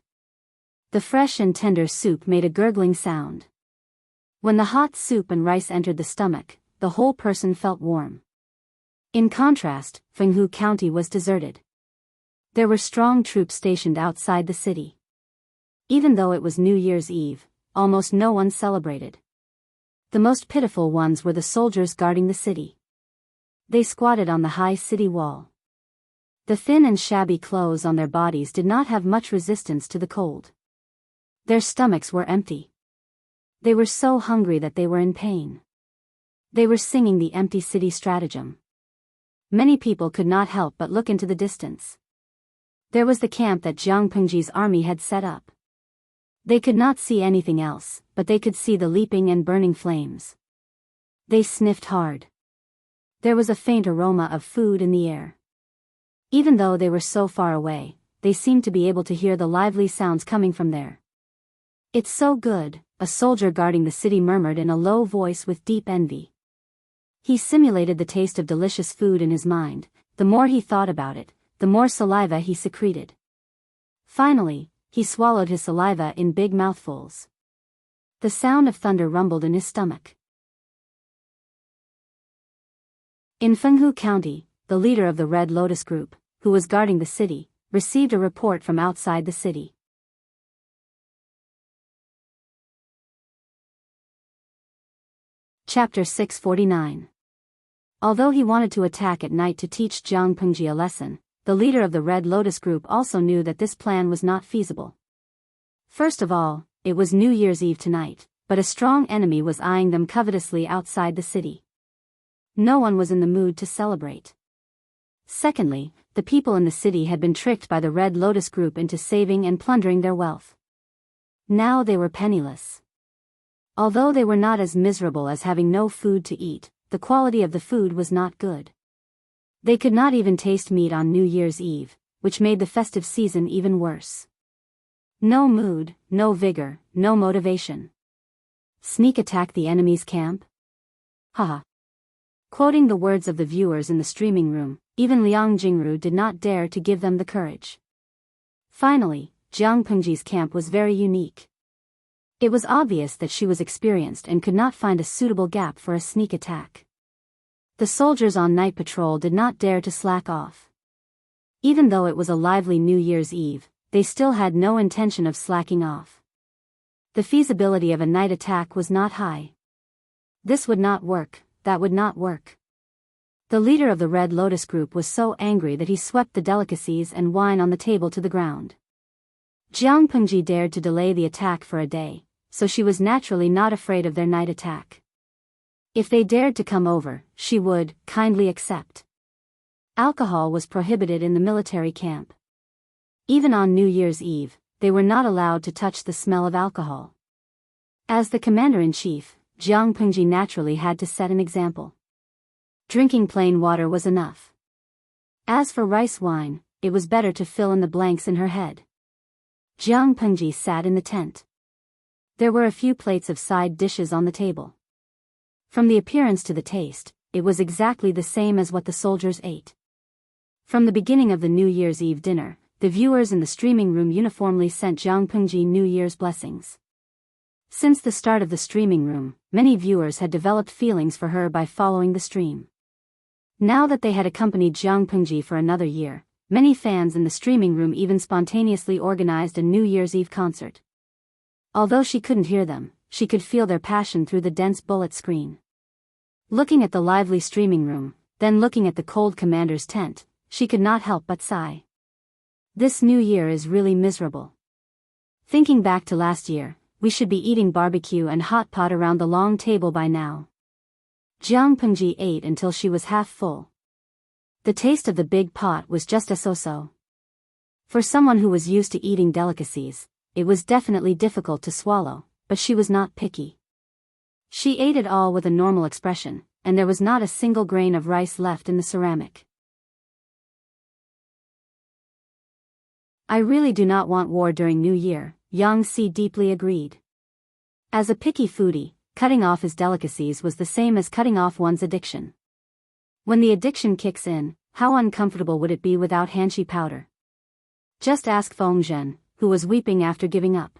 The fresh and tender soup made a gurgling sound. When the hot soup and rice entered the stomach, the whole person felt warm. In contrast, Fenghu County was deserted. There were strong troops stationed outside the city. Even though it was New Year's Eve, almost no one celebrated. The most pitiful ones were the soldiers guarding the city. They squatted on the high city wall. The thin and shabby clothes on their bodies did not have much resistance to the cold. Their stomachs were empty. They were so hungry that they were in pain. They were singing the empty city stratagem. Many people could not help but look into the distance. There was the camp that Jiang Pengji's army had set up. They could not see anything else, but they could see the leaping and burning flames. They sniffed hard. There was a faint aroma of food in the air. Even though they were so far away, they seemed to be able to hear the lively sounds coming from there. "It's so good," a soldier guarding the city murmured in a low voice with deep envy. He simulated the taste of delicious food in his mind. The more he thought about it, the more saliva he secreted. Finally, he swallowed his saliva in big mouthfuls. The sound of thunder rumbled in his stomach. In Fenghu County, the leader of the Red Lotus Group, who was guarding the city, received a report from outside the city. Chapter 649. Although he wanted to attack at night to teach Jiang Pengji a lesson, the leader of the Red Lotus Group also knew that this plan was not feasible. First of all, it was New Year's Eve tonight, but a strong enemy was eyeing them covetously outside the city. No one was in the mood to celebrate. Secondly, the people in the city had been tricked by the Red Lotus Group into saving and plundering their wealth. Now they were penniless. Although they were not as miserable as having no food to eat, the quality of the food was not good. They could not even taste meat on New Year's Eve, which made the festive season even worse. No mood, no vigor, no motivation. Sneak attack the enemy's camp? Haha. Quoting the words of the viewers in the streaming room, even Liang Jingru did not dare to give them the courage. Finally, Jiang Pengji's camp was very unique. It was obvious that she was experienced and could not find a suitable gap for a sneak attack. The soldiers on night patrol did not dare to slack off. Even though it was a lively New Year's Eve, they still had no intention of slacking off. The feasibility of a night attack was not high. This would not work, that would not work. The leader of the Red Lotus Group was so angry that he swept the delicacies and wine on the table to the ground. Jiang Pengji dared to delay the attack for a day, so she was naturally not afraid of their night attack. If they dared to come over, she would kindly accept. Alcohol was prohibited in the military camp. Even on New Year's Eve, they were not allowed to touch the smell of alcohol. As the commander-in-chief, Jiang Pengji naturally had to set an example. Drinking plain water was enough. As for rice wine, it was better to fill in the blanks in her head. Jiang Pengji sat in the tent. There were a few plates of side dishes on the table. From the appearance to the taste, it was exactly the same as what the soldiers ate. From the beginning of the New Year's Eve dinner, the viewers in the streaming room uniformly sent Jiang Pengji New Year's blessings. Since the start of the streaming room, many viewers had developed feelings for her by following the stream. Now that they had accompanied Jiang Pengji for another year, many fans in the streaming room even spontaneously organized a New Year's Eve concert. Although she couldn't hear them, she could feel their passion through the dense bullet screen. Looking at the lively streaming room, then looking at the cold commander's tent, she could not help but sigh. This new year is really miserable. Thinking back to last year, we should be eating barbecue and hot pot around the long table by now. Jiang Pengji ate until she was half full. The taste of the big pot was just a so-so. For someone who was used to eating delicacies, it was definitely difficult to swallow, but she was not picky. She ate it all with a normal expression, and there was not a single grain of rice left in the ceramic. I really do not want war during New Year, Yang Si deeply agreed. As a picky foodie, cutting off his delicacies was the same as cutting off one's addiction. When the addiction kicks in, how uncomfortable would it be without hanshi powder? Just ask Feng Zhen, who was weeping after giving up.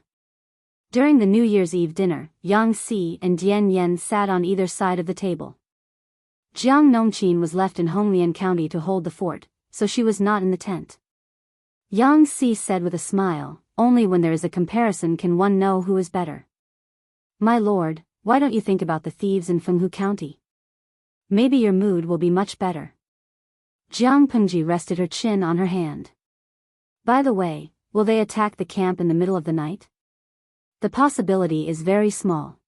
During the New Year's Eve dinner, Yang Si and Dian Yen sat on either side of the table. Jiang Nongqin was left in Honglian County to hold the fort, so she was not in the tent. Yang Si said with a smile, "Only when there is a comparison can one know who is better. My lord, why don't you think about the thieves in Fenghu County? Maybe your mood will be much better." Jiang Pengji rested her chin on her hand. By the way, will they attack the camp in the middle of the night? The possibility is very small.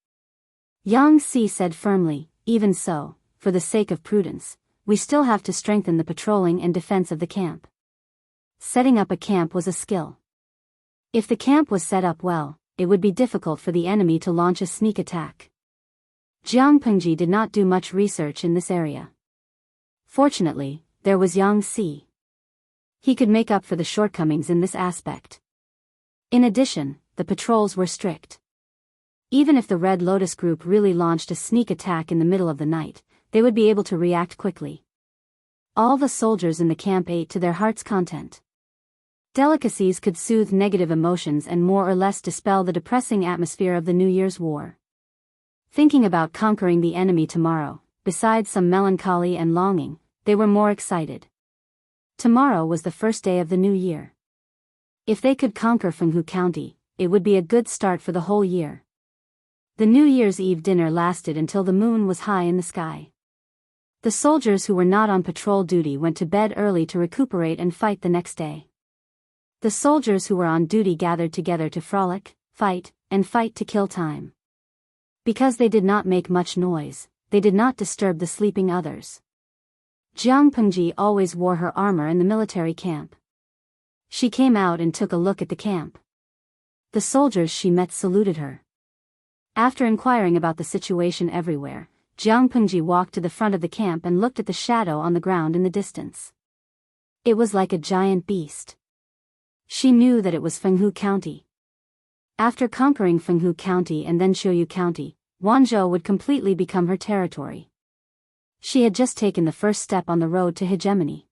Yang Si said firmly, even so, for the sake of prudence, we still have to strengthen the patrolling and defense of the camp. Setting up a camp was a skill. If the camp was set up well, it would be difficult for the enemy to launch a sneak attack. Jiang Pengji did not do much research in this area. Fortunately, there was Yang Si. He could make up for the shortcomings in this aspect. In addition, the patrols were strict. Even if the Red Lotus group really launched a sneak attack in the middle of the night, they would be able to react quickly. All the soldiers in the camp ate to their heart's content. Delicacies could soothe negative emotions and more or less dispel the depressing atmosphere of the New Year's War. Thinking about conquering the enemy tomorrow, besides some melancholy and longing, they were more excited. Tomorrow was the first day of the new year. If they could conquer Fenghu County, it would be a good start for the whole year. The New Year's Eve dinner lasted until the moon was high in the sky. The soldiers who were not on patrol duty went to bed early to recuperate and fight the next day. The soldiers who were on duty gathered together to frolic, fight, and fight to kill time. Because they did not make much noise, they did not disturb the sleeping others. Jiang Pengji always wore her armor in the military camp. She came out and took a look at the camp. The soldiers she met saluted her. After inquiring about the situation everywhere, Jiang Pengji walked to the front of the camp and looked at the shadow on the ground in the distance. It was like a giant beast. She knew that it was Fenghu County. After conquering Fenghu County and then Qiuyu County, Wanzhou would completely become her territory. She had just taken the first step on the road to hegemony.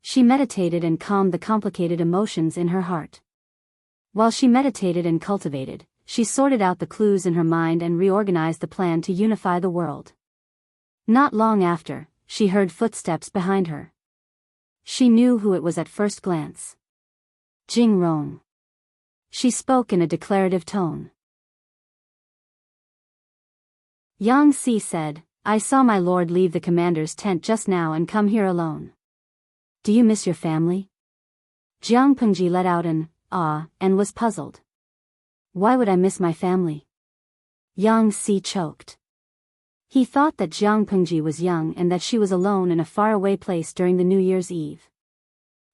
She meditated and calmed the complicated emotions in her heart. While she meditated and cultivated, she sorted out the clues in her mind and reorganized the plan to unify the world. Not long after, she heard footsteps behind her. She knew who it was at first glance. Jing Rong. She spoke in a declarative tone. Yang Si said, "I saw my lord leave the commander's tent just now and come here alone. Do you miss your family?" Jiang Pengji let out an "ah" and was puzzled. Why would I miss my family? Yang Si choked. He thought that Jiang Pengji was young and that she was alone in a faraway place during the New Year's Eve.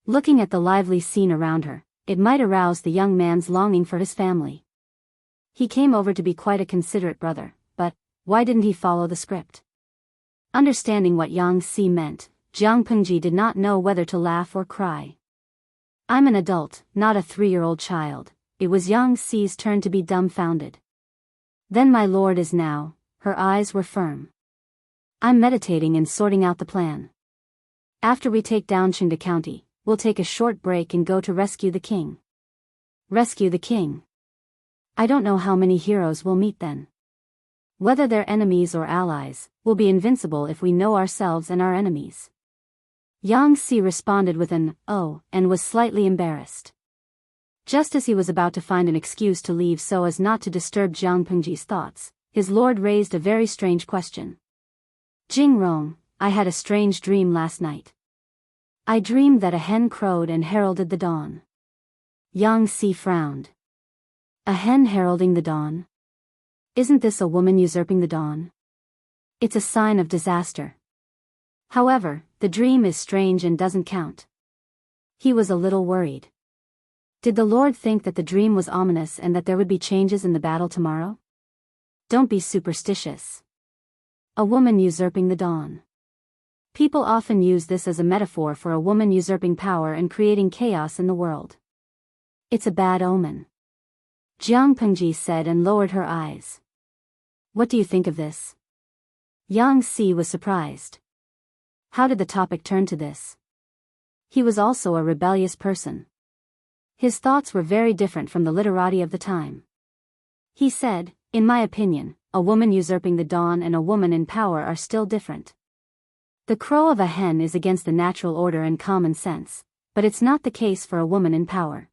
Looking at the lively scene around her, it might arouse the young man's longing for his family. He came over to be quite a considerate brother, but why didn't he follow the script? Understanding what Yang Si meant, Jiang Pengji did not know whether to laugh or cry. "I'm an adult, not a 3-year-old child." It was Yang Si's turn to be dumbfounded. "Then my lord is now," her eyes were firm. "I'm meditating and sorting out the plan. After we take down Qingde County, we'll take a short break and go to rescue the king." Rescue the king? I don't know how many heroes we'll meet then. Whether they're enemies or allies, we'll be invincible if we know ourselves and our enemies. Yang Si responded with an "oh" and was slightly embarrassed. Just as he was about to find an excuse to leave so as not to disturb Jiang Pengji's thoughts, his lord raised a very strange question. "Jing Rong, I had a strange dream last night. I dreamed that a hen crowed and heralded the dawn." Yang Si frowned. "A hen heralding the dawn? Isn't this a woman usurping the dawn? It's a sign of disaster. However, the dream is strange and doesn't count." He was a little worried. Did the Lord think that the dream was ominous and that there would be changes in the battle tomorrow? Don't be superstitious. A woman usurping the dawn. People often use this as a metaphor for a woman usurping power and creating chaos in the world. It's a bad omen. Jiang Pengji said and lowered her eyes. "What do you think of this?" Yang Si was surprised. How did the topic turn to this? He was also a rebellious person. His thoughts were very different from the literati of the time. He said, "In my opinion, a woman usurping the dawn and a woman in power are still different. The crow of a hen is against the natural order and common sense, but it's not the case for a woman in power.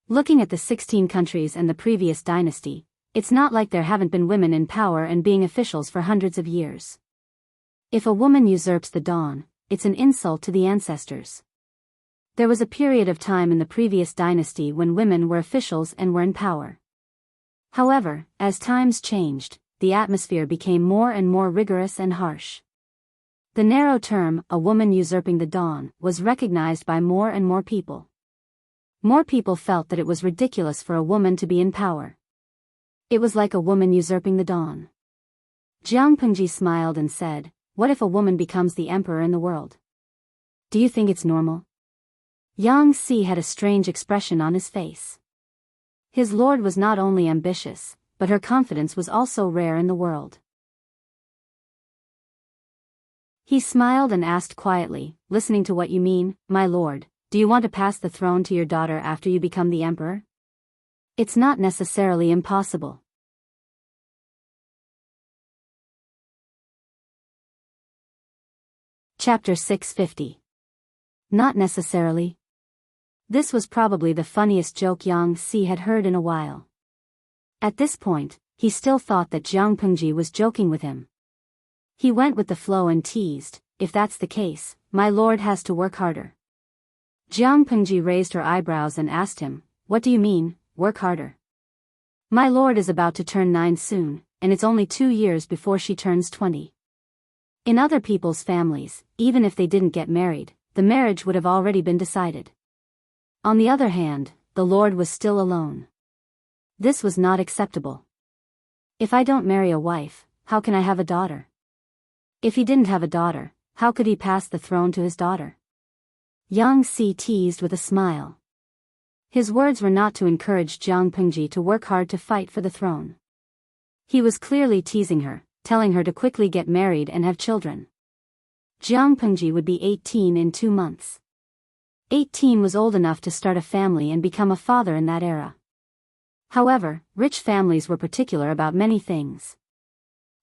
Looking at the 16 countries and the previous dynasty, it's not like there haven't been women in power and being officials for hundreds of years. If a woman usurps the dawn, it's an insult to the ancestors. There was a period of time in the previous dynasty when women were officials and were in power. However, as times changed, the atmosphere became more and more rigorous and harsh. The narrow term, "a woman usurping the dawn," was recognized by more and more people. More people felt that it was ridiculous for a woman to be in power. It was like a woman usurping the dawn. Jiang Pengji smiled and said, "What if a woman becomes the emperor in the world? Do you think it's normal?" Yang Si had a strange expression on his face. His lord was not only ambitious, but her confidence was also rare in the world. He smiled and asked quietly, "Listening to what you mean, my lord, do you want to pass the throne to your daughter after you become the emperor? It's not necessarily impossible." Chapter 650. Not necessarily. This was probably the funniest joke Yang Si had heard in a while. At this point, he still thought that Jiang Pengji was joking with him. He went with the flow and teased, "If that's the case, my lord has to work harder." Jiang Pengji raised her eyebrows and asked him, "What do you mean, work harder? My lord is about to turn 9 soon, and it's only 2 years before she turns 20. In other people's families, even if they didn't get married, the marriage would have already been decided. On the other hand, the lord was still alone. This was not acceptable. If I don't marry a wife, how can I have a daughter? If he didn't have a daughter, how could he pass the throne to his daughter?" Yang Si teased with a smile. His words were not to encourage Jiang Pengji to work hard to fight for the throne. He was clearly teasing her, telling her to quickly get married and have children. Jiang Pengji would be 18 in 2 months. 18 was old enough to start a family and become a father in that era. However, rich families were particular about many things.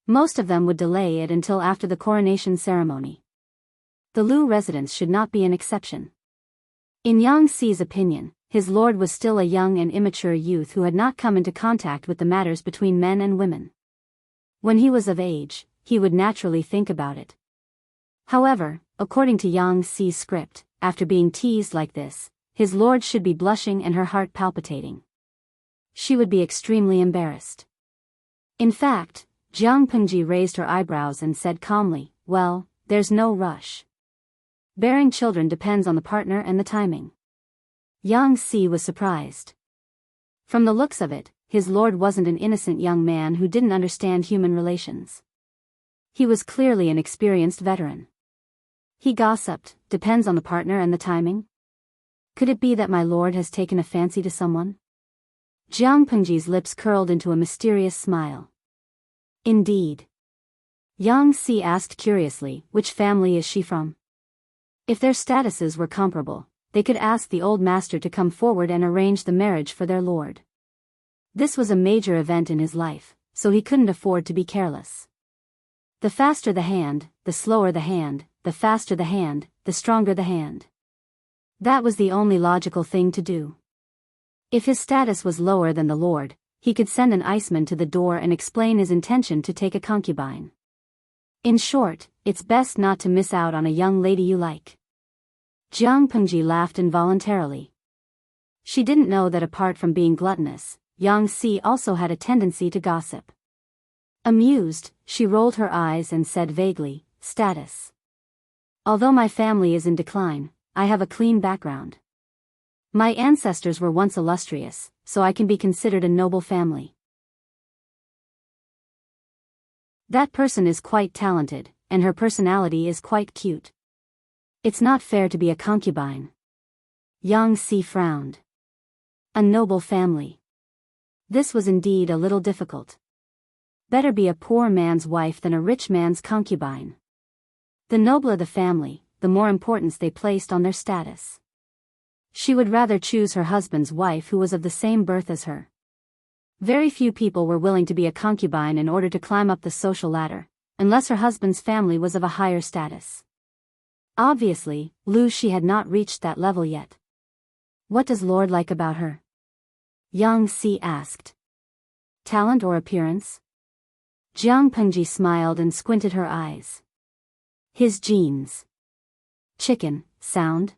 Most of them would delay it until after the coronation ceremony. The Lu residence should not be an exception. In Yang Si's opinion, his lord was still a young and immature youth who had not come into contact with the matters between men and women. When he was of age, he would naturally think about it. However, according to Yang Si's script, after being teased like this, his lord should be blushing and her heart palpitating. She would be extremely embarrassed. In fact, Jiang Pengji raised her eyebrows and said calmly, "Well, there's no rush. Bearing children depends on the partner and the timing." Yang Si was surprised. From the looks of it, his lord wasn't an innocent young man who didn't understand human relations. He was clearly an experienced veteran. He gossiped, "Depends on the partner and the timing? Could it be that my lord has taken a fancy to someone?" Jiang Pengji's lips curled into a mysterious smile. "Indeed." Yang Si asked curiously, "Which family is she from?" If their statuses were comparable, they could ask the old master to come forward and arrange the marriage for their lord. This was a major event in his life, so he couldn't afford to be careless. The faster the hand, the slower the hand, the faster the hand, the stronger the hand. That was the only logical thing to do. If his status was lower than the lord, he could send an iceman to the door and explain his intention to take a concubine. In short, it's best not to miss out on a young lady you like. Jiang Pengji laughed involuntarily. She didn't know that apart from being gluttonous, Yang Si also had a tendency to gossip. Amused, she rolled her eyes and said vaguely, "Status. Although my family is in decline, I have a clean background. My ancestors were once illustrious, so I can be considered a noble family." That person is quite talented, and her personality is quite cute. It's not fair to be a concubine. Yang Si frowned. A noble family. This was indeed a little difficult. Better be a poor man's wife than a rich man's concubine. The nobler the family, the more importance they placed on their status. She would rather choose her husband's wife who was of the same birth as her. Very few people were willing to be a concubine in order to climb up the social ladder, unless her husband's family was of a higher status. Obviously, she had not reached that level yet. "What does Lord like about her?" Yang Si asked. "Talent or appearance?" Jiang Pengji smiled and squinted her eyes. "His genes." "Chicken, sound?"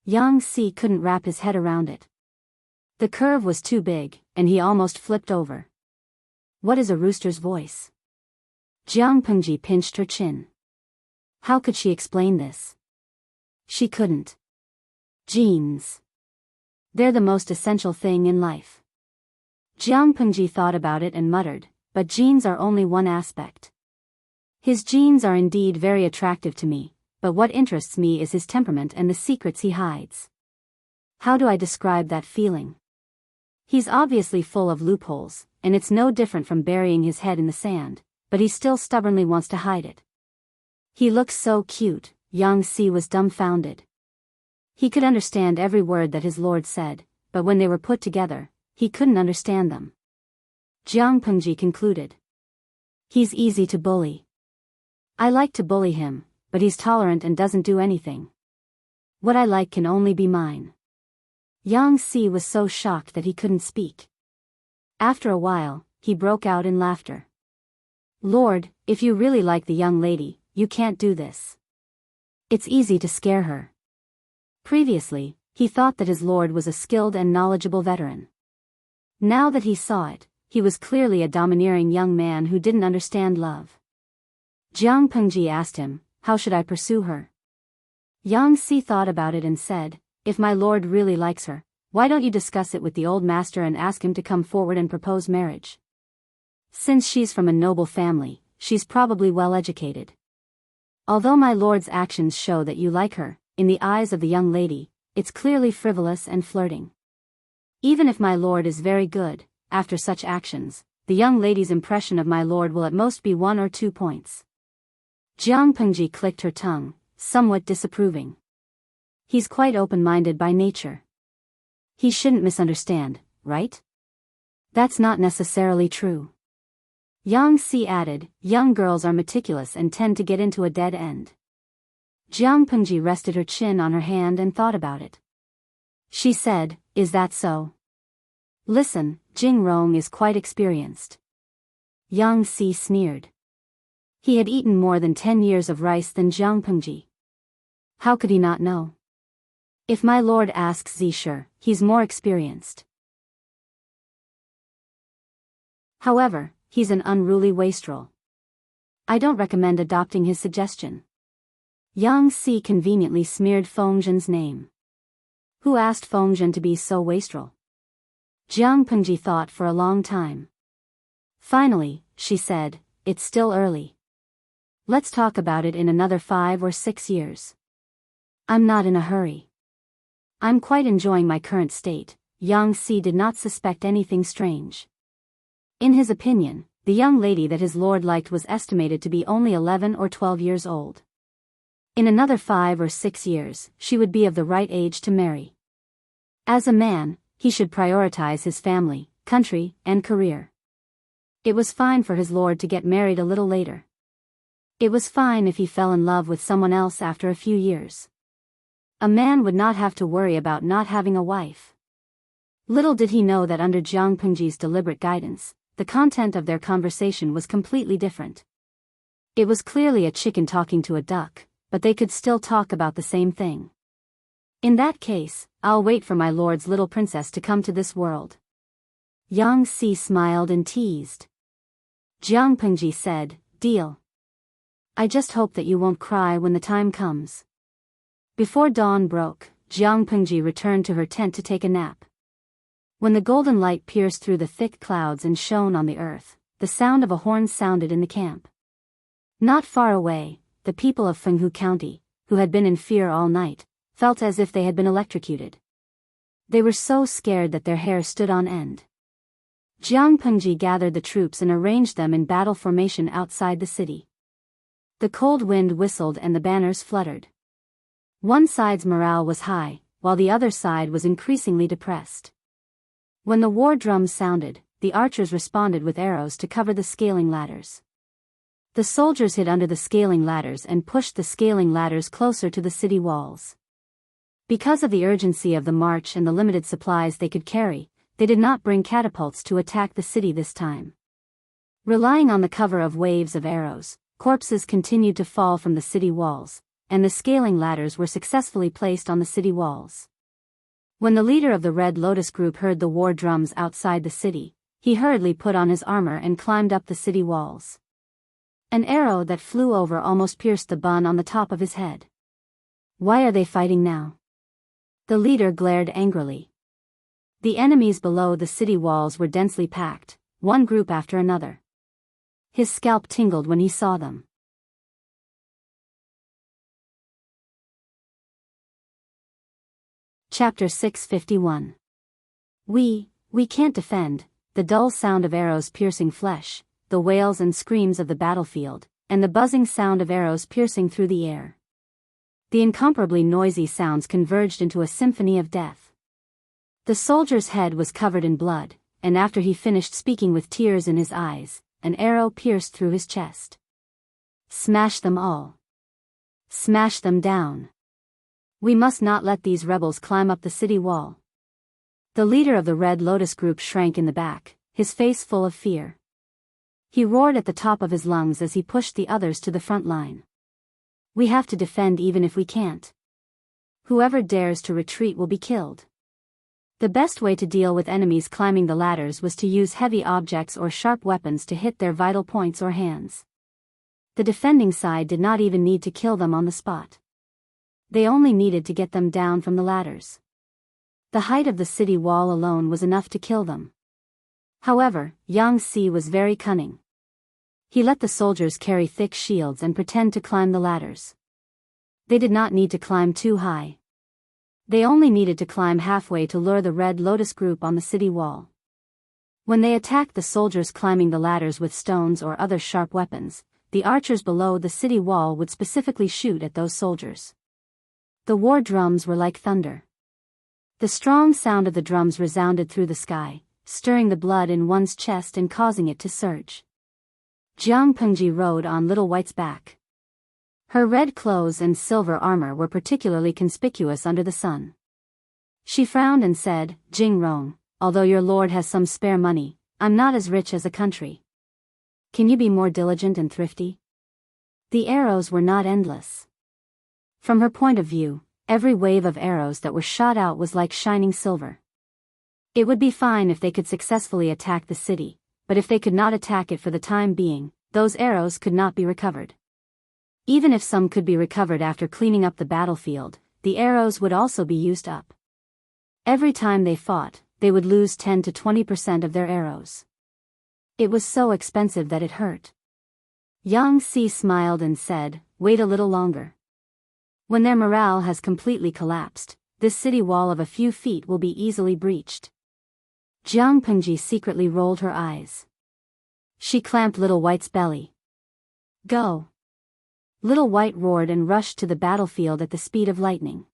Yang Si couldn't wrap his head around it. The curve was too big, and he almost flipped over. What is a rooster's voice? Jiang Pengji pinched her chin. How could she explain this? She couldn't. Genes. They're the most essential thing in life. Jiang Pengji thought about it and muttered, but genes are only one aspect. His genes are indeed very attractive to me, but what interests me is his temperament and the secrets he hides. How do I describe that feeling? He's obviously full of loopholes, and it's no different from burying his head in the sand, but he still stubbornly wants to hide it. He looks so cute. Yang Si was dumbfounded. He could understand every word that his lord said, but when they were put together, he couldn't understand them. Jiang Pengji concluded. He's easy to bully. I like to bully him, but he's tolerant and doesn't do anything. What I like can only be mine. Yang Si was so shocked that he couldn't speak. After a while, he broke out in laughter. Lord, if you really like the young lady, you can't do this. It's easy to scare her. Previously, he thought that his lord was a skilled and knowledgeable veteran. Now that he saw it, he was clearly a domineering young man who didn't understand love. Jiang Pengji asked him, how should I pursue her? Yang Si thought about it and said, if my lord really likes her, why don't you discuss it with the old master and ask him to come forward and propose marriage? Since she's from a noble family, she's probably well educated. Although my lord's actions show that you like her, in the eyes of the young lady, it's clearly frivolous and flirting. Even if my lord is very good, after such actions, the young lady's impression of my lord will at most be 1 or 2 points. Jiang Pengji clicked her tongue, somewhat disapproving. He's quite open-minded by nature. He shouldn't misunderstand, right? That's not necessarily true. Yang Si added, young girls are meticulous and tend to get into a dead end. Jiang Pengji rested her chin on her hand and thought about it. She said, is that so? Listen, Jing Rong is quite experienced. Yang Si sneered. He had eaten more than 10 years of rice than Jiang Pengji. How could he not know? If my lord asks Zisher, he's more experienced. However, he's an unruly wastrel. I don't recommend adopting his suggestion. Yang Si conveniently smeared Fengzhen's name. Who asked Fengzhen to be so wastrel? Jiang Pengji thought for a long time. Finally, she said, it's still early. Let's talk about it in another 5 or 6 years. I'm not in a hurry. I'm quite enjoying my current state. Yang Si did not suspect anything strange. In his opinion, the young lady that his lord liked was estimated to be only 11 or 12 years old. In another 5 or 6 years, she would be of the right age to marry. As a man, he should prioritize his family, country, and career. It was fine for his lord to get married a little later. It was fine if he fell in love with someone else after a few years. A man would not have to worry about not having a wife. Little did he know that under Jiang Pengji's deliberate guidance, the content of their conversation was completely different. It was clearly a chicken talking to a duck, but they could still talk about the same thing. In that case, I'll wait for my lord's little princess to come to this world. Yang Si smiled and teased. Jiang Pengji said, deal. I just hope that you won't cry when the time comes. Before dawn broke, Jiang Pengji returned to her tent to take a nap. When the golden light pierced through the thick clouds and shone on the earth, the sound of a horn sounded in the camp. Not far away, the people of Fenghu County, who had been in fear all night, felt as if they had been electrocuted. They were so scared that their hair stood on end. Jiang Pengji gathered the troops and arranged them in battle formation outside the city. The cold wind whistled and the banners fluttered. One side's morale was high, while the other side was increasingly depressed. When the war drums sounded, the archers responded with arrows to cover the scaling ladders. The soldiers hid under the scaling ladders and pushed the scaling ladders closer to the city walls. Because of the urgency of the march and the limited supplies they could carry, they did not bring catapults to attack the city this time. Relying on the cover of waves of arrows, corpses continued to fall from the city walls, and the scaling ladders were successfully placed on the city walls. When the leader of the Red Lotus group heard the war drums outside the city, He hurriedly put on his armor and climbed up the city walls. An arrow that flew over almost pierced the bun on the top of his head. Why are they fighting now? The leader glared angrily. The enemies below the city walls were densely packed, one group after another. His scalp tingled when he saw them. Chapter 651. We can't defend. The dull sound of arrows piercing flesh, the wails and screams of the battlefield, and the buzzing sound of arrows piercing through the air. The incomparably noisy sounds converged into a symphony of death. The soldier's head was covered in blood, and after he finished speaking with tears in his eyes, an arrow pierced through his chest. Smash them all. Smash them down. We must not let these rebels climb up the city wall. The leader of the Red Lotus group shrank in the back, his face full of fear. He roared at the top of his lungs as he pushed the others to the front line. We have to defend even if we can't. Whoever dares to retreat will be killed. The best way to deal with enemies climbing the ladders was to use heavy objects or sharp weapons to hit their vital points or hands. The defending side did not even need to kill them on the spot. They only needed to get them down from the ladders. The height of the city wall alone was enough to kill them. However, Jianghu was very cunning. He let the soldiers carry thick shields and pretend to climb the ladders. They did not need to climb too high. They only needed to climb halfway to lure the Red Lotus group on the city wall. When they attacked the soldiers climbing the ladders with stones or other sharp weapons, the archers below the city wall would specifically shoot at those soldiers. The war drums were like thunder. The strong sound of the drums resounded through the sky, stirring the blood in one's chest and causing it to surge. Jianghu rode on Little White's back. Her red clothes and silver armor were particularly conspicuous under the sun. She frowned and said, "Jing Rong, although your lord has some spare money, I'm not as rich as a country. Can you be more diligent and thrifty?" The arrows were not endless. From her point of view, every wave of arrows that were shot out was like shining silver. It would be fine if they could successfully attack the city, but if they could not attack it for the time being, those arrows could not be recovered. Even if some could be recovered after cleaning up the battlefield, the arrows would also be used up. Every time they fought, they would lose 10 to 20% of their arrows. It was so expensive that it hurt. Jianghu smiled and said, "Wait a little longer. When their morale has completely collapsed, this city wall of a few feet will be easily breached." Jianghu secretly rolled her eyes. She clamped Little White's belly. "Go!" Little White roared and rushed to the battlefield at the speed of lightning.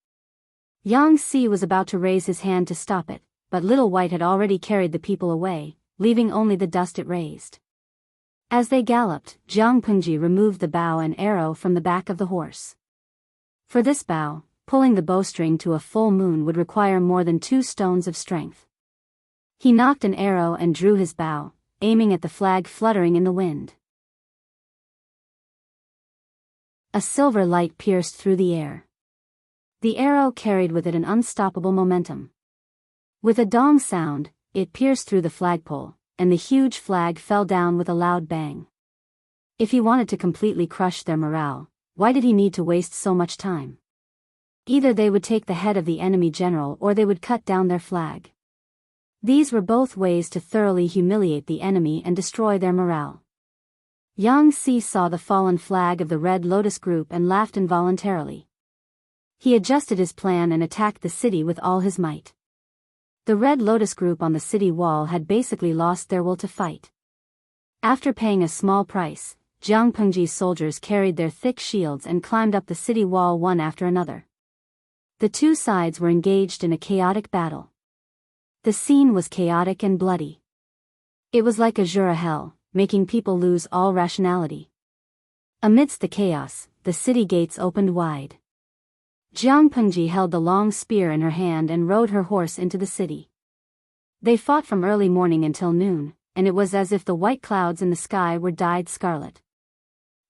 Jianghu was about to raise his hand to stop it, but Little White had already carried the people away, leaving only the dust it raised. As they galloped, Jianghu removed the bow and arrow from the back of the horse. For this bow, pulling the bowstring to a full moon would require more than 2 stones of strength. He knocked an arrow and drew his bow, aiming at the flag fluttering in the wind. A silver light pierced through the air. The arrow carried with it an unstoppable momentum. With a dong sound, it pierced through the flagpole, and the huge flag fell down with a loud bang. If he wanted to completely crush their morale, why did he need to waste so much time? Either they would take the head of the enemy general or they would cut down their flag. These were both ways to thoroughly humiliate the enemy and destroy their morale. Jianghu saw the fallen flag of the Red Lotus group and laughed involuntarily. He adjusted his plan and attacked the city with all his might. The Red Lotus group on the city wall had basically lost their will to fight. After paying a small price, Jianghu's soldiers carried their thick shields and climbed up the city wall one after another. The two sides were engaged in a chaotic battle. The scene was chaotic and bloody. It was like a Jura hell, making people lose all rationality. Amidst the chaos, the city gates opened wide. Jianghu held the long spear in her hand and rode her horse into the city. They fought from early morning until noon, and it was as if the white clouds in the sky were dyed scarlet.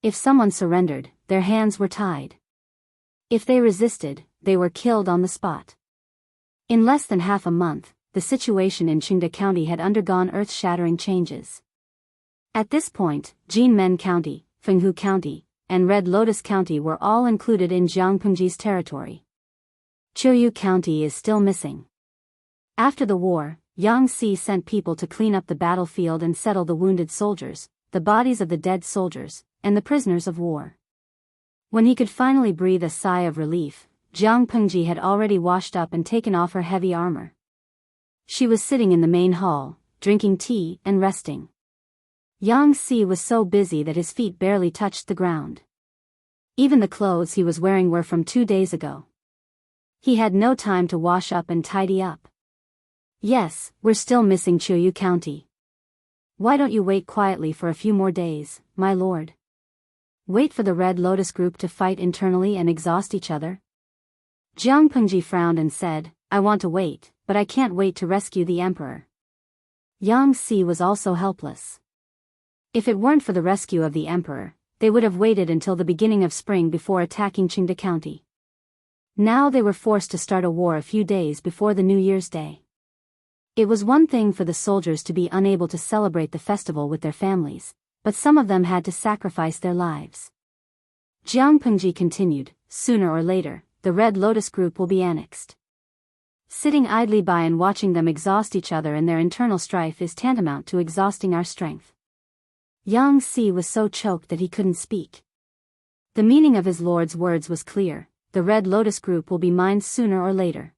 If someone surrendered, their hands were tied. If they resisted, they were killed on the spot. In less than half a month, the situation in Qingde County had undergone earth-shattering changes. At this point, Jinmen County, Fenghu County, and Red Lotus County were all included in Jianghu's territory. Qiuyu County is still missing. After the war, Yang Si sent people to clean up the battlefield and settle the wounded soldiers, the bodies of the dead soldiers, and the prisoners of war. When he could finally breathe a sigh of relief, Jiang Pengji had already washed up and taken off her heavy armor. She was sitting in the main hall, drinking tea and resting. Yang Si was so busy that his feet barely touched the ground. Even the clothes he was wearing were from 2 days ago. He had no time to wash up and tidy up. Yes, we're still missing Qiuyu County. Why don't you wait quietly for a few more days, my lord? Wait for the Red Lotus group to fight internally and exhaust each other? Jiang Pengji frowned and said, I want to wait, but I can't wait to rescue the emperor. Yang Si was also helpless. If it weren't for the rescue of the emperor, they would have waited until the beginning of spring before attacking Qingde County. Now they were forced to start a war a few days before the New Year's Day. It was one thing for the soldiers to be unable to celebrate the festival with their families, but some of them had to sacrifice their lives. Jiang Pengji continued, sooner or later, the Red Lotus group will be annexed. Sitting idly by and watching them exhaust each other in their internal strife is tantamount to exhausting our strength. Yang Si was so choked that he couldn't speak. The meaning of his lord's words was clear, the Red Lotus group will be mine sooner or later.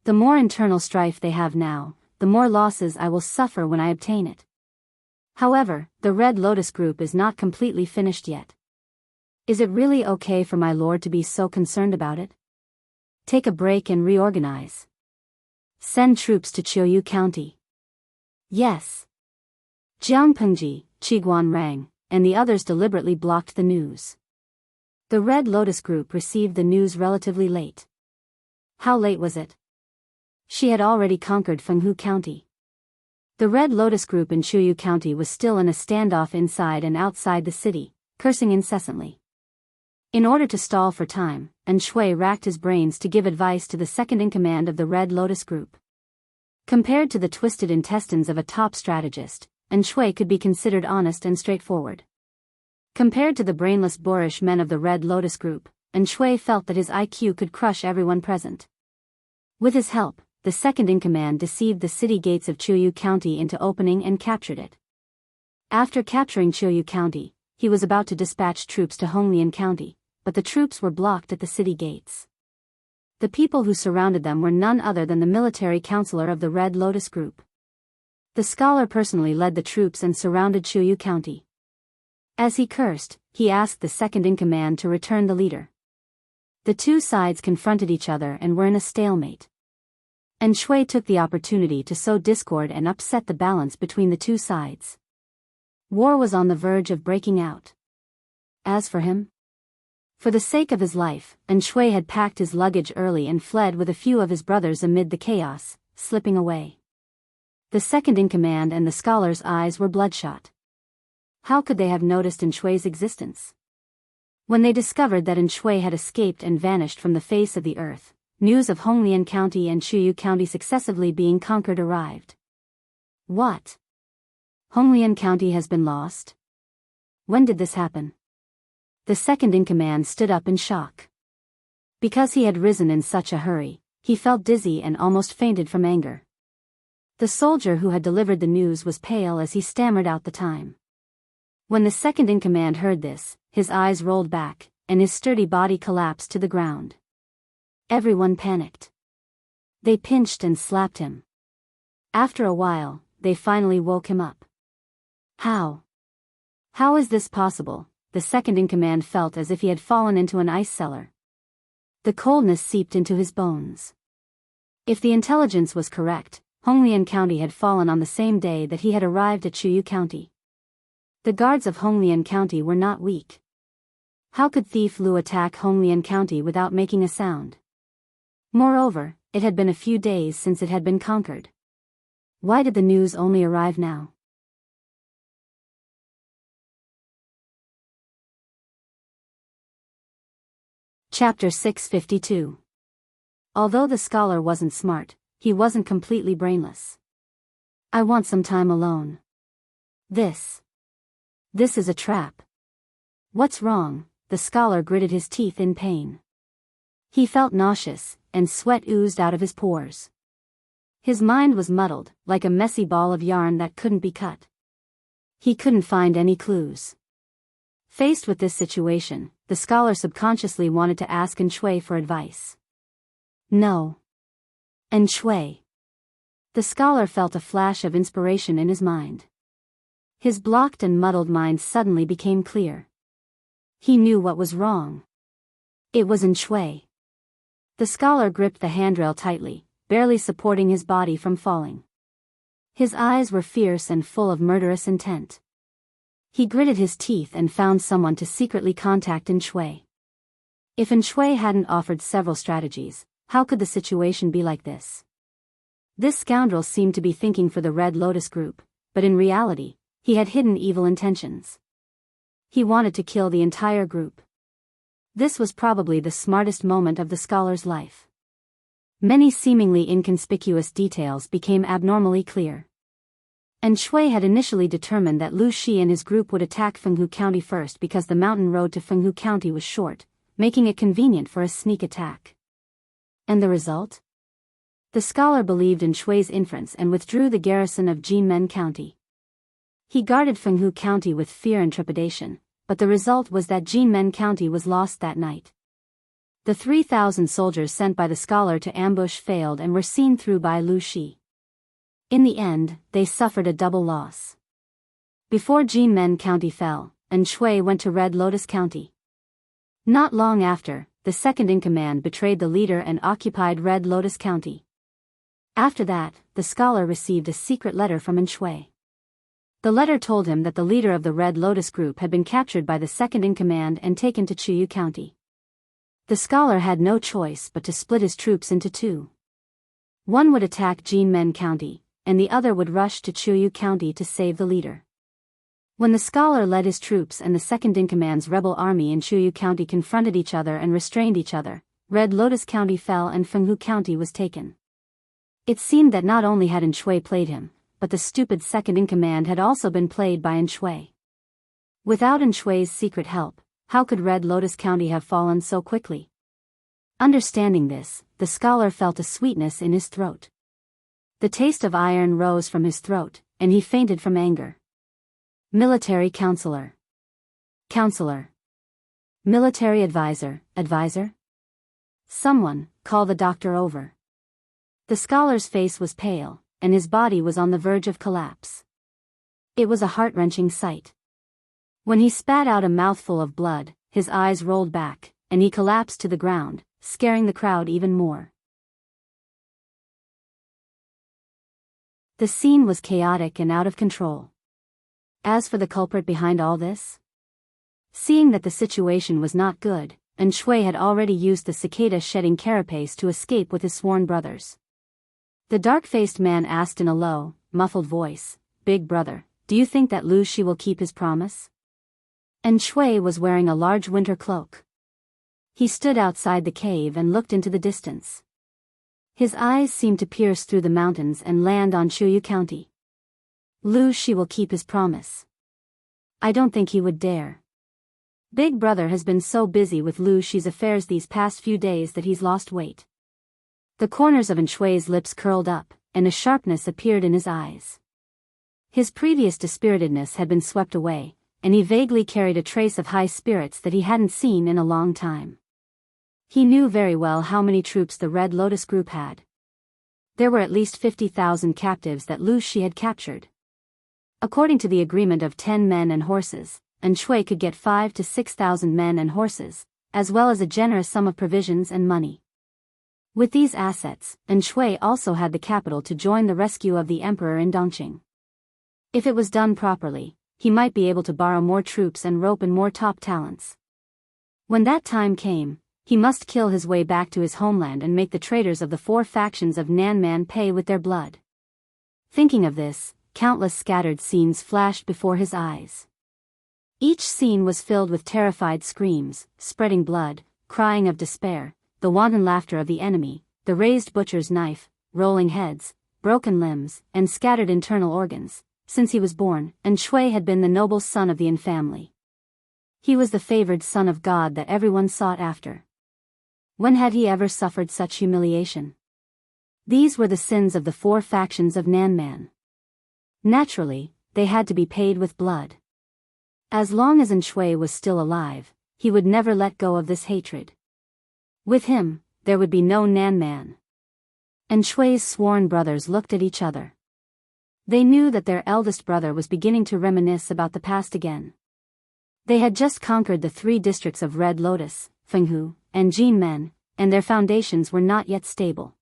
The more internal strife they have now, the more losses I will suffer when I obtain it. However, the Red Lotus group is not completely finished yet. Is it really okay for my lord to be so concerned about it? Take a break and reorganize. Send troops to Qiuyu County. Yes. Jiang Pengji, Qiguan Rang, and the others deliberately blocked the news. The Red Lotus group received the news relatively late. How late was it? She had already conquered Fenghu County. The Red Lotus group in Qiuyu County was still in a standoff inside and outside the city, cursing incessantly. In order to stall for time, Shui racked his brains to give advice to the second-in-command of the Red Lotus group. Compared to the twisted intestines of a top strategist, Shui could be considered honest and straightforward. Compared to the brainless boorish men of the Red Lotus group, Shui felt that his IQ could crush everyone present. With his help, the second-in-command deceived the city gates of Qiuyu County into opening and captured it. After capturing Qiuyu County, he was about to dispatch troops to Honglian County, but the troops were blocked at the city gates. The people who surrounded them were none other than the military counselor of the Red Lotus group. The scholar personally led the troops and surrounded Qiuyu County. As he cursed, he asked the second-in-command to return the leader. The two sides confronted each other and were in a stalemate. Shui took the opportunity to sow discord and upset the balance between the two sides. War was on the verge of breaking out. As for him, for the sake of his life, Shui had packed his luggage early and fled with a few of his brothers amid the chaos, slipping away. The second-in-command and the scholar's eyes were bloodshot. How could they have noticed Shui's existence? When they discovered that Shui had escaped and vanished from the face of the earth, news of Honglian County and Qiuyu County successively being conquered arrived. What? Honglian County has been lost? When did this happen? The second-in-command stood up in shock. Because he had risen in such a hurry, he felt dizzy and almost fainted from anger. The soldier who had delivered the news was pale as he stammered out the time. When the second-in-command heard this, his eyes rolled back, and his sturdy body collapsed to the ground. Everyone panicked. They pinched and slapped him. After a while, they finally woke him up. How? How is this possible? The second-in-command felt as if he had fallen into an ice cellar. The coldness seeped into his bones. If the intelligence was correct, Honglian County had fallen on the same day that he had arrived at Qiuyu County. The guards of Honglian County were not weak. How could Thief Lu attack Honglian County without making a sound? Moreover, it had been a few days since it had been conquered. Why did the news only arrive now? Chapter 652. Although the scholar wasn't smart, he wasn't completely brainless. I want some time alone. This is a trap. What's wrong? The scholar gritted his teeth in pain. He felt nauseous, and sweat oozed out of his pores. His mind was muddled, like a messy ball of yarn that couldn't be cut. He couldn't find any clues. Faced with this situation, the scholar subconsciously wanted to ask Shui for advice. No. Shui. The scholar felt a flash of inspiration in his mind. His blocked and muddled mind suddenly became clear. He knew what was wrong. It was Shui. The scholar gripped the handrail tightly, barely supporting his body from falling. His eyes were fierce and full of murderous intent. He gritted his teeth and found someone to secretly contact Shui. If Shui hadn't offered several strategies, how could the situation be like this? This scoundrel seemed to be thinking for the Red Lotus group, but in reality, he had hidden evil intentions. He wanted to kill the entire group. This was probably the smartest moment of the scholar's life. Many seemingly inconspicuous details became abnormally clear. Shui had initially determined that Lu Shi and his group would attack Fenghu County first because the mountain road to Fenghu County was short, making it convenient for a sneak attack. And the result? The scholar believed in Shui's inference and withdrew the garrison of Jinmen County. He guarded Fenghu County with fear and trepidation, but the result was that Jinmen County was lost that night. The 3,000 soldiers sent by the scholar to ambush failed and were seen through by Lu Shi. In the end, they suffered a double loss. Before Jinmen County fell, Shui went to Red Lotus County. Not long after, the second-in-command betrayed the leader and occupied Red Lotus County. After that, the scholar received a secret letter from Shui. The letter told him that the leader of the Red Lotus group had been captured by the second-in-command and taken to Chuyu County. The scholar had no choice but to split his troops into two. One would attack Jinmen County, and the other would rush to Chuyu County to save the leader. When the scholar led his troops and the second-in-command's rebel army in Chuyu County confronted each other and restrained each other, Red Lotus County fell and Fenghu County was taken. It seemed that not only had Shui played him, but the stupid second-in-command had also been played by Shui. Without Shui's secret help, how could Red Lotus County have fallen so quickly? Understanding this, the scholar felt a sweetness in his throat. The taste of iron rose from his throat, and he fainted from anger. Military counselor. Counselor. Military advisor. Advisor? Someone, call the doctor over. The scholar's face was pale, and his body was on the verge of collapse. It was a heart-wrenching sight. When he spat out a mouthful of blood, his eyes rolled back, and he collapsed to the ground, scaring the crowd even more. The scene was chaotic and out of control. As for the culprit behind all this? Seeing that the situation was not good, Shui had already used the cicada-shedding carapace to escape with his sworn brothers. The dark-faced man asked in a low, muffled voice, "Big brother, do you think that Lu Shi will keep his promise?" Shui was wearing a large winter cloak. He stood outside the cave and looked into the distance. His eyes seemed to pierce through the mountains and land on Chuyu County. Lu Shi will keep his promise. I don't think he would dare. Big brother has been so busy with Lu Shi's affairs these past few days that he's lost weight. The corners of Shui's lips curled up, and a sharpness appeared in his eyes. His previous dispiritedness had been swept away, and he vaguely carried a trace of high spirits that he hadn't seen in a long time. He knew very well how many troops the Red Lotus group had. There were at least 50,000 captives that Lu Shi had captured. According to the agreement of 10 men and horses, Shui could get 5,000 to 6,000 men and horses, as well as a generous sum of provisions and money. With these assets, Shui also had the capital to join the rescue of the emperor in Dongqing. If it was done properly, he might be able to borrow more troops and rope in more top talents. When that time came, he must kill his way back to his homeland and make the traitors of the 4 factions of Nanman pay with their blood. Thinking of this, countless scattered scenes flashed before his eyes. Each scene was filled with terrified screams, spreading blood, crying of despair, the wanton laughter of the enemy, the raised butcher's knife, rolling heads, broken limbs, and scattered internal organs. Since he was born, Shui had been the noble son of the Yin family. He was the favored son of God that everyone sought after. When had he ever suffered such humiliation? These were the sins of the 4 factions of Nanman. Naturally, they had to be paid with blood. As long as Shui was still alive, he would never let go of this hatred. With him, there would be no Nanman. Shui's sworn brothers looked at each other. They knew that their eldest brother was beginning to reminisce about the past again. They had just conquered the 3 districts of Red Lotus, Fenghu, and Jinmen, and their foundations were not yet stable.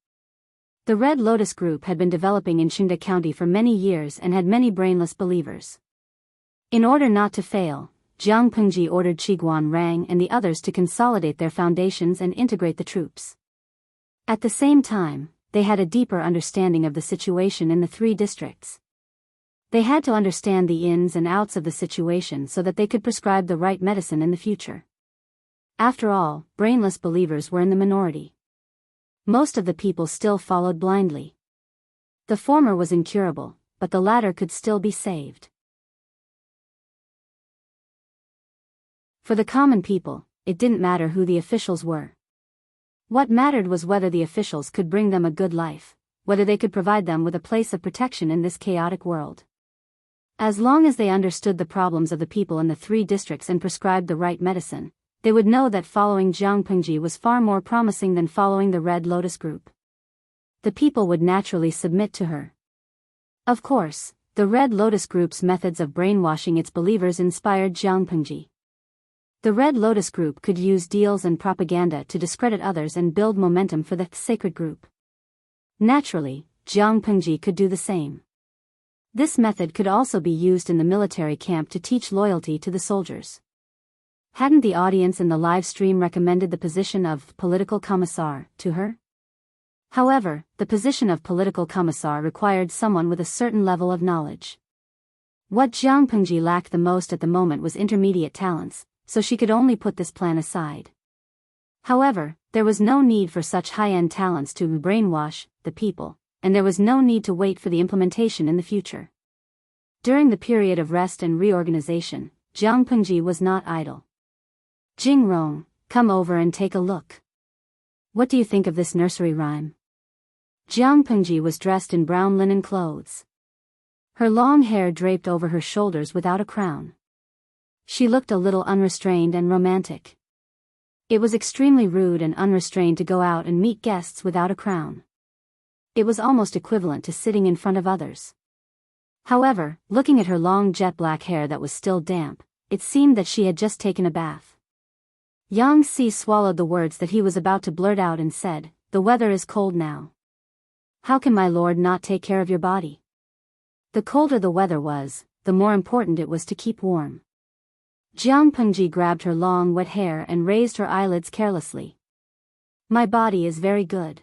The Red Lotus group had been developing in Qingde County for many years and had many brainless believers. In order not to fail, Jiang Pengji ordered Qiguan Rang and the others to consolidate their foundations and integrate the troops. At the same time, they had a deeper understanding of the situation in the 3 districts. They had to understand the ins and outs of the situation so that they could prescribe the right medicine in the future. After all, brainless believers were in the minority. Most of the people still followed blindly. The former was incurable, but the latter could still be saved. For the common people, it didn't matter who the officials were. What mattered was whether the officials could bring them a good life, whether they could provide them with a place of protection in this chaotic world. As long as they understood the problems of the people in the 3 districts and prescribed the right medicine, they would know that following Jiang Pengji was far more promising than following the Red Lotus group. The people would naturally submit to her. Of course, the Red Lotus group's methods of brainwashing its believers inspired Jiang Pengji. The Red Lotus group could use deals and propaganda to discredit others and build momentum for the sacred group. Naturally, Jiang Pengji could do the same. This method could also be used in the military camp to teach loyalty to the soldiers. Hadn't the audience in the live stream recommended the position of political commissar to her? However, the position of political commissar required someone with a certain level of knowledge. What Jiang Pengji lacked the most at the moment was intermediate talents, so she could only put this plan aside. However, there was no need for such high-end talents to brainwash the people, and there was no need to wait for the implementation in the future. During the period of rest and reorganization, Jiang Pengji was not idle. Jingrong, come over and take a look. What do you think of this nursery rhyme? Jiang Pengji was dressed in brown linen clothes. Her long hair draped over her shoulders without a crown. She looked a little unrestrained and romantic. It was extremely rude and unrestrained to go out and meet guests without a crown. It was almost equivalent to sitting in front of others. However, looking at her long jet black hair that was still damp, it seemed that she had just taken a bath. Yang Si swallowed the words that he was about to blurt out and said, "The weather is cold now. How can my lord not take care of your body?" The colder the weather was, the more important it was to keep warm. Jiang Pengji grabbed her long wet hair and raised her eyelids carelessly. "My body is very good.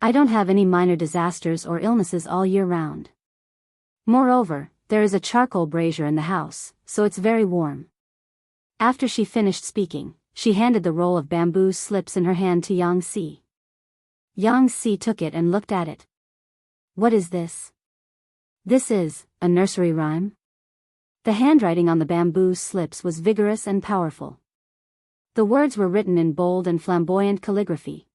I don't have any minor disasters or illnesses all year round. Moreover, there is a charcoal brazier in the house, so it's very warm." After she finished speaking, she handed the roll of bamboo slips in her hand to Yang Si. Yang Si took it and looked at it. "What is this?" "This is a nursery rhyme." The handwriting on the bamboo slips was vigorous and powerful. The words were written in bold and flamboyant calligraphy.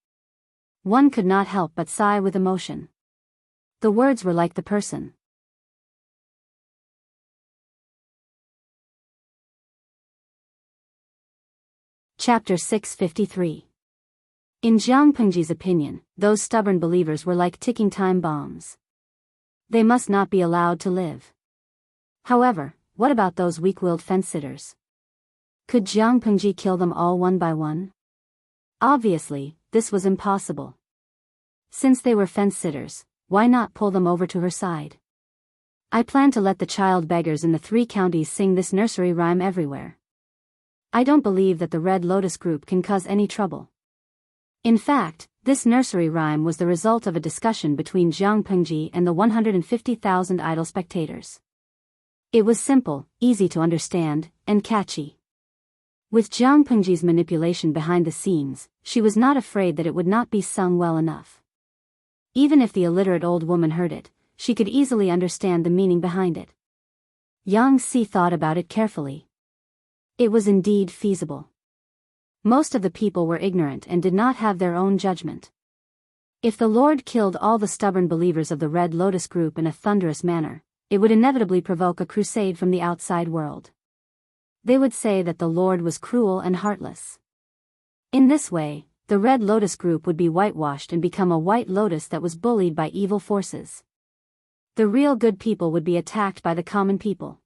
One could not help but sigh with emotion. The words were like the person. Chapter 653. In Jiang Pengji's opinion, those stubborn believers were like ticking time bombs. They must not be allowed to live. However, what about those weak-willed fence-sitters? Could Jiang Pengji kill them all one by one? Obviously, this was impossible. Since they were fence-sitters, why not pull them over to her side? I plan to let the child beggars in the 3 counties sing this nursery rhyme everywhere. I don't believe that the Red Lotus group can cause any trouble. In fact, this nursery rhyme was the result of a discussion between Jiang Pengji and the 150,000 idle spectators. It was simple, easy to understand, and catchy. With Jiang Pengji's manipulation behind the scenes, she was not afraid that it would not be sung well enough. Even if the illiterate old woman heard it, she could easily understand the meaning behind it. Yang Si thought about it carefully. It was indeed feasible. Most of the people were ignorant and did not have their own judgment. If the Lord killed all the stubborn believers of the Red Lotus group in a thunderous manner, it would inevitably provoke a crusade from the outside world. They would say that the Lord was cruel and heartless. In this way, the Red Lotus group would be whitewashed and become a white lotus that was bullied by evil forces. The real good people would be attacked by the common people.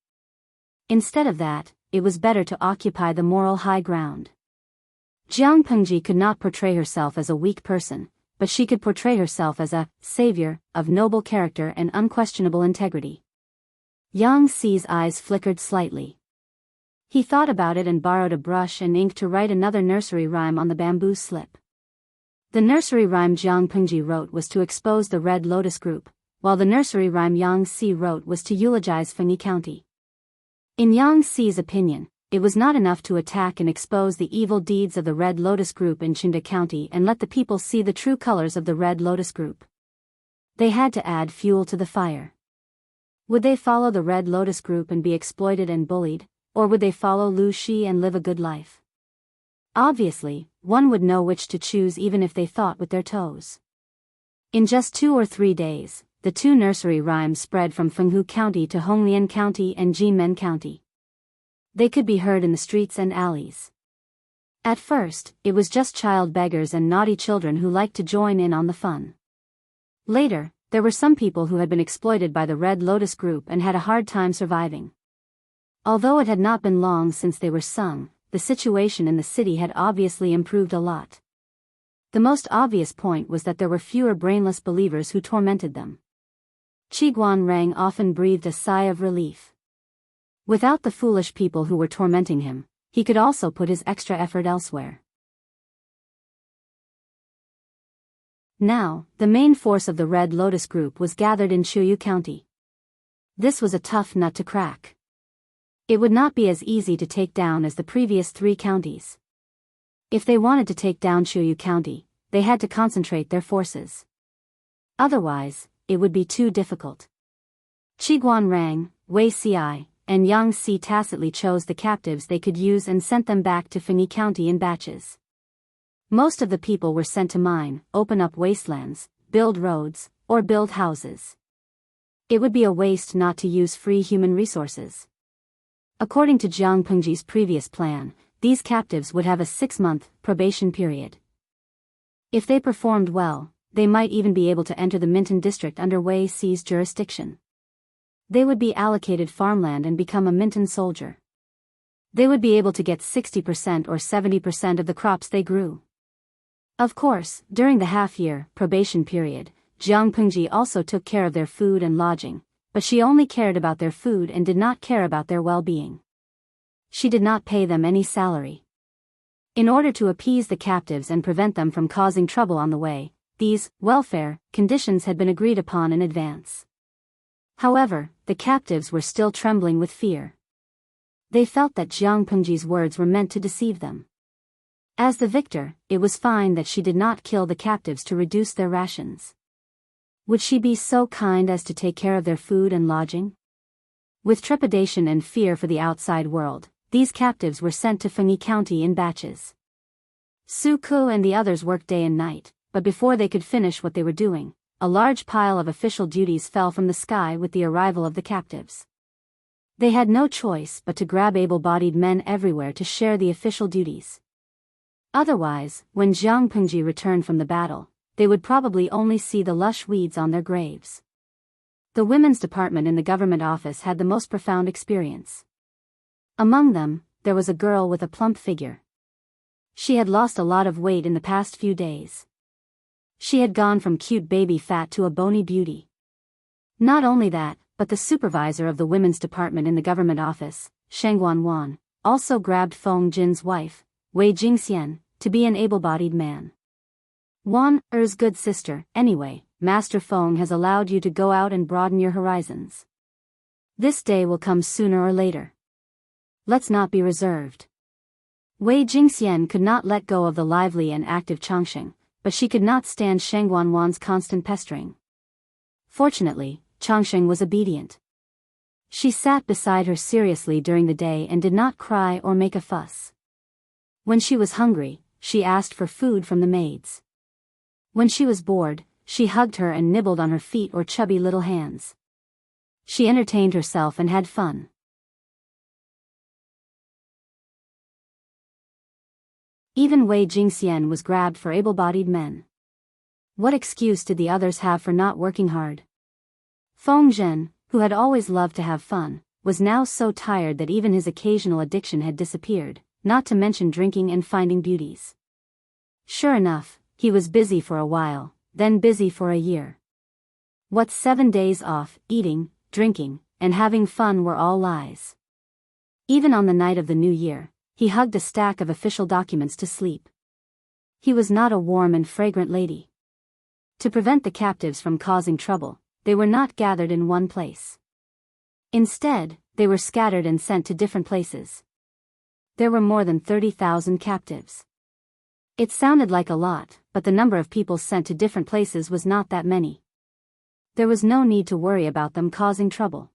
Instead of that, it was better to occupy the moral high ground. Jiang Pengji could not portray herself as a weak person, but she could portray herself as a savior of noble character and unquestionable integrity. Yang Si's eyes flickered slightly. He thought about it and borrowed a brush and ink to write another nursery rhyme on the bamboo slip. The nursery rhyme Jiang Pengji wrote was to expose the Red Lotus group, while the nursery rhyme Yang Si wrote was to eulogize Fengyi County. In Yang Si's opinion, it was not enough to attack and expose the evil deeds of the Red Lotus group in Chengde County and let the people see the true colors of the Red Lotus group. They had to add fuel to the fire. Would they follow the Red Lotus group and be exploited and bullied, or would they follow Lu Shi and live a good life? Obviously, one would know which to choose even if they thought with their toes. In just 2 or 3 days, the 2 nursery rhymes spread from Fenghu County to Honglian County and Jinmen County. They could be heard in the streets and alleys. At first, it was just child beggars and naughty children who liked to join in on the fun. Later, there were some people who had been exploited by the Red Lotus group and had a hard time surviving. Although it had not been long since they were sung, the situation in the city had obviously improved a lot. The most obvious point was that there were fewer brainless believers who tormented them. Qiguan Rang often breathed a sigh of relief. Without the foolish people who were tormenting him, he could also put his extra effort elsewhere. Now, the main force of the Red Lotus group was gathered in Chuyu County. This was a tough nut to crack. It would not be as easy to take down as the previous 3 counties. If they wanted to take down Chuyu County, they had to concentrate their forces. Otherwise, it would be too difficult. Qiguan Rang, Wei Ci, and Yang Si tacitly chose the captives they could use and sent them back to Fengyi County in batches. Most of the people were sent to mine, open up wastelands, build roads, or build houses. It would be a waste not to use free human resources. According to Jiang Pengji's previous plan, these captives would have a 6-month probation period. If they performed well, they might even be able to enter the Minton district under Wei Ci's jurisdiction. They would be allocated farmland and become a Minton soldier. They would be able to get 60% or 70% of the crops they grew. Of course, during the half-year probation period, Jiang Pengji also took care of their food and lodging, but she only cared about their food and did not care about their well-being. She did not pay them any salary. In order to appease the captives and prevent them from causing trouble on the way, these welfare conditions had been agreed upon in advance. However, the captives were still trembling with fear. They felt that Jiang Pengji's words were meant to deceive them. As the victor, it was fine that she did not kill the captives to reduce their rations. Would she be so kind as to take care of their food and lodging? With trepidation and fear for the outside world, these captives were sent to Fengyi County in batches. Su Ku and the others worked day and night, but before they could finish what they were doing, a large pile of official duties fell from the sky with the arrival of the captives. They had no choice but to grab able-bodied men everywhere to share the official duties. Otherwise, when Jiang Pengji returned from the battle, they would probably only see the lush weeds on their graves. The women's department in the government office had the most profound experience. Among them, there was a girl with a plump figure. She had lost a lot of weight in the past few days. She had gone from cute baby fat to a bony beauty. Not only that, but the supervisor of the women's department in the government office, Shengguan Wan, also grabbed Feng Jin's wife, Wei Jingxian, to be an able-bodied man. Wan, Er's good sister, anyway, Master Feng has allowed you to go out and broaden your horizons. This day will come sooner or later. Let's not be reserved. Wei Jingxian could not let go of the lively and active Changsheng, but she could not stand Sheng Wanwan's constant pestering. Fortunately, Changsheng was obedient. She sat beside her seriously during the day and did not cry or make a fuss. When she was hungry, she asked for food from the maids. When she was bored, she hugged her and nibbled on her feet or chubby little hands. She entertained herself and had fun. Even Wei Jingxian was grabbed for able-bodied men. What excuse did the others have for not working hard? Feng Zhen, who had always loved to have fun, was now so tired that even his occasional addiction had disappeared, not to mention drinking and finding beauties. Sure enough, he was busy for a while, then busy for a year. What 7 days off, eating, drinking, and having fun were all lies. Even on the night of the New Year, he hugged a stack of official documents to sleep. He was not a warm and fragrant lady. To prevent the captives from causing trouble, they were not gathered in one place. Instead, they were scattered and sent to different places. There were more than 30,000 captives. It sounded like a lot, but the number of people sent to different places was not that many. There was no need to worry about them causing trouble.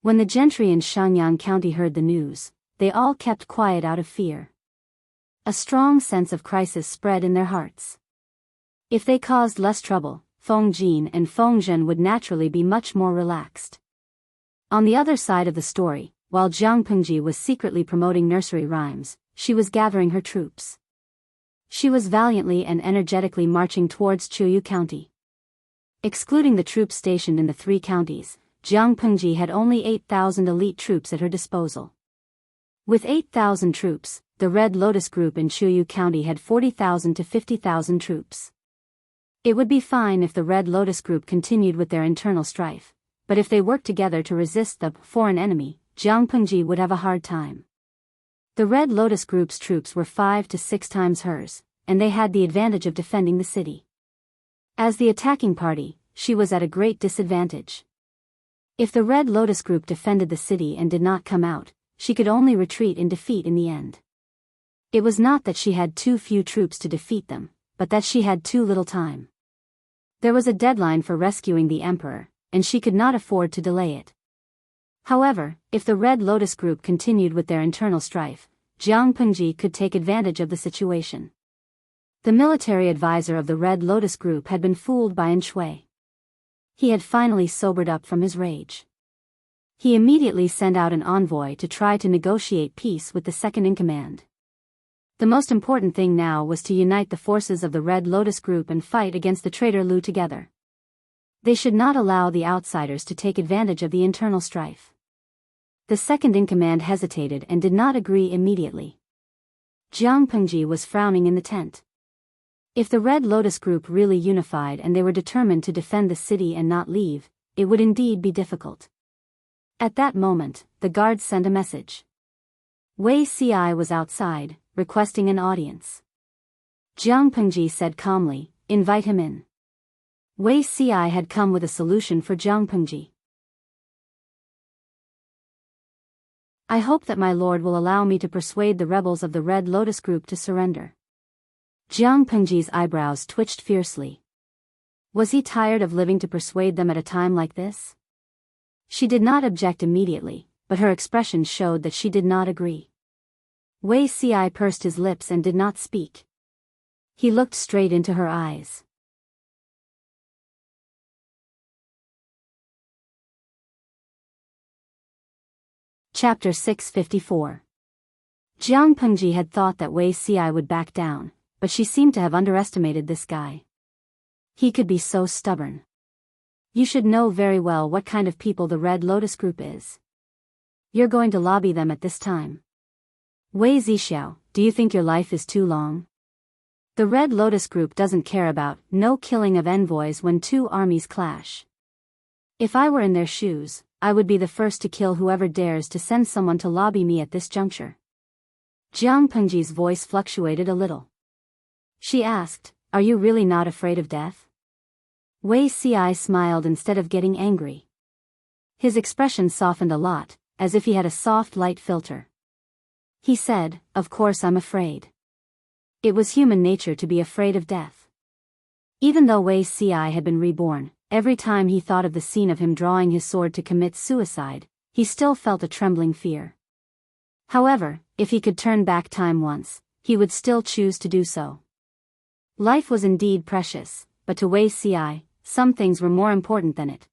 When the gentry in Shenyang County heard the news, they all kept quiet out of fear. A strong sense of crisis spread in their hearts. If they caused less trouble, Feng Jin and Feng Zhen would naturally be much more relaxed. On the other side of the story, while Jiang Pengji was secretly promoting nursery rhymes, she was gathering her troops. She was valiantly and energetically marching towards Chuyu County. Excluding the troops stationed in the 3 counties, Jiang Pengji had only 8,000 elite troops at her disposal. With 8,000 troops, the Red Lotus Group in Chuyu County had 40,000 to 50,000 troops. It would be fine if the Red Lotus Group continued with their internal strife, but if they worked together to resist the foreign enemy, Jiang Pengji would have a hard time. The Red Lotus Group's troops were 5 to 6 times hers, and they had the advantage of defending the city. As the attacking party, she was at a great disadvantage. If the Red Lotus Group defended the city and did not come out, she could only retreat in defeat in the end. It was not that she had too few troops to defeat them, but that she had too little time. There was a deadline for rescuing the emperor, and she could not afford to delay it. However, if the Red Lotus Group continued with their internal strife, Jiang Pengji could take advantage of the situation. The military advisor of the Red Lotus Group had been fooled by An Shui. He had finally sobered up from his rage. He immediately sent out an envoy to try to negotiate peace with the second-in-command. The most important thing now was to unite the forces of the Red Lotus Group and fight against the traitor Lu together. They should not allow the outsiders to take advantage of the internal strife. The second-in-command hesitated and did not agree immediately. Jiang Pengji was frowning in the tent. If the Red Lotus Group really unified and they were determined to defend the city and not leave, it would indeed be difficult. At that moment, the guards sent a message. Wei Ci was outside, requesting an audience. Jiang Pengji said calmly, "Invite him in." Wei Ci had come with a solution for Jiang Pengji. "I hope that my lord will allow me to persuade the rebels of the Red Lotus Group to surrender." Jiang Pengji's eyebrows twitched fiercely. Was he tired of living to persuade them at a time like this? She did not object immediately, but her expression showed that she did not agree. Wei Ci pursed his lips and did not speak. He looked straight into her eyes. Chapter 654. Jiang Pengji had thought that Wei Ci would back down, but she seemed to have underestimated this guy. He could be so stubborn. You should know very well what kind of people the Red Lotus Group is. You're going to lobby them at this time. Wei Zixiao, do you think your life is too long? The Red Lotus Group doesn't care about no killing of envoys when 2 armies clash. If I were in their shoes, I would be the first to kill whoever dares to send someone to lobby me at this juncture. Jiang Pengji's voice fluctuated a little. She asked, "Are you really not afraid of death?" Wei Ci smiled instead of getting angry. His expression softened a lot, as if he had a soft light filter. He said, "Of course I'm afraid." It was human nature to be afraid of death. Even though Wei Ci had been reborn, every time he thought of the scene of him drawing his sword to commit suicide, he still felt a trembling fear. However, if he could turn back time once, he would still choose to do so. Life was indeed precious, but to Wei Ci, some things were more important than it.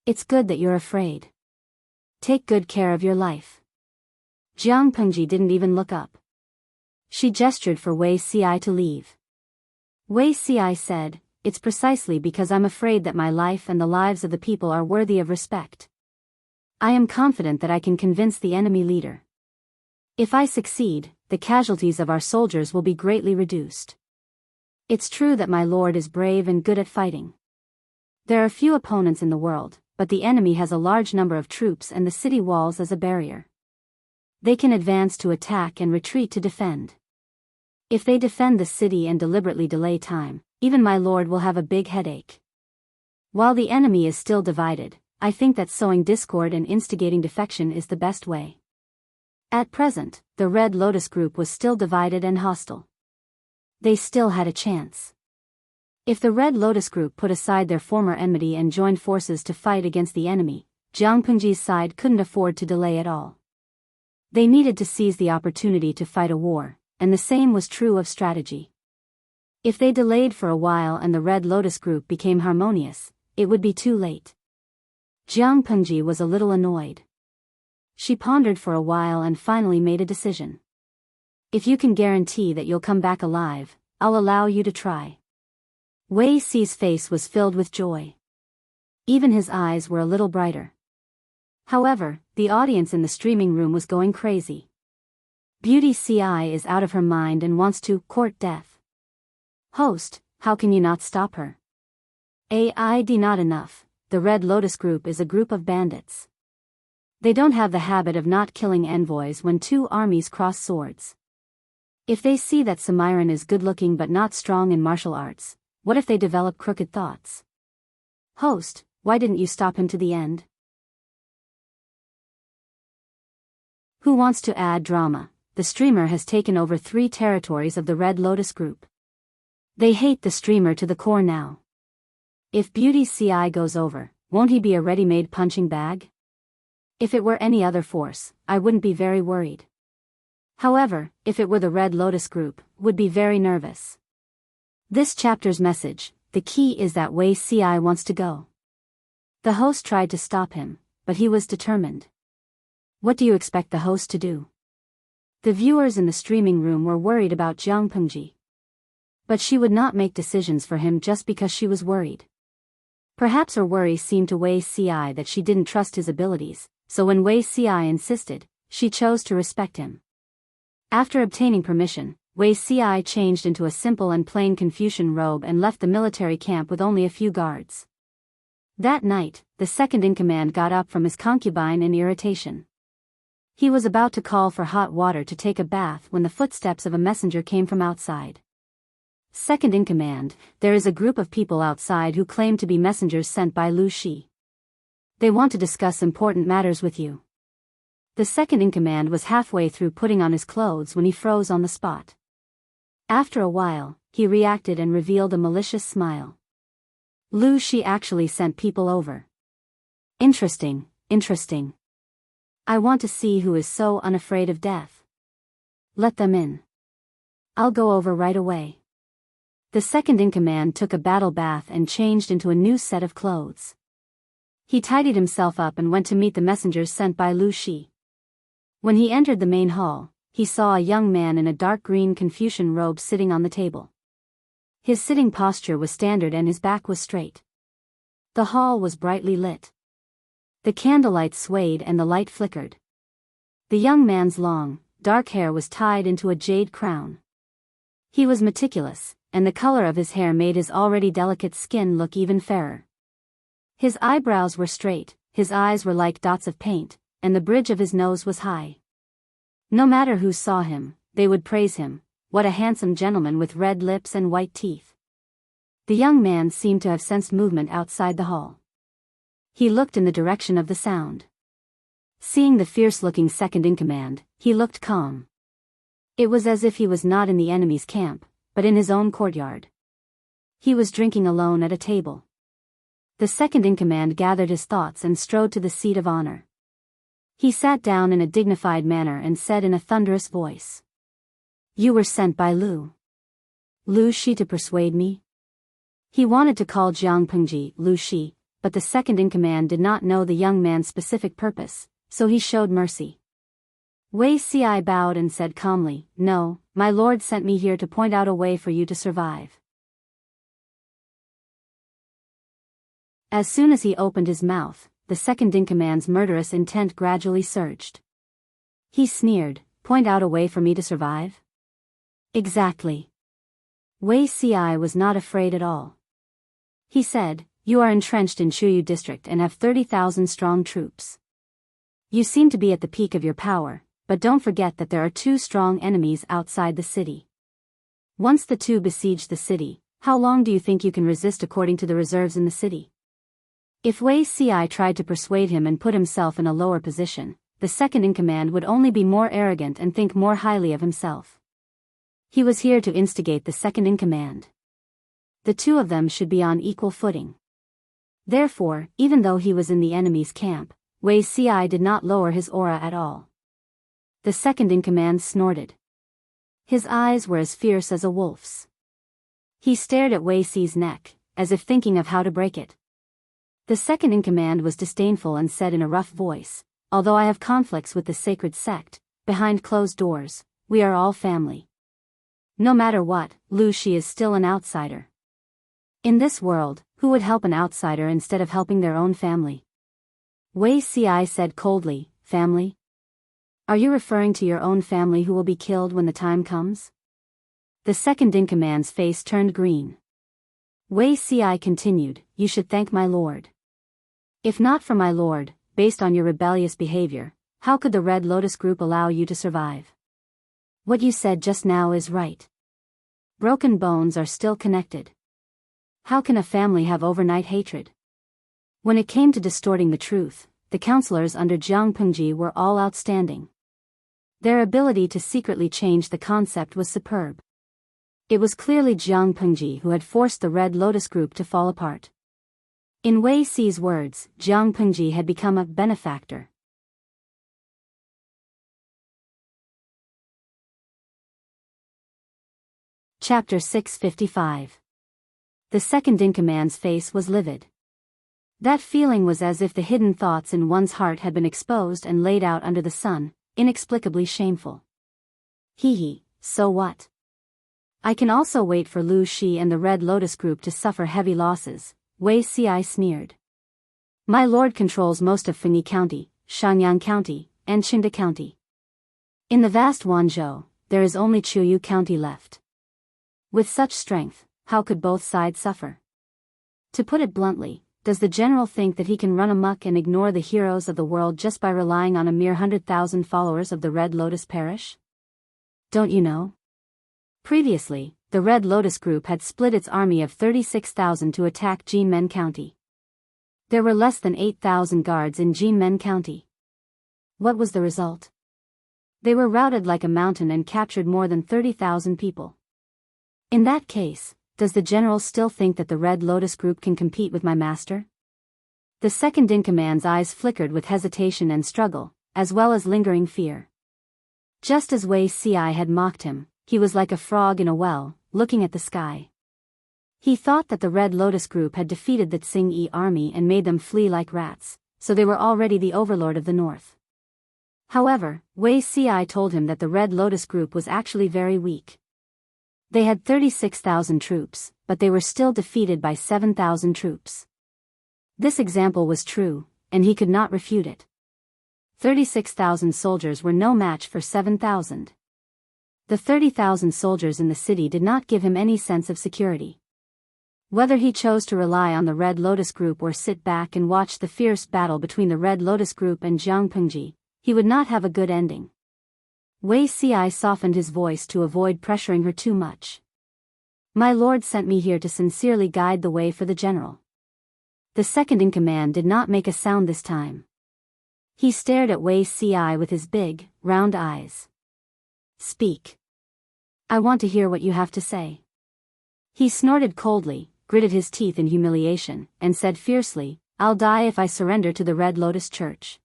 It's good that you're afraid. Take good care of your life. Jiang Pengji didn't even look up. She gestured for Wei Ci to leave. Wei Ci said, "It's precisely because I'm afraid that my life and the lives of the people are worthy of respect. I am confident that I can convince the enemy leader. If I succeed, the casualties of our soldiers will be greatly reduced. It's true that my lord is brave and good at fighting. There are few opponents in the world, but the enemy has a large number of troops and the city walls as a barrier. They can advance to attack and retreat to defend. If they defend the city and deliberately delay time, even my lord will have a big headache. While the enemy is still divided, I think that sowing discord and instigating defection is the best way." At present, the Red Lotus group was still divided and hostile. They still had a chance. If the Red Lotus group put aside their former enmity and joined forces to fight against the enemy, Jiang Pengji's side couldn't afford to delay at all. They needed to seize the opportunity to fight a war, and the same was true of strategy. If they delayed for a while and the Red Lotus group became harmonious, it would be too late. Jiang Pengji was a little annoyed. She pondered for a while and finally made a decision. "If you can guarantee that you'll come back alive, I'll allow you to try." Wei Ci's face was filled with joy. Even his eyes were a little brighter. However, the audience in the streaming room was going crazy. Beauty Ci is out of her mind and wants to court death. Host, how can you not stop her? AID not enough, the Red Lotus group is a group of bandits. They don't have the habit of not killing envoys when two armies cross swords. If they see that Samiran is good-looking but not strong in martial arts, what if they develop crooked thoughts? Host, why didn't you stop him to the end? Who wants to add drama? The streamer has taken over 3 territories of the Red Lotus group. They hate the streamer to the core now. If Beauty Ci goes over, won't he be a ready-made punching bag? If it were any other force, I wouldn't be very worried. However, if it were the Red Lotus group, would be very nervous. This chapter's message, the key is that Wei Ci wants to go. The host tried to stop him, but he was determined. What do you expect the host to do? The viewers in the streaming room were worried about Jiang Pengji. But she would not make decisions for him just because she was worried. Perhaps her worry seemed to Wei Ci that she didn't trust his abilities, so when Wei Ci insisted, she chose to respect him. After obtaining permission, Wei Ci changed into a simple and plain Confucian robe and left the military camp with only a few guards. That night, the second-in-command got up from his concubine in irritation. He was about to call for hot water to take a bath when the footsteps of a messenger came from outside. Second-in-command, there is a group of people outside who claim to be messengers sent by Lu Shi. They want to discuss important matters with you. The second-in-command was halfway through putting on his clothes when he froze on the spot. After a while, he reacted and revealed a malicious smile. Lu Shi actually sent people over. Interesting, interesting. I want to see who is so unafraid of death. Let them in. I'll go over right away. The second-in-command took a battle bath and changed into a new set of clothes. He tidied himself up and went to meet the messengers sent by Lu Shi. When he entered the main hall, he saw a young man in a dark green Confucian robe sitting on the table. His sitting posture was standard and his back was straight. The hall was brightly lit. The candlelight swayed and the light flickered. The young man's long, dark hair was tied into a jade crown. He was meticulous, and the color of his hair made his already delicate skin look even fairer. His eyebrows were straight, his eyes were like dots of paint, and the bridge of his nose was high. No matter who saw him, they would praise him. What a handsome gentleman with red lips and white teeth. The young man seemed to have sensed movement outside the hall. He looked in the direction of the sound. Seeing the fierce-looking second-in-command, He looked calm. It was as if he was not in the enemy's camp, but in his own courtyard. He was drinking alone at a table. The second-in-command gathered his thoughts and strode to the seat of honor. He sat down in a dignified manner and said in a thunderous voice, "You were sent by Lu Shi to persuade me?" He wanted to call Jianghu Lu Shi, but the second-in-command did not know the young man's specific purpose, so he showed mercy. Wei Ci bowed and said calmly, "No, my lord sent me here to point out a way for you to survive." As soon as he opened his mouth, the second-in-command's murderous intent gradually surged. He sneered, "Point out a way for me to survive?" "Exactly." Wei Ci was not afraid at all. He said, "You are entrenched in Chuyu district and have 30,000 strong troops. You seem to be at the peak of your power, but don't forget that there are two strong enemies outside the city. Once the two besiege the city, how long do you think you can resist according to the reserves in the city?" If Wei Ci tried to persuade him and put himself in a lower position, the second-in-command would only be more arrogant and think more highly of himself. He was here to instigate the second-in-command. The two of them should be on equal footing. Therefore, even though he was in the enemy's camp, Wei Ci did not lower his aura at all. The second-in-command snorted. His eyes were as fierce as a wolf's. He stared at Wei Ci's neck, as if thinking of how to break it. The second-in-command was disdainful and said in a rough voice, "Although I have conflicts with the sacred sect, behind closed doors, we are all family. No matter what, Lu Shi is still an outsider. In this world, who would help an outsider instead of helping their own family?" Wei Ci said coldly, "Family? Are you referring to your own family who will be killed when the time comes?" The second-in-command's face turned green. Wei Ci continued, "You should thank my lord. If not for my lord, based on your rebellious behavior, how could the Red Lotus Group allow you to survive? What you said just now is right. Broken bones are still connected. How can a family have overnight hatred?" When it came to distorting the truth, the counselors under Jianghu were all outstanding. Their ability to secretly change the concept was superb. It was clearly Jianghu who had forced the Red Lotus Group to fall apart. In Wei Ci's words, Jianghu had become a benefactor. Chapter 655. The second-in-command's face was livid. That feeling was as if the hidden thoughts in one's heart had been exposed and laid out under the sun, inexplicably shameful. Hee, so what? I can also wait for Lu Shi and the Red Lotus Group to suffer heavy losses, Wei Ci sneered. My lord controls most of Fengyi County, Shanyang County, and Qingde County. In the vast Wanzhou, there is only Chuyu County left. With such strength, how could both sides suffer? To put it bluntly, does the general think that he can run amok and ignore the heroes of the world just by relying on a mere 100,000 followers of the Red Lotus Parish? Don't you know? Previously, the Red Lotus Group had split its army of 36,000 to attack Jinmen County. There were less than 8,000 guards in Jinmen County. What was the result? They were routed like a mountain and captured more than 30,000 people. In that case, does the general still think that the Red Lotus Group can compete with my master? The second-in-command's eyes flickered with hesitation and struggle, as well as lingering fear. Just as Wei Ci had mocked him, he was like a frog in a well, looking at the sky. He thought that the Red Lotus Group had defeated the Tsing-Yi army and made them flee like rats, so they were already the overlord of the north. However, Wei Ci told him that the Red Lotus Group was actually very weak. They had 36,000 troops, but they were still defeated by 7,000 troops. This example was true, and he could not refute it. 36,000 soldiers were no match for 7,000. The 30,000 soldiers in the city did not give him any sense of security. Whether he chose to rely on the Red Lotus Group or sit back and watch the fierce battle between the Red Lotus Group and Jianghu, he would not have a good ending. Wei Ci softened his voice to avoid pressuring her too much. My lord sent me here to sincerely guide the way for the general. The second-in-command did not make a sound this time. He stared at Wei Ci with his big, round eyes. "Speak. I want to hear what you have to say." He snorted coldly, gritted his teeth in humiliation, and said fiercely, "I'll die if I surrender to the Red Lotus Church."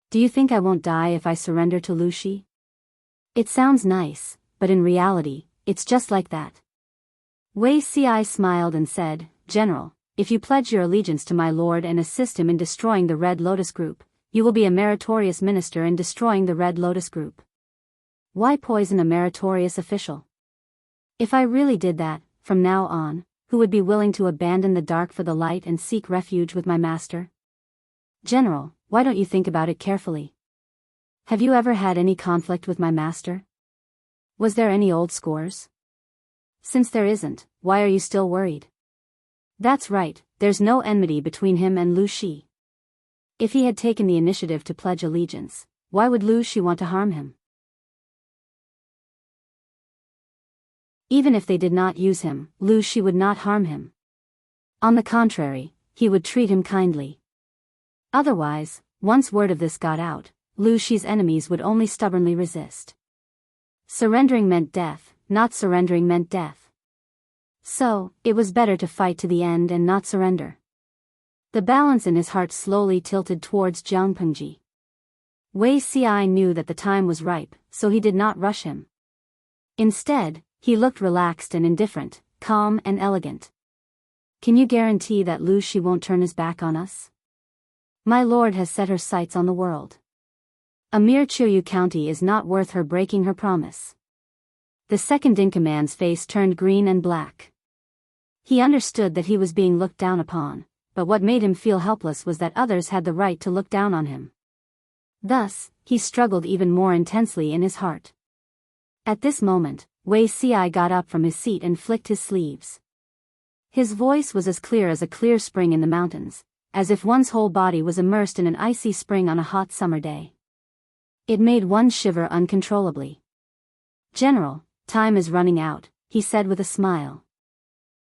"Do you think I won't die if I surrender to Lu Shi?" "It sounds nice, but in reality, it's just like that." Wei Ci smiled and said, "General, if you pledge your allegiance to my lord and assist him in destroying the Red Lotus Group, you will be a meritorious minister in destroying the Red Lotus Group." "Why poison a meritorious official?" "If I really did that, from now on, who would be willing to abandon the dark for the light and seek refuge with my master?" "General, why don't you think about it carefully? Have you ever had any conflict with my master? Was there any old scores? Since there isn't, why are you still worried?" "That's right, there's no enmity between him and Lu Shi. If he had taken the initiative to pledge allegiance, why would Lu Shi want to harm him? Even if they did not use him, Lu Shi would not harm him. On the contrary, he would treat him kindly. Otherwise, once word of this got out, Lu Shi's enemies would only stubbornly resist. Surrendering meant death, not surrendering meant death. So, it was better to fight to the end and not surrender. The balance in his heart slowly tilted towards Jianghu. Wei Ci knew that the time was ripe, so he did not rush him. Instead, he looked relaxed and indifferent, calm and elegant. "Can you guarantee that Lu Shi won't turn his back on us? My lord has set her sights on the world. A mere Chiuyu county is not worth her breaking her promise." The second-in-command's face turned green and black. He understood that he was being looked down upon, but what made him feel helpless was that others had the right to look down on him. Thus, he struggled even more intensely in his heart. At this moment, Wei Ci got up from his seat and flicked his sleeves. His voice was as clear as a clear spring in the mountains, as if one's whole body was immersed in an icy spring on a hot summer day. It made one shiver uncontrollably. "General, time is running out," he said with a smile.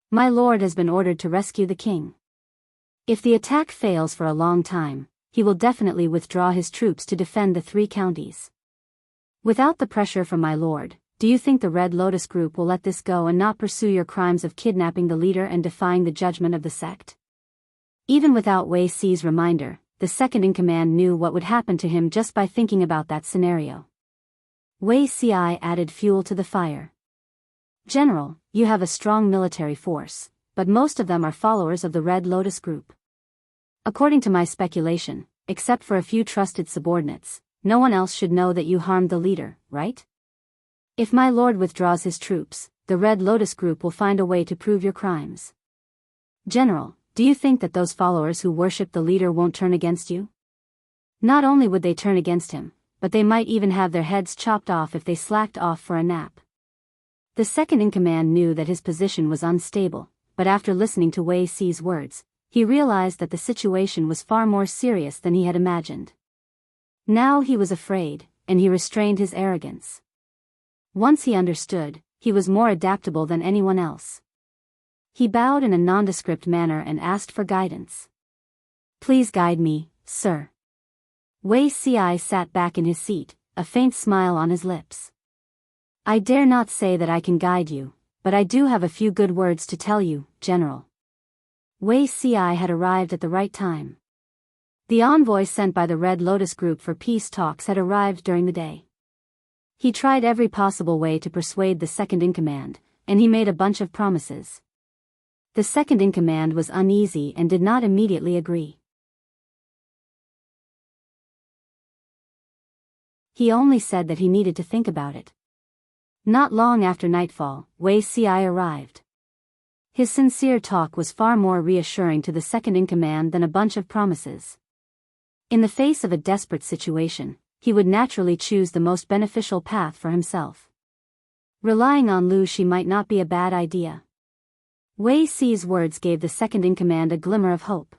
"My lord has been ordered to rescue the king. If the attack fails for a long time, he will definitely withdraw his troops to defend the 3 counties. Without the pressure from my lord, do you think the Red Lotus Group will let this go and not pursue your crimes of kidnapping the leader and defying the judgment of the sect?" Even without Wei Ci's reminder, the second-in-command knew what would happen to him just by thinking about that scenario. Wei Ci added fuel to the fire. "General, you have a strong military force, but most of them are followers of the Red Lotus Group. According to my speculation, except for a few trusted subordinates, no one else should know that you harmed the leader, right? If my lord withdraws his troops, the Red Lotus Group will find a way to prove your crimes. General, do you think that those followers who worship the leader won't turn against you? Not only would they turn against him, but they might even have their heads chopped off if they slacked off for a nap." The second-in-command knew that his position was unstable, but after listening to Wei Ci's words, he realized that the situation was far more serious than he had imagined. Now he was afraid, and he restrained his arrogance. Once he understood, he was more adaptable than anyone else. He bowed in a nondescript manner and asked for guidance. "Please guide me, sir." Wei Ci sat back in his seat, a faint smile on his lips. "I dare not say that I can guide you, but I do have a few good words to tell you, General." Wei Ci had arrived at the right time. The envoy sent by the Red Lotus Group for peace talks had arrived during the day. He tried every possible way to persuade the second-in-command, and he made a bunch of promises. The second-in-command was uneasy and did not immediately agree. He only said that he needed to think about it. Not long after nightfall, Wei Ci arrived. His sincere talk was far more reassuring to the second-in-command than a bunch of promises. In the face of a desperate situation, he would naturally choose the most beneficial path for himself. Relying on Lu Shi might not be a bad idea. Wei Ci's words gave the second-in-command a glimmer of hope.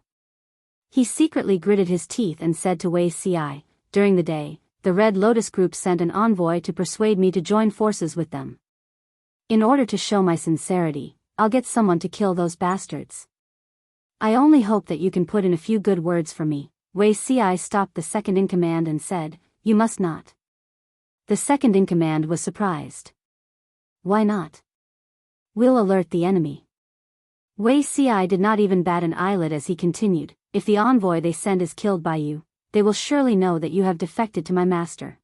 He secretly gritted his teeth and said to Wei Ci, "During the day, the Red Lotus Group sent an envoy to persuade me to join forces with them. In order to show my sincerity, I'll get someone to kill those bastards. I only hope that you can put in a few good words for me." Wei Ci stopped the second-in-command and said, "You must not. The second-in-command was surprised. Why not? We'll alert the enemy. Wei Ci did not even bat an eyelid as he continued, if the envoy they send is killed by you, they will surely know that you have defected to my master.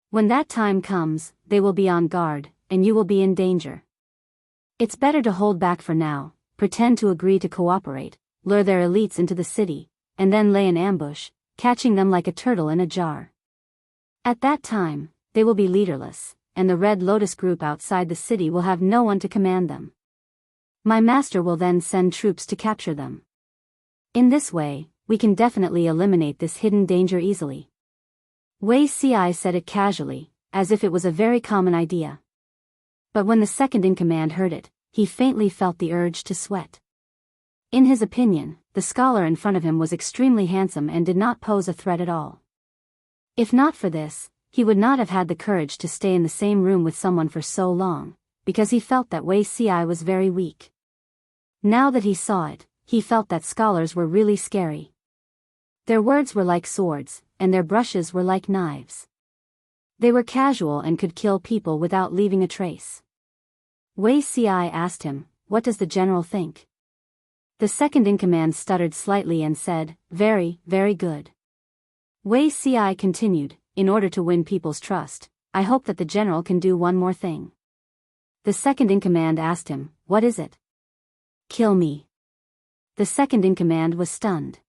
When that time comes, they will be on guard, and you will be in danger. It's better to hold back for now, pretend to agree to cooperate, lure their elites into the city, and then lay an ambush, catching them like a turtle in a jar. At that time, they will be leaderless, and the Red Lotus group outside the city will have no one to command them. My master will then send troops to capture them. In this way, we can definitely eliminate this hidden danger easily. Wei Ci said it casually, as if it was a very common idea. But when the second-in-command heard it, he faintly felt the urge to sweat. In his opinion, the scholar in front of him was extremely handsome and did not pose a threat at all. If not for this, he would not have had the courage to stay in the same room with someone for so long, because he felt that Wei Ci was very weak. Now that he saw it, he felt that scholars were really scary. Their words were like swords, and their brushes were like knives. They were casual and could kill people without leaving a trace. Wei Ci asked him, "What does the general think?" The second-in-command stuttered slightly and said, "Very, very good." Wei Ci continued, "In order to win people's trust, I hope that the general can do one more thing." The second-in-command asked him, "What is it?" "Kill me." The second-in-command was stunned.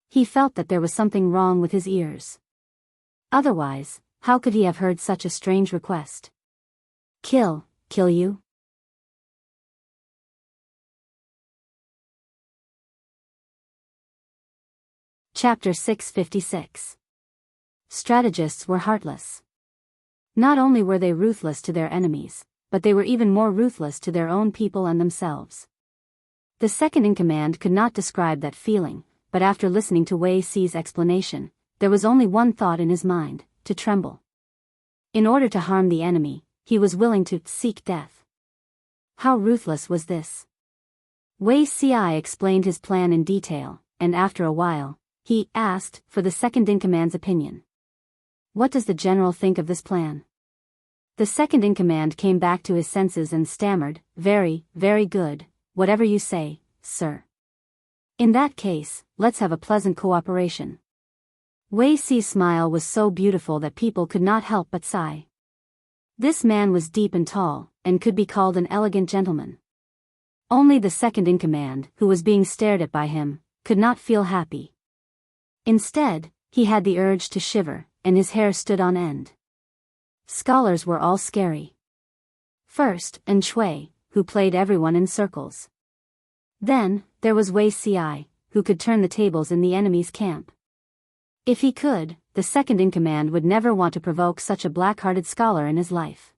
He felt that there was something wrong with his ears. Otherwise, how could he have heard such a strange request? Kill you? Chapter 656. Strategists were heartless. Not only were they ruthless to their enemies, but they were even more ruthless to their own people and themselves. The second-in-command could not describe that feeling, but after listening to Wei Ci's explanation, there was only one thought in his mind, to tremble. In order to harm the enemy, he was willing to seek death. How ruthless was this? Wei Ci explained his plan in detail, and after a while, he asked for the second-in-command's opinion. "What does the general think of this plan?" The second-in-command came back to his senses and stammered, "Very, very good, whatever you say, sir. In that case, let's have a pleasant cooperation." Wei Ci's smile was so beautiful that people could not help but sigh. This man was deep and tall, and could be called an elegant gentleman. Only the second-in-command, who was being stared at by him, could not feel happy. Instead, he had the urge to shiver, and his hair stood on end. Scholars were all scary. First, An Shui, who played everyone in circles. Then, there was Wei Ci, who could turn the tables in the enemy's camp. If he could, the second-in-command would never want to provoke such a black-hearted scholar in his life.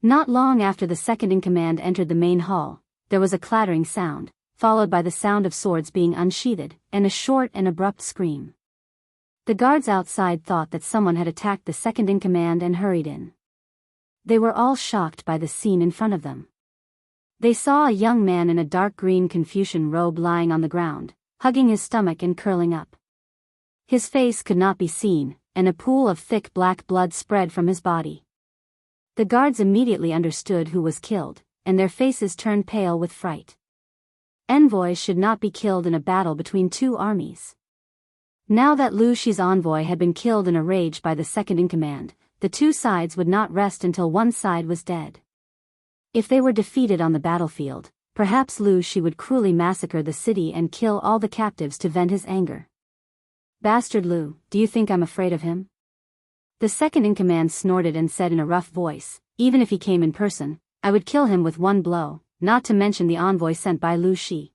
Not long after the second-in-command entered the main hall, there was a clattering sound, followed by the sound of swords being unsheathed, and a short and abrupt scream. The guards outside thought that someone had attacked the second-in-command and hurried in. They were all shocked by the scene in front of them. They saw a young man in a dark green Confucian robe lying on the ground, hugging his stomach and curling up. His face could not be seen, and a pool of thick black blood spread from his body. The guards immediately understood who was killed, and their faces turned pale with fright. Envoys should not be killed in a battle between two armies. Now that Lu Shi's envoy had been killed in a rage by the second-in-command, the two sides would not rest until one side was dead. If they were defeated on the battlefield, perhaps Lu Shi would cruelly massacre the city and kill all the captives to vent his anger. "Bastard Lu, do you think I'm afraid of him?" The second-in-command snorted and said in a rough voice, "Even if he came in person, I would kill him with one blow, not to mention the envoy sent by Lu Shi.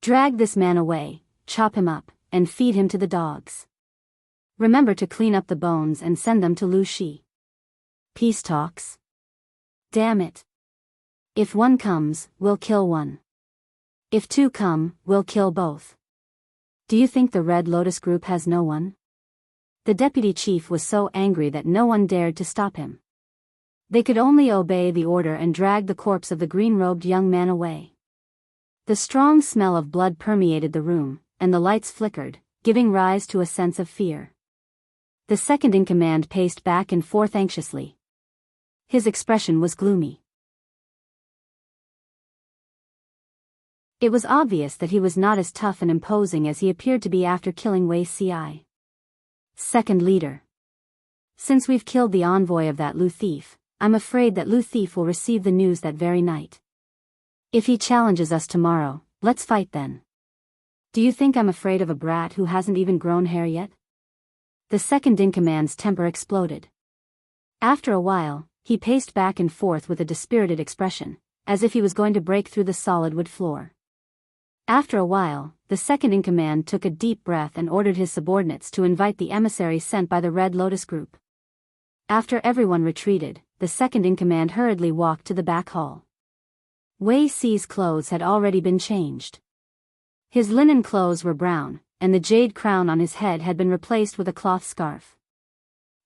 Drag this man away, chop him up, and feed him to the dogs. Remember to clean up the bones and send them to Lu Shi." Peace talks? Damn it. If one comes, we'll kill one. If two come, we'll kill both. Do you think the Red Lotus group has no one? The deputy chief was so angry that no one dared to stop him. They could only obey the order and drag the corpse of the green-robed young man away. The strong smell of blood permeated the room, and the lights flickered, giving rise to a sense of fear. The second-in-command paced back and forth anxiously. His expression was gloomy. It was obvious that he was not as tough and imposing as he appeared to be after killing Wei Ci. Second leader. Since we've killed the envoy of that Lu thief, I'm afraid that Lu thief will receive the news that very night. If he challenges us tomorrow, let's fight then. Do you think I'm afraid of a brat who hasn't even grown hair yet? The second-in-command's temper exploded. After a while, he paced back and forth with a dispirited expression, as if he was going to break through the solid wood floor. After a while, the second-in-command took a deep breath and ordered his subordinates to invite the emissary sent by the Red Lotus group. After everyone retreated, the second-in-command hurriedly walked to the back hall. Wei Ci's clothes had already been changed. His linen clothes were brown, and the jade crown on his head had been replaced with a cloth scarf.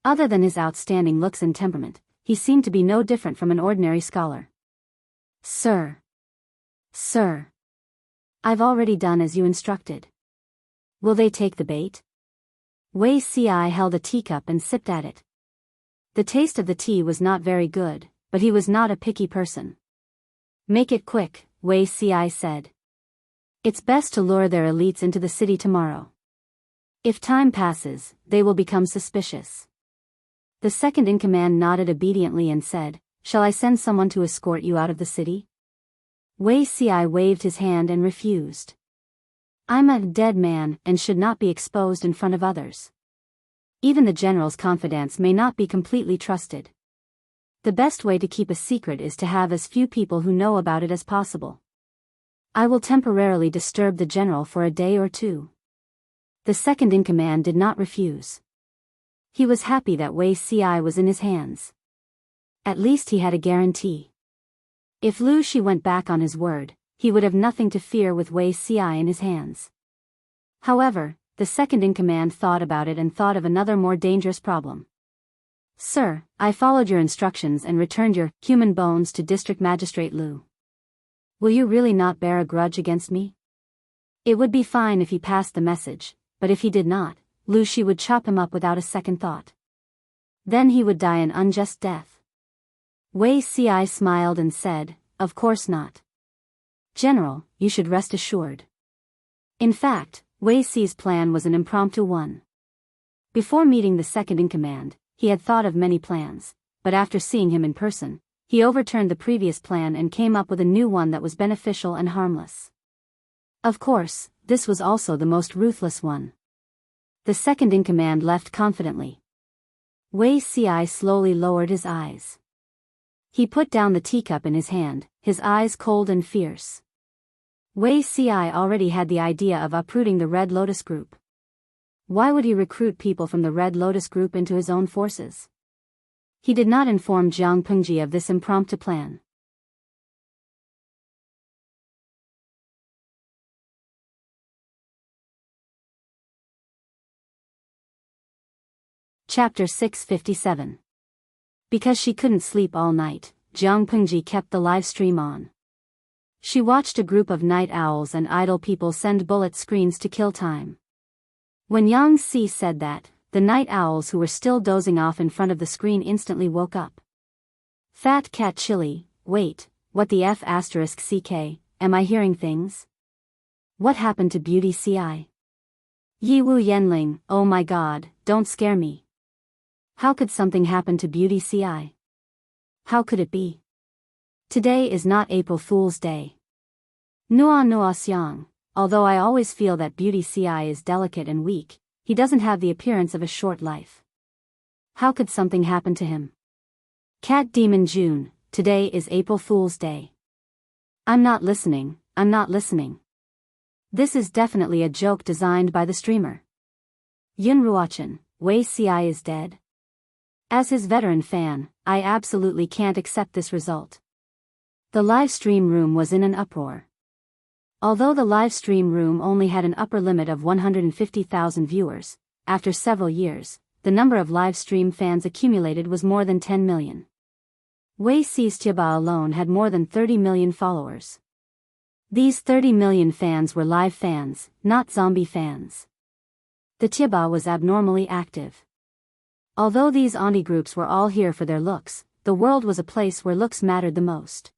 Other than his outstanding looks and temperament, he seemed to be no different from an ordinary scholar. Sir. Sir. I've already done as you instructed. Will they take the bait? Wei Ci held a teacup and sipped at it. The taste of the tea was not very good, but he was not a picky person. Make it quick, Wei Ci said. It's best to lure their elites into the city tomorrow. If time passes, they will become suspicious. The second-in-command nodded obediently and said, Shall I send someone to escort you out of the city? Wei Ci waved his hand and refused. I'm a dead man and should not be exposed in front of others. Even the general's confidants may not be completely trusted. The best way to keep a secret is to have as few people who know about it as possible. I will temporarily disturb the general for a day or two. The second-in-command did not refuse. He was happy that Wei Ci was in his hands. At least he had a guarantee. If Lu Shi went back on his word, he would have nothing to fear with Wei Ci in his hands. However, the second-in-command thought about it and thought of another more dangerous problem. Sir, I followed your instructions and returned your human bones to District Magistrate Lu. Will you really not bear a grudge against me? It would be fine if he passed the message, but if he did not, Lu Shi would chop him up without a second thought. Then he would die an unjust death. Wei Ci smiled and said, Of course not. General, you should rest assured. In fact, Wei Ci's plan was an impromptu one. Before meeting the second-in-command, he had thought of many plans, but after seeing him in person, he overturned the previous plan and came up with a new one that was beneficial and harmless. Of course, this was also the most ruthless one. The second-in-command left confidently. Wei Ci slowly lowered his eyes. He put down the teacup in his hand, his eyes cold and fierce. Wei Ci already had the idea of uprooting the Red Lotus group. Why would he recruit people from the Red Lotus group into his own forces? He did not inform Jiang Pengji of this impromptu plan. Chapter 657. Because she couldn't sleep all night, Jiang Pengji kept the live stream on. She watched a group of night owls and idle people send bullet screens to kill time. When Yang Si said that, the night owls who were still dozing off in front of the screen instantly woke up. Fat Cat Chili, wait, what the F***CK, am I hearing things? What happened to Beauty Ci? Yi Wu Yenling, oh my god, don't scare me. How could something happen to Beauty Ci? How could it be? Today is not April Fool's Day. Nua Nua Xiang, although I always feel that Beauty Ci is delicate and weak, he doesn't have the appearance of a short life. How could something happen to him? Cat Demon June, today is April Fool's Day. I'm not listening. This is definitely a joke designed by the streamer. Yun Ruochen, Wei Ci is dead? As his veteran fan, I absolutely can't accept this result. The live stream room was in an uproar. Although the live stream room only had an upper limit of 150,000 viewers, after several years, the number of live stream fans accumulated was more than 10 million. Wei Ci's Tieba alone had more than 30 million followers. These 30 million fans were live fans, not zombie fans. The Tieba was abnormally active. Although these auntie groups were all here for their looks, the world was a place where looks mattered the most.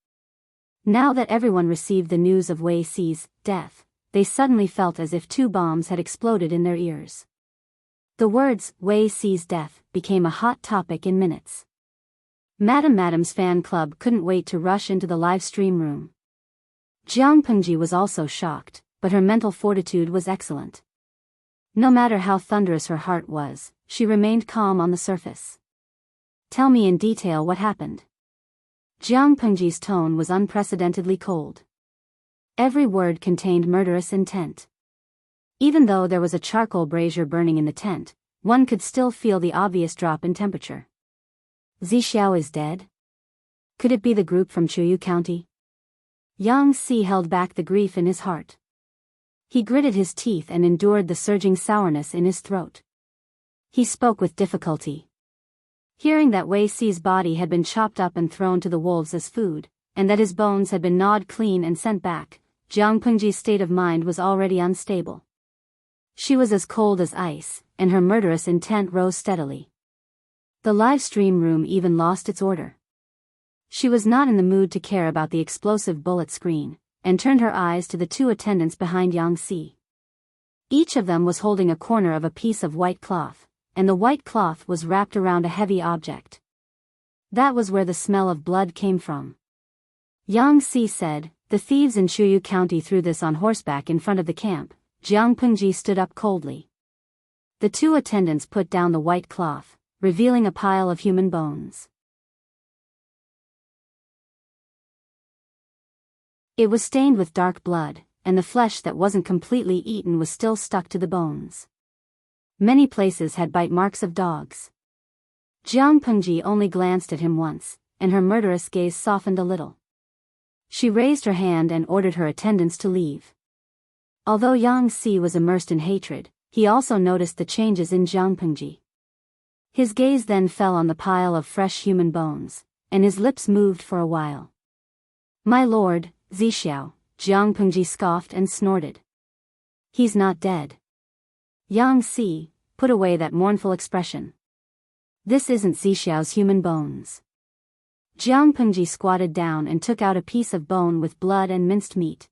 Now that everyone received the news of Wei Si's death, they suddenly felt as if two bombs had exploded in their ears. The words, Wei Si's death, became a hot topic in minutes. Madam's fan club couldn't wait to rush into the live stream room. Jiang Pengji was also shocked, but her mental fortitude was excellent. No matter how thunderous her heart was, she remained calm on the surface. Tell me in detail what happened. Jiang Pengji's tone was unprecedentedly cold. Every word contained murderous intent. Even though there was a charcoal brazier burning in the tent, one could still feel the obvious drop in temperature. Zixiao is dead? Could it be the group from Chuyu County? Yang Si held back the grief in his heart. He gritted his teeth and endured the surging sourness in his throat. He spoke with difficulty. Hearing that Wei Si's body had been chopped up and thrown to the wolves as food, and that his bones had been gnawed clean and sent back, Jiang Pengji's state of mind was already unstable. She was as cold as ice, and her murderous intent rose steadily. The live stream room even lost its order. She was not in the mood to care about the explosive bullet screen, and turned her eyes to the two attendants behind Yang Si. Each of them was holding a corner of a piece of white cloth, and the white cloth was wrapped around a heavy object. That was where the smell of blood came from. Yang Si said, "The thieves in Chuyu County threw this on horseback in front of the camp." Jiang Pengji stood up coldly. The two attendants put down the white cloth, revealing a pile of human bones. It was stained with dark blood, and the flesh that wasn't completely eaten was still stuck to the bones. Many places had bite marks of dogs. Jiang Pengji only glanced at him once, and her murderous gaze softened a little. She raised her hand and ordered her attendants to leave. Although Yang Si was immersed in hatred, he also noticed the changes in Jiang Pengji. His gaze then fell on the pile of fresh human bones, and his lips moved for a while. "My lord, Zixiao," Jiang Pengji scoffed and snorted. "He's not dead." Yang Si, put away that mournful expression. "This isn't Zixiao's human bones." Jiang Pengji squatted down and took out a piece of bone with blood and minced meat.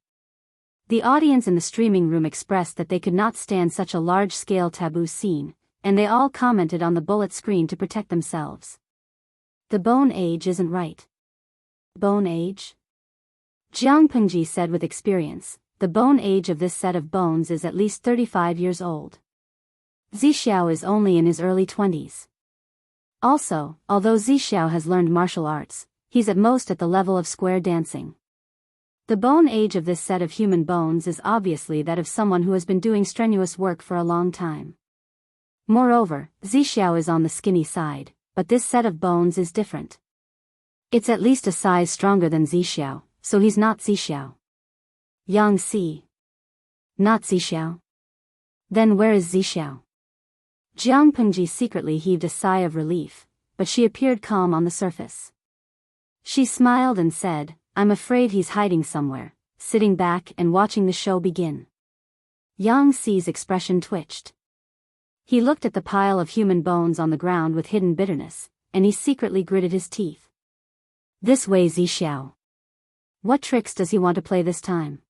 The audience in the streaming room expressed that they could not stand such a large-scale taboo scene, and they all commented on the bullet screen to protect themselves. "The bone age isn't right." "Bone age?" Jiang Pengji said with experience, "The bone age of this set of bones is at least 35 years old. Zixiao is only in his early 20s. Also, although Zixiao has learned martial arts, he's at most at the level of square dancing. The bone age of this set of human bones is obviously that of someone who has been doing strenuous work for a long time. Moreover, Zixiao is on the skinny side, but this set of bones is different. It's at least a size stronger than Zixiao, so he's not Zixiao." Yang Si. "Not Zixiao? Then where is Zixiao?" Jiang Pengji secretly heaved a sigh of relief, but she appeared calm on the surface. She smiled and said, "I'm afraid he's hiding somewhere, sitting back and watching the show begin." Yang Si's expression twitched. He looked at the pile of human bones on the ground with hidden bitterness, and he secretly gritted his teeth. "This way, Zixiao. What tricks does he want to play this time?"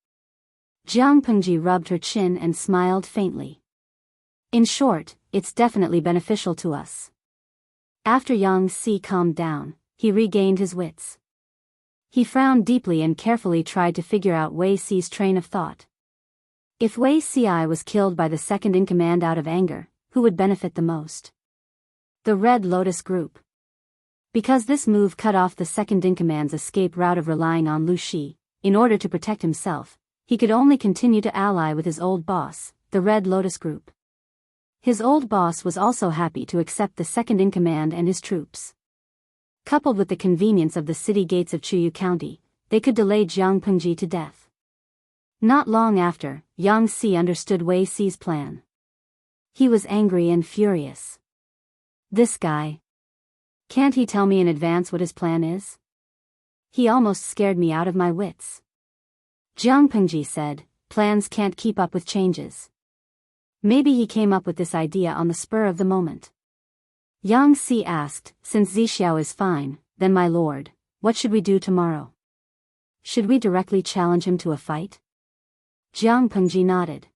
Jiang Pengji rubbed her chin and smiled faintly. "In short, it's definitely beneficial to us." After Yang Si calmed down, he regained his wits. He frowned deeply and carefully tried to figure out Wei Si's train of thought. If Wei Si was killed by the second-in-command out of anger, who would benefit the most? The Red Lotus Group. Because this move cut off the second-in-command's escape route of relying on Lu Shi, in order to protect himself, he could only continue to ally with his old boss, the Red Lotus Group. His old boss was also happy to accept the second-in-command and his troops. Coupled with the convenience of the city gates of Chuyu County, they could delay Jiang Pengji to death. Not long after, Yang Si understood Wei Si's plan. He was angry and furious. "This guy. Can't he tell me in advance what his plan is? He almost scared me out of my wits." Jiang Pengji said, "Plans can't keep up with changes." Maybe he came up with this idea on the spur of the moment. Yang Si asked, since Zixiao is fine, then my lord, what should we do tomorrow? Should we directly challenge him to a fight? Jiang Pengji nodded.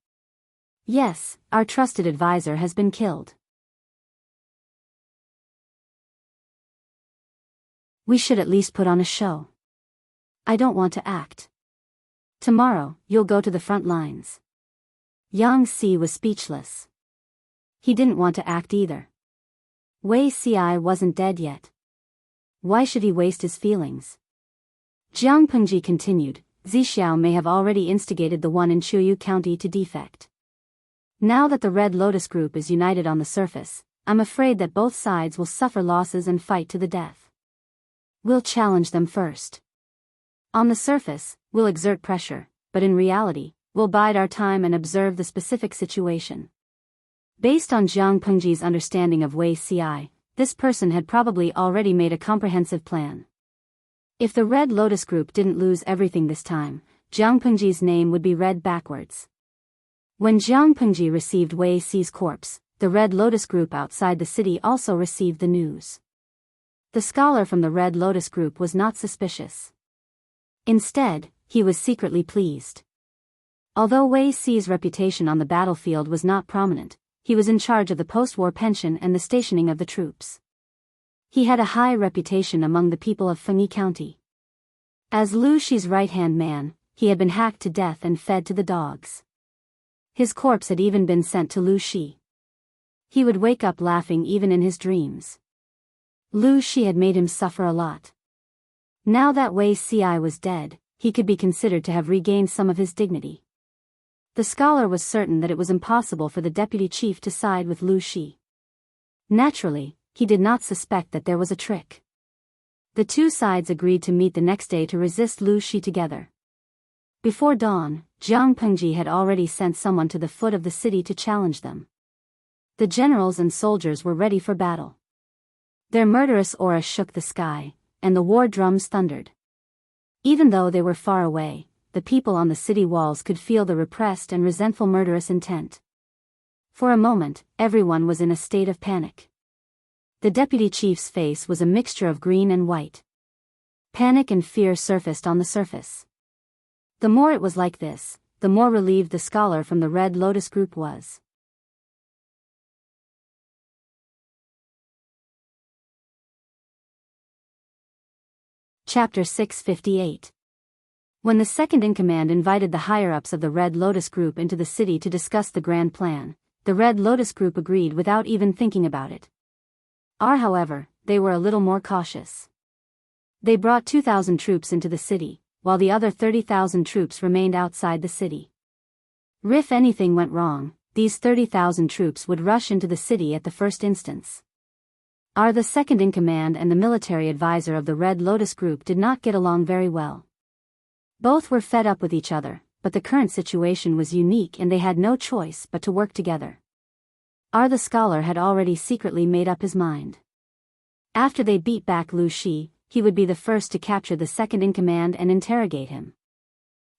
Yes, our trusted advisor has been killed. We should at least put on a show. I don't want to act. Tomorrow, you'll go to the front lines. Yang Si was speechless. He didn't want to act either. Wei Ci wasn't dead yet. Why should he waste his feelings? Jiang Pengji continued, Zixiao may have already instigated the one in Chuyu County to defect. Now that the Red Lotus Group is united on the surface, I'm afraid that both sides will suffer losses and fight to the death. We'll challenge them first. On the surface, we'll exert pressure, but in reality, we'll bide our time and observe the specific situation. Based on Jiang Pengji's understanding of Wei Ci, this person had probably already made a comprehensive plan. If the Red Lotus Group didn't lose everything this time, Jiang Pengji's name would be read backwards. When Jiang Pengji received Wei Ci's corpse, the Red Lotus Group outside the city also received the news. The scholar from the Red Lotus Group was not suspicious. Instead, he was secretly pleased. Although Wei Ci's reputation on the battlefield was not prominent, he was in charge of the post-war pension and the stationing of the troops. He had a high reputation among the people of Fengyi County. As Lu Shi's right-hand man, he had been hacked to death and fed to the dogs. His corpse had even been sent to Lu Shi. He would wake up laughing even in his dreams. Lu Shi had made him suffer a lot. Now that Wei Ci was dead, he could be considered to have regained some of his dignity. The scholar was certain that it was impossible for the deputy chief to side with Lu Shi. Naturally, he did not suspect that there was a trick. The two sides agreed to meet the next day to resist Lu Shi together. Before dawn, Jiang Pengji had already sent someone to the foot of the city to challenge them. The generals and soldiers were ready for battle. Their murderous aura shook the sky, and the war drums thundered. Even though they were far away, the people on the city walls could feel the repressed and resentful murderous intent. For a moment, everyone was in a state of panic. The deputy chief's face was a mixture of green and white. Panic and fear surfaced on the surface. The more it was like this, the more relieved the scholar from the Red Lotus Group was. Chapter 658. When the second-in-command invited the higher-ups of the Red Lotus Group into the city to discuss the grand plan, the Red Lotus Group agreed without even thinking about it. However, they were a little more cautious. They brought 2,000 troops into the city, while the other 30,000 troops remained outside the city. If anything went wrong, these 30,000 troops would rush into the city at the first instance. The second-in-command and the military advisor of the Red Lotus Group did not get along very well. Both were fed up with each other, but the current situation was unique and they had no choice but to work together. The scholar had already secretly made up his mind. After they beat back Lu Shi, he would be the first to capture the second-in-command and interrogate him.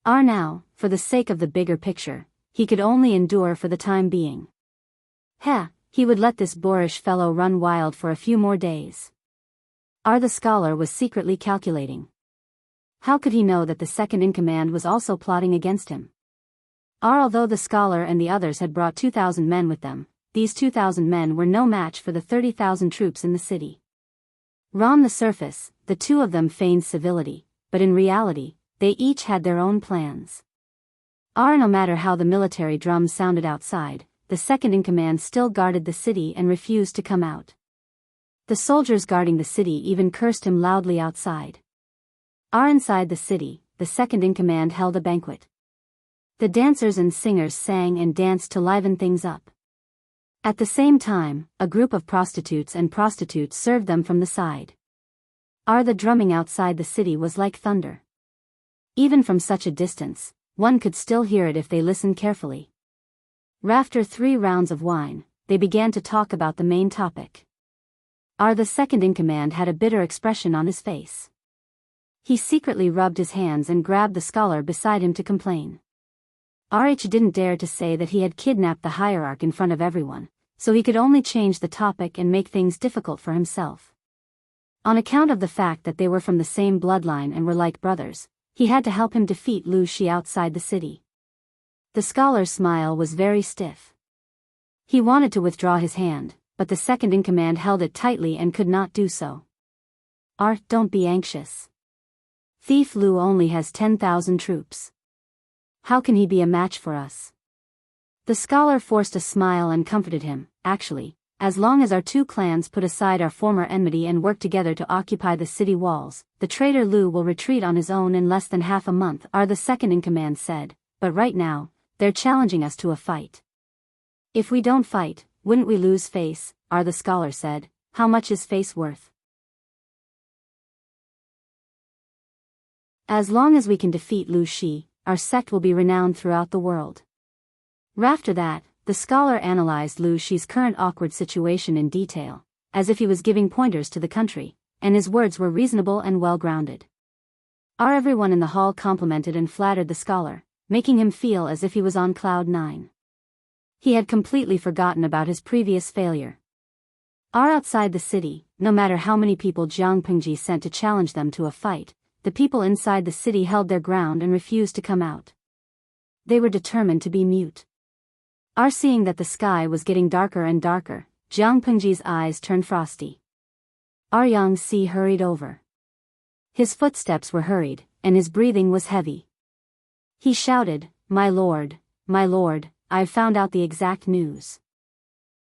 Now, for the sake of the bigger picture, he could only endure for the time being. He would let this boorish fellow run wild for a few more days. The scholar was secretly calculating. How could he know that the second-in-command was also plotting against him? Although the scholar and the others had brought 2,000 men with them, these 2,000 men were no match for the 30,000 troops in the city. On the surface, the two of them feigned civility, but in reality, they each had their own plans. No matter how the military drums sounded outside, the second-in-command still guarded the city and refused to come out. The soldiers guarding the city even cursed him loudly outside. Inside the city, the second-in-command held a banquet. The dancers and singers sang and danced to liven things up. At the same time, a group of prostitutes served them from the side. The drumming outside the city was like thunder. Even from such a distance, one could still hear it if they listened carefully. After 3 rounds of wine, they began to talk about the main topic. The second-in-command had a bitter expression on his face. He secretly rubbed his hands and grabbed the scholar beside him to complain. Didn't dare to say that he had kidnapped the hierarch in front of everyone, so he could only change the topic and make things difficult for himself. On account of the fact that they were from the same bloodline and were like brothers, he had to help him defeat Lu Shi outside the city. The scholar's smile was very stiff. He wanted to withdraw his hand, but the second-in-command held it tightly and could not do so. Don't be anxious. Thief Lu only has 10,000 troops. How can he be a match for us? The scholar forced a smile and comforted him. Actually, as long as our two clans put aside our former enmity and work together to occupy the city walls, the traitor Lu will retreat on his own in less than half a month, the second-in-command said, but right now, they're challenging us to a fight. If we don't fight, wouldn't we lose face? The scholar said. How much is face worth? As long as we can defeat Lu Shi, our sect will be renowned throughout the world. After that, the scholar analyzed Lu Shi's current awkward situation in detail, as if he was giving pointers to the country, and his words were reasonable and well-grounded. Everyone in the hall complimented and flattered the scholar, making him feel as if he was on cloud 9. He had completely forgotten about his previous failure. Outside the city, no matter how many people Jianghu sent to challenge them to a fight, the people inside the city held their ground and refused to come out. They were determined to be mute. Seeing that the sky was getting darker and darker, Jianghu's eyes turned frosty. Yang-si hurried over. His footsteps were hurried, and his breathing was heavy. He shouted, my lord, I've found out the exact news.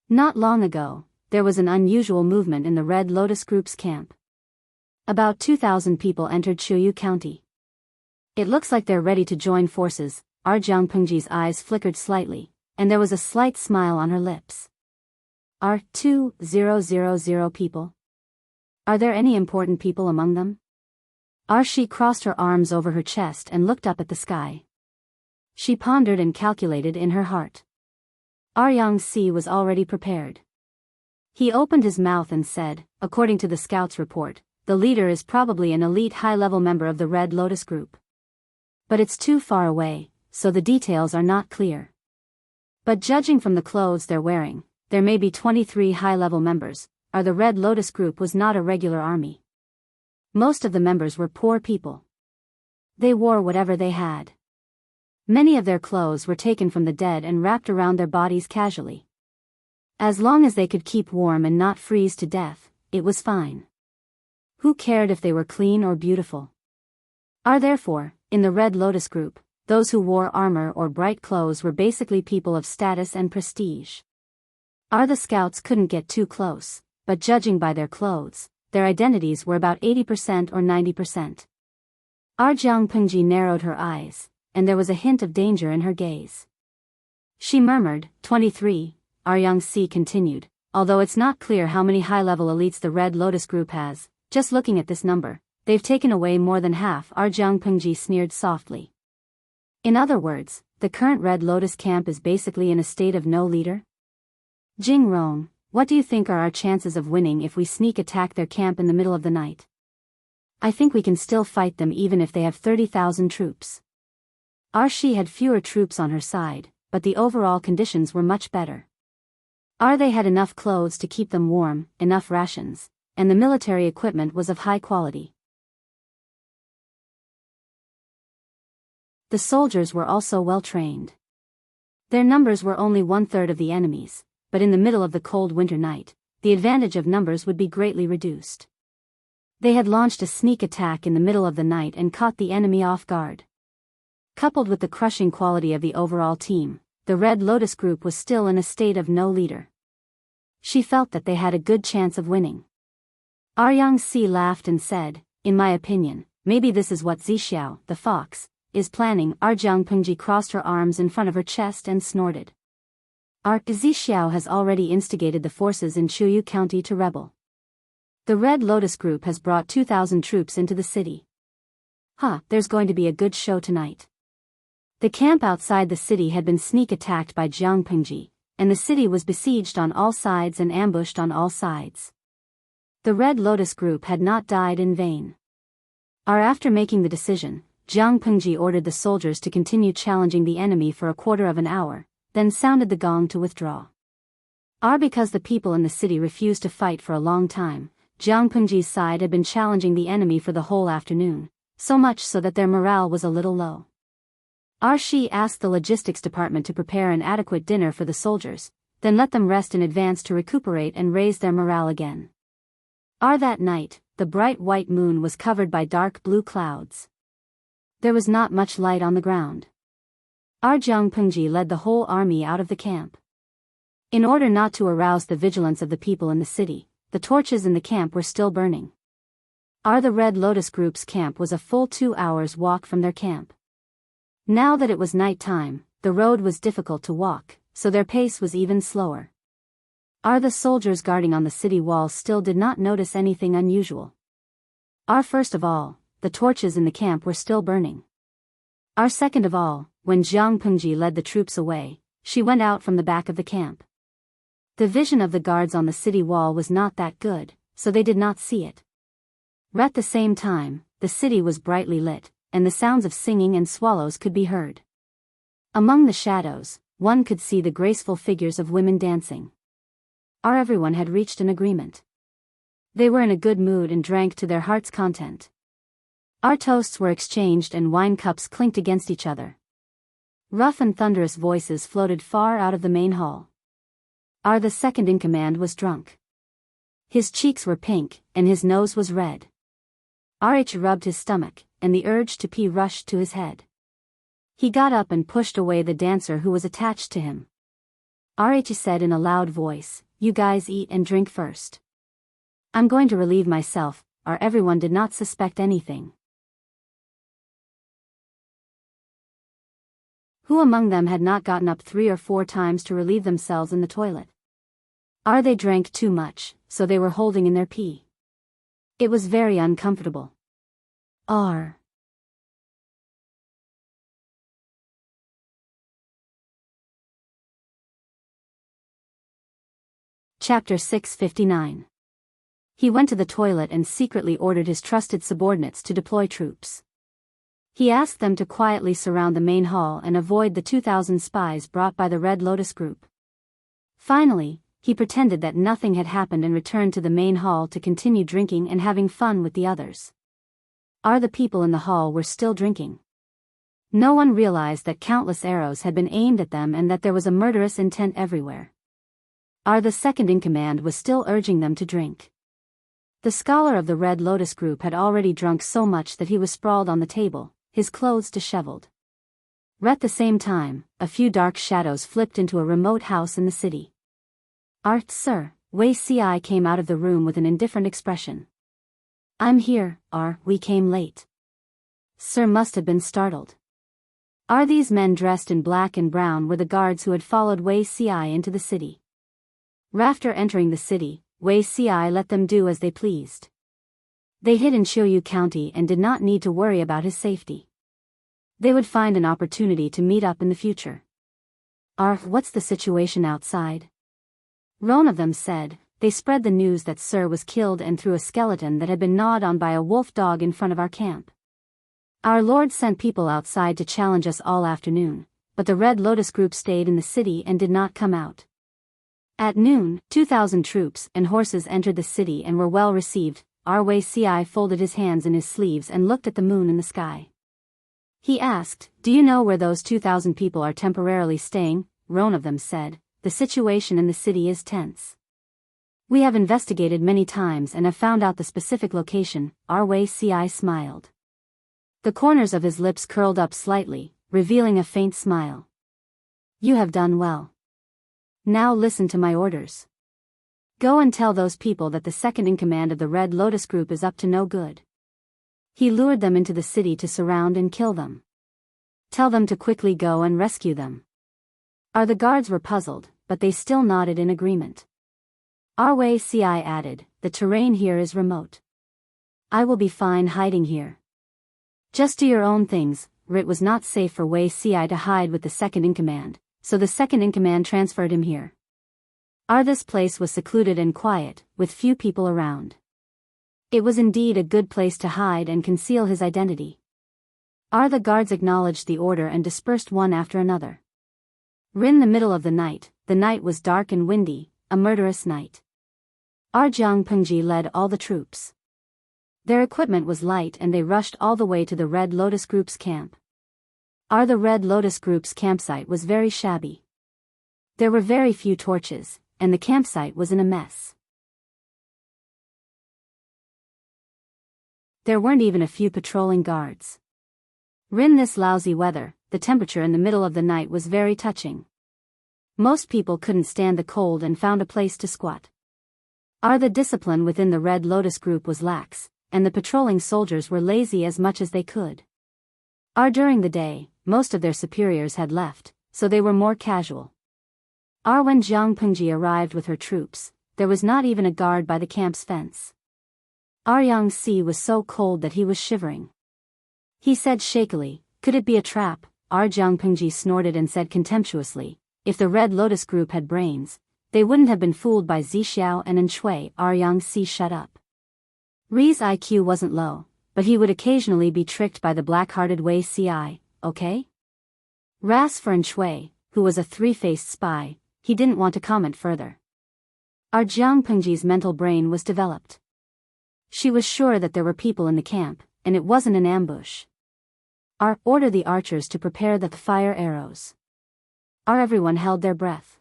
Not long ago, there was an unusual movement in the Red Lotus Group's camp. About 2,000 people entered Jianghu County. It looks like they're ready to join forces. Jianghu's eyes flickered slightly, and there was a slight smile on her lips. 2,000 people? Are there any important people among them? She crossed her arms over her chest and looked up at the sky. She pondered and calculated in her heart. Yang-si was already prepared. He opened his mouth and said, according to the scout's report, the leader is probably an elite high-level member of the Red Lotus Group. But it's too far away, so the details are not clear. But judging from the clothes they're wearing, there may be 23 high-level members. The Red Lotus Group was not a regular army. Most of the members were poor people. They wore whatever they had. Many of their clothes were taken from the dead and wrapped around their bodies casually. As long as they could keep warm and not freeze to death, it was fine. Who cared if they were clean or beautiful? Therefore, in the Red Lotus Group, those who wore armor or bright clothes were basically people of status and prestige. The scouts couldn't get too close, but judging by their clothes, their identities were about 80% or 90%. Jianghu narrowed her eyes, and there was a hint of danger in her gaze. She murmured, 23, Yang-si continued, although it's not clear how many high-level elites the Red Lotus Group has, just looking at this number, they've taken away more than half. Jianghu sneered softly. In other words, the current Red Lotus camp is basically in a state of no leader? Jingrong, what do you think are our chances of winning if we sneak attack their camp in the middle of the night? I think we can still fight them even if they have 30,000 troops. She had fewer troops on her side, but the overall conditions were much better. They had enough clothes to keep them warm, enough rations, and the military equipment was of high quality. The soldiers were also well trained. Their numbers were only 1/3 of the enemy's, but in the middle of the cold winter night, the advantage of numbers would be greatly reduced. They had launched a sneak attack in the middle of the night and caught the enemy off guard. Coupled with the crushing quality of the overall team, the Red Lotus Group was still in a state of no leader. She felt that they had a good chance of winning. Yang-si laughed and said, in my opinion, maybe this is what Zixiao, the fox, is planning. Jianghu crossed her arms in front of her chest and snorted. Zixiao has already instigated the forces in Jianghu County to rebel. The Red Lotus Group has brought 2,000 troops into the city. There's going to be a good show tonight. The camp outside the city had been sneak attacked by Jianghu, and the city was besieged on all sides and ambushed on all sides. The Red Lotus Group had not died in vain. After making the decision, Jianghu ordered the soldiers to continue challenging the enemy for a quarter of an hour, then sounded the gong to withdraw. Because the people in the city refused to fight for a long time, Jianghu's side had been challenging the enemy for the whole afternoon, so much so that their morale was a little low. She asked the logistics department to prepare an adequate dinner for the soldiers, then let them rest in advance to recuperate and raise their morale again. That night, the bright white moon was covered by dark blue clouds. There was not much light on the ground. Jianghu led the whole army out of the camp. In order not to arouse the vigilance of the people in the city, the torches in the camp were still burning. The Red Lotus Group's camp was a full 2 hours' walk from their camp. Now that it was night time, the road was difficult to walk, so their pace was even slower. The soldiers guarding on the city walls still did not notice anything unusual. First of all, the torches in the camp were still burning. Second of all, when Jianghu led the troops away, she went out from the back of the camp. The vision of the guards on the city wall was not that good, so they did not see it. At the same time, the city was brightly lit, and the sounds of singing and swallows could be heard. Among the shadows, one could see the graceful figures of women dancing. Everyone had reached an agreement. They were in a good mood and drank to their heart's content. Toasts were exchanged and wine cups clinked against each other. Rough and thunderous voices floated far out of the main hall. The second-in-command was drunk. His cheeks were pink, and his nose was red. Rubbed his stomach, and the urge to pee rushed to his head. He got up and pushed away the dancer who was attached to him. Said in a loud voice, "You guys eat and drink first. I'm going to relieve myself." Everyone did not suspect anything. Who among them had not gotten up 3 or 4 times to relieve themselves in the toilet? They drank too much, so they were holding in their pee. It was very uncomfortable. Chapter 659. He went to the toilet and secretly ordered his trusted subordinates to deploy troops. He asked them to quietly surround the main hall and avoid the 2,000 spies brought by the Red Lotus Group. Finally, he pretended that nothing had happened and returned to the main hall to continue drinking and having fun with the others. The people in the hall were still drinking. No one realized that countless arrows had been aimed at them and that there was a murderous intent everywhere. The second-in-command was still urging them to drink. The scholar of the Red Lotus Group had already drunk so much that he was sprawled on the table, his clothes disheveled. At the same time, a few dark shadows flipped into a remote house in the city. Sir, Wuxia came out of the room with an indifferent expression. "I'm here, we came late." Sir must have been startled. These men dressed in black and brown were the guards who had followed Wuxia into the city. After entering the city, Wuxia let them do as they pleased. They hid in Qiuyu County and did not need to worry about his safety. They would find an opportunity to meet up in the future. What's the situation outside? One of them said. They spread the news that Sir was killed and threw a skeleton that had been gnawed on by a wolf dog in front of our camp. Our Lord sent people outside to challenge us all afternoon, but the Red Lotus Group stayed in the city and did not come out. At noon, 2,000 troops and horses entered the city and were well received. Wuxia folded his hands in his sleeves and looked at the moon in the sky. He asked, "Do you know where those 2,000 people are temporarily staying?" One of them said, "The situation in the city is tense. We have investigated many times and have found out the specific location." Wuxia smiled. The corners of his lips curled up slightly, revealing a faint smile. "You have done well. Now listen to my orders. Go and tell those people that the second-in-command of the Red Lotus Group is up to no good." He lured them into the city to surround and kill them. Tell them to quickly go and rescue them. The guards were puzzled, but they still nodded in agreement. Wuxia added, "The terrain here is remote. I will be fine hiding here. Just do your own things." It was not safe for Wuxia to hide with the second-in-command, so the second-in-command transferred him here. This place was secluded and quiet, with few people around. It was indeed a good place to hide and conceal his identity. The guards acknowledged the order and dispersed one after another. In the middle of the night was dark and windy. a murderous night. Jiang Pengji led all the troops. Their equipment was light and they rushed all the way to the Red Lotus Group's camp. The Red Lotus Group's campsite was very shabby. There were very few torches, and the campsite was in a mess. There weren't even a few patrolling guards. In this lousy weather, the temperature in the middle of the night was very touching. Most people couldn't stand the cold and found a place to squat. The discipline within the Red Lotus Group was lax, and the patrolling soldiers were lazy as much as they could. During the day, most of their superiors had left, so they were more casual. When Jiang Pengji arrived with her troops, there was not even a guard by the camp's fence. Yang Si was so cold that he was shivering. He said shakily, "Could it be a trap?" Jiang Pengji snorted and said contemptuously, "If the Red Lotus Group had brains, they wouldn't have been fooled by Zixiao and Enshui." Yang Si shut up. Ri's IQ wasn't low, but he would occasionally be tricked by the black-hearted Wei Ci, okay? As for Enshui, who was a three-faced spy, he didn't want to comment further. Jiang Pengji's mental brain was developed. She was sure that there were people in the camp, and it wasn't an ambush. Order the archers to prepare the fire arrows. Everyone held their breath.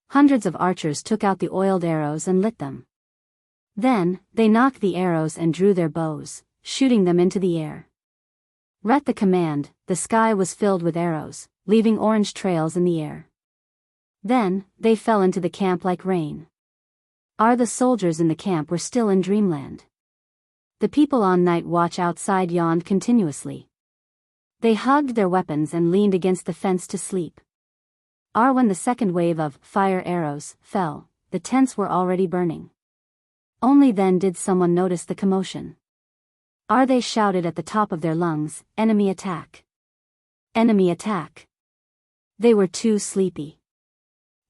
Hundreds of archers took out the oiled arrows and lit them. Then, they knocked the arrows and drew their bows, shooting them into the air. At the command, the sky was filled with arrows, leaving orange trails in the air. Then, they fell into the camp like rain. The soldiers in the camp were still in dreamland. The people on night watch outside yawned continuously. They hugged their weapons and leaned against the fence to sleep. When the second wave of fire arrows fell, the tents were already burning. Only then did someone notice the commotion. They shouted at the top of their lungs, "Enemy attack! Enemy attack!" They were too sleepy.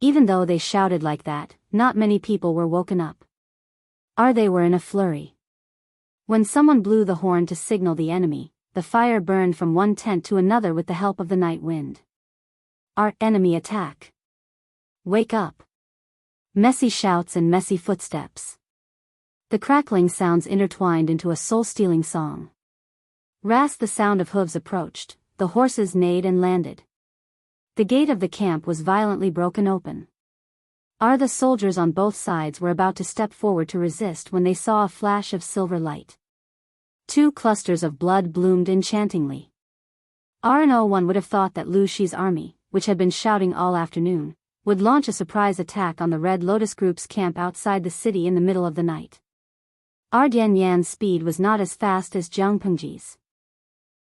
Even though they shouted like that, not many people were woken up. They were in a flurry. When someone blew the horn to signal the enemy, the fire burned from one tent to another with the help of the night wind. Enemy attack! Wake up! Messy shouts and messy footsteps. The crackling sounds intertwined into a soul-stealing song. As the sound of hooves approached, the horses neighed and landed. The gate of the camp was violently broken open. The soldiers on both sides were about to step forward to resist when they saw a flash of silver light. Two clusters of blood bloomed enchantingly. No one would have thought that Lu Shi's army, which had been shouting all afternoon, would launch a surprise attack on the Red Lotus Group's camp outside the city in the middle of the night. Dian Yan's speed was not as fast as Jiang Pengji's.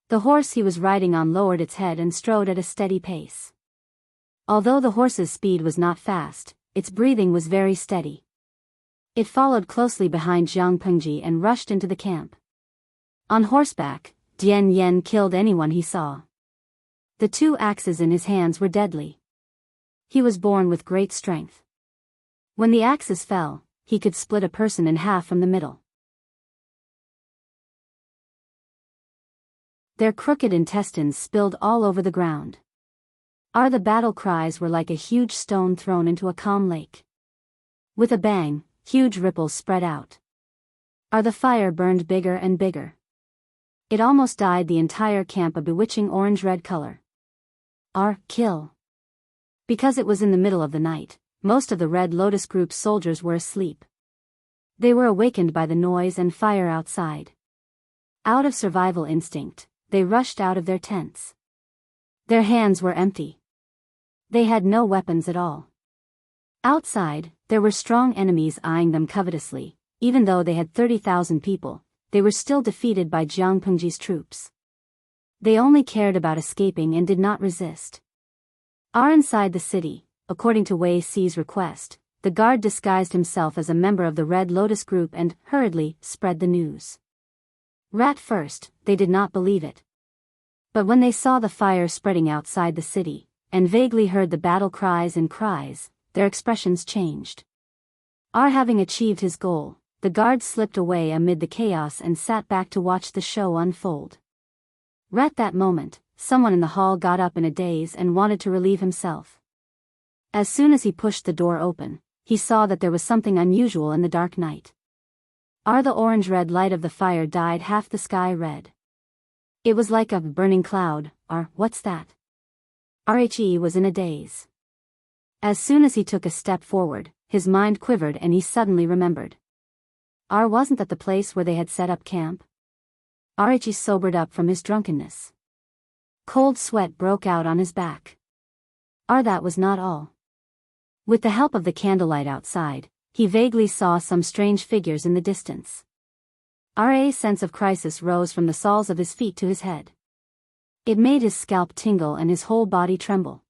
The horse he was riding on lowered its head and strode at a steady pace. Although the horse's speed was not fast, its breathing was very steady. It followed closely behind Jiang Pengji and rushed into the camp. On horseback, Dian Yan killed anyone he saw. The two axes in his hands were deadly. He was born with great strength. When the axes fell, he could split a person in half from the middle. Their crooked intestines spilled all over the ground. The battle cries were like a huge stone thrown into a calm lake. With a bang, huge ripples spread out. The fire burned bigger and bigger. It almost dyed the entire camp a bewitching orange-red color. Kill. Because it was in the middle of the night, most of the Red Lotus Group's soldiers were asleep. They were awakened by the noise and fire outside. Out of survival instinct, they rushed out of their tents. Their hands were empty. They had no weapons at all. Outside, there were strong enemies eyeing them covetously. Even though they had 30,000 people, they were still defeated by Jiang Pengji's troops. They only cared about escaping and did not resist. Inside the city, according to Wei Ci's request, the guard disguised himself as a member of the Red Lotus Group and, hurriedly, spread the news. At first, they did not believe it. But when they saw the fire spreading outside the city, and vaguely heard the battle cries and cries, their expressions changed. Having achieved his goal, the guard slipped away amid the chaos and sat back to watch the show unfold. At that moment, someone in the hall got up in a daze and wanted to relieve himself. As soon as he pushed the door open, he saw that there was something unusual in the dark night. The orange-red light of the fire dyed half the sky red. It was like a burning cloud. What's that? He was in a daze. As soon as he took a step forward, his mind quivered and he suddenly remembered. Wasn't that the place where they had set up camp? He sobered up from his drunkenness. Cold sweat broke out on his back. That was not all. With the help of the candlelight outside, he vaguely saw some strange figures in the distance. A sense of crisis rose from the soles of his feet to his head. It made his scalp tingle and his whole body tremble.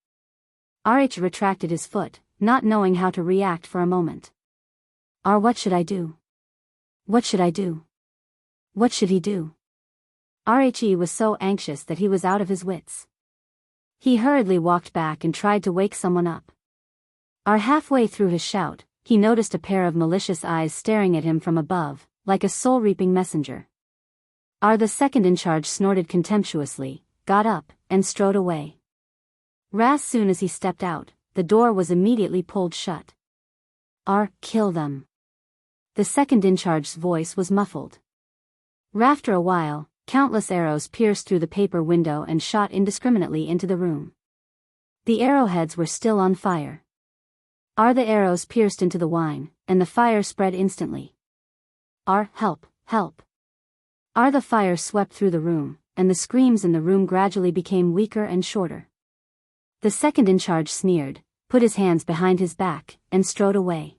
Retracted his foot, not knowing how to react for a moment. What should I do? What should I do? What should he do? He was so anxious that he was out of his wits. He hurriedly walked back and tried to wake someone up. Halfway through his shout, he noticed a pair of malicious eyes staring at him from above, like a soul-reaping messenger. The second in charge snorted contemptuously, got up, and strode away. As soon as he stepped out, the door was immediately pulled shut. Kill them. The second in charge's voice was muffled. After a while, countless arrows pierced through the paper window and shot indiscriminately into the room. The arrowheads were still on fire. The arrows pierced into the wine, and the fire spread instantly. Help, help. The fire swept through the room, and the screams in the room gradually became weaker and shorter. The second in charge sneered, put his hands behind his back, and strode away.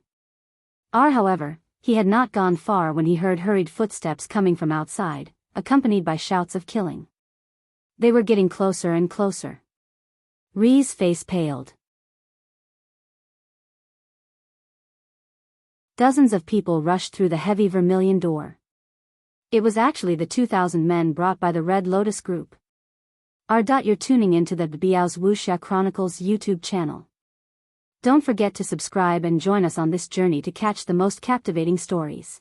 However, he had not gone far when he heard hurried footsteps coming from outside, accompanied by shouts of killing. They were getting closer and closer. Ree's face paled. Dozens of people rushed through the heavy vermilion door. It was actually the 2,000 men brought by the Red Lotus group. You're tuning into the Biyao's Wuxia Chronicles YouTube channel. Don't forget to subscribe and join us on this journey to catch the most captivating stories.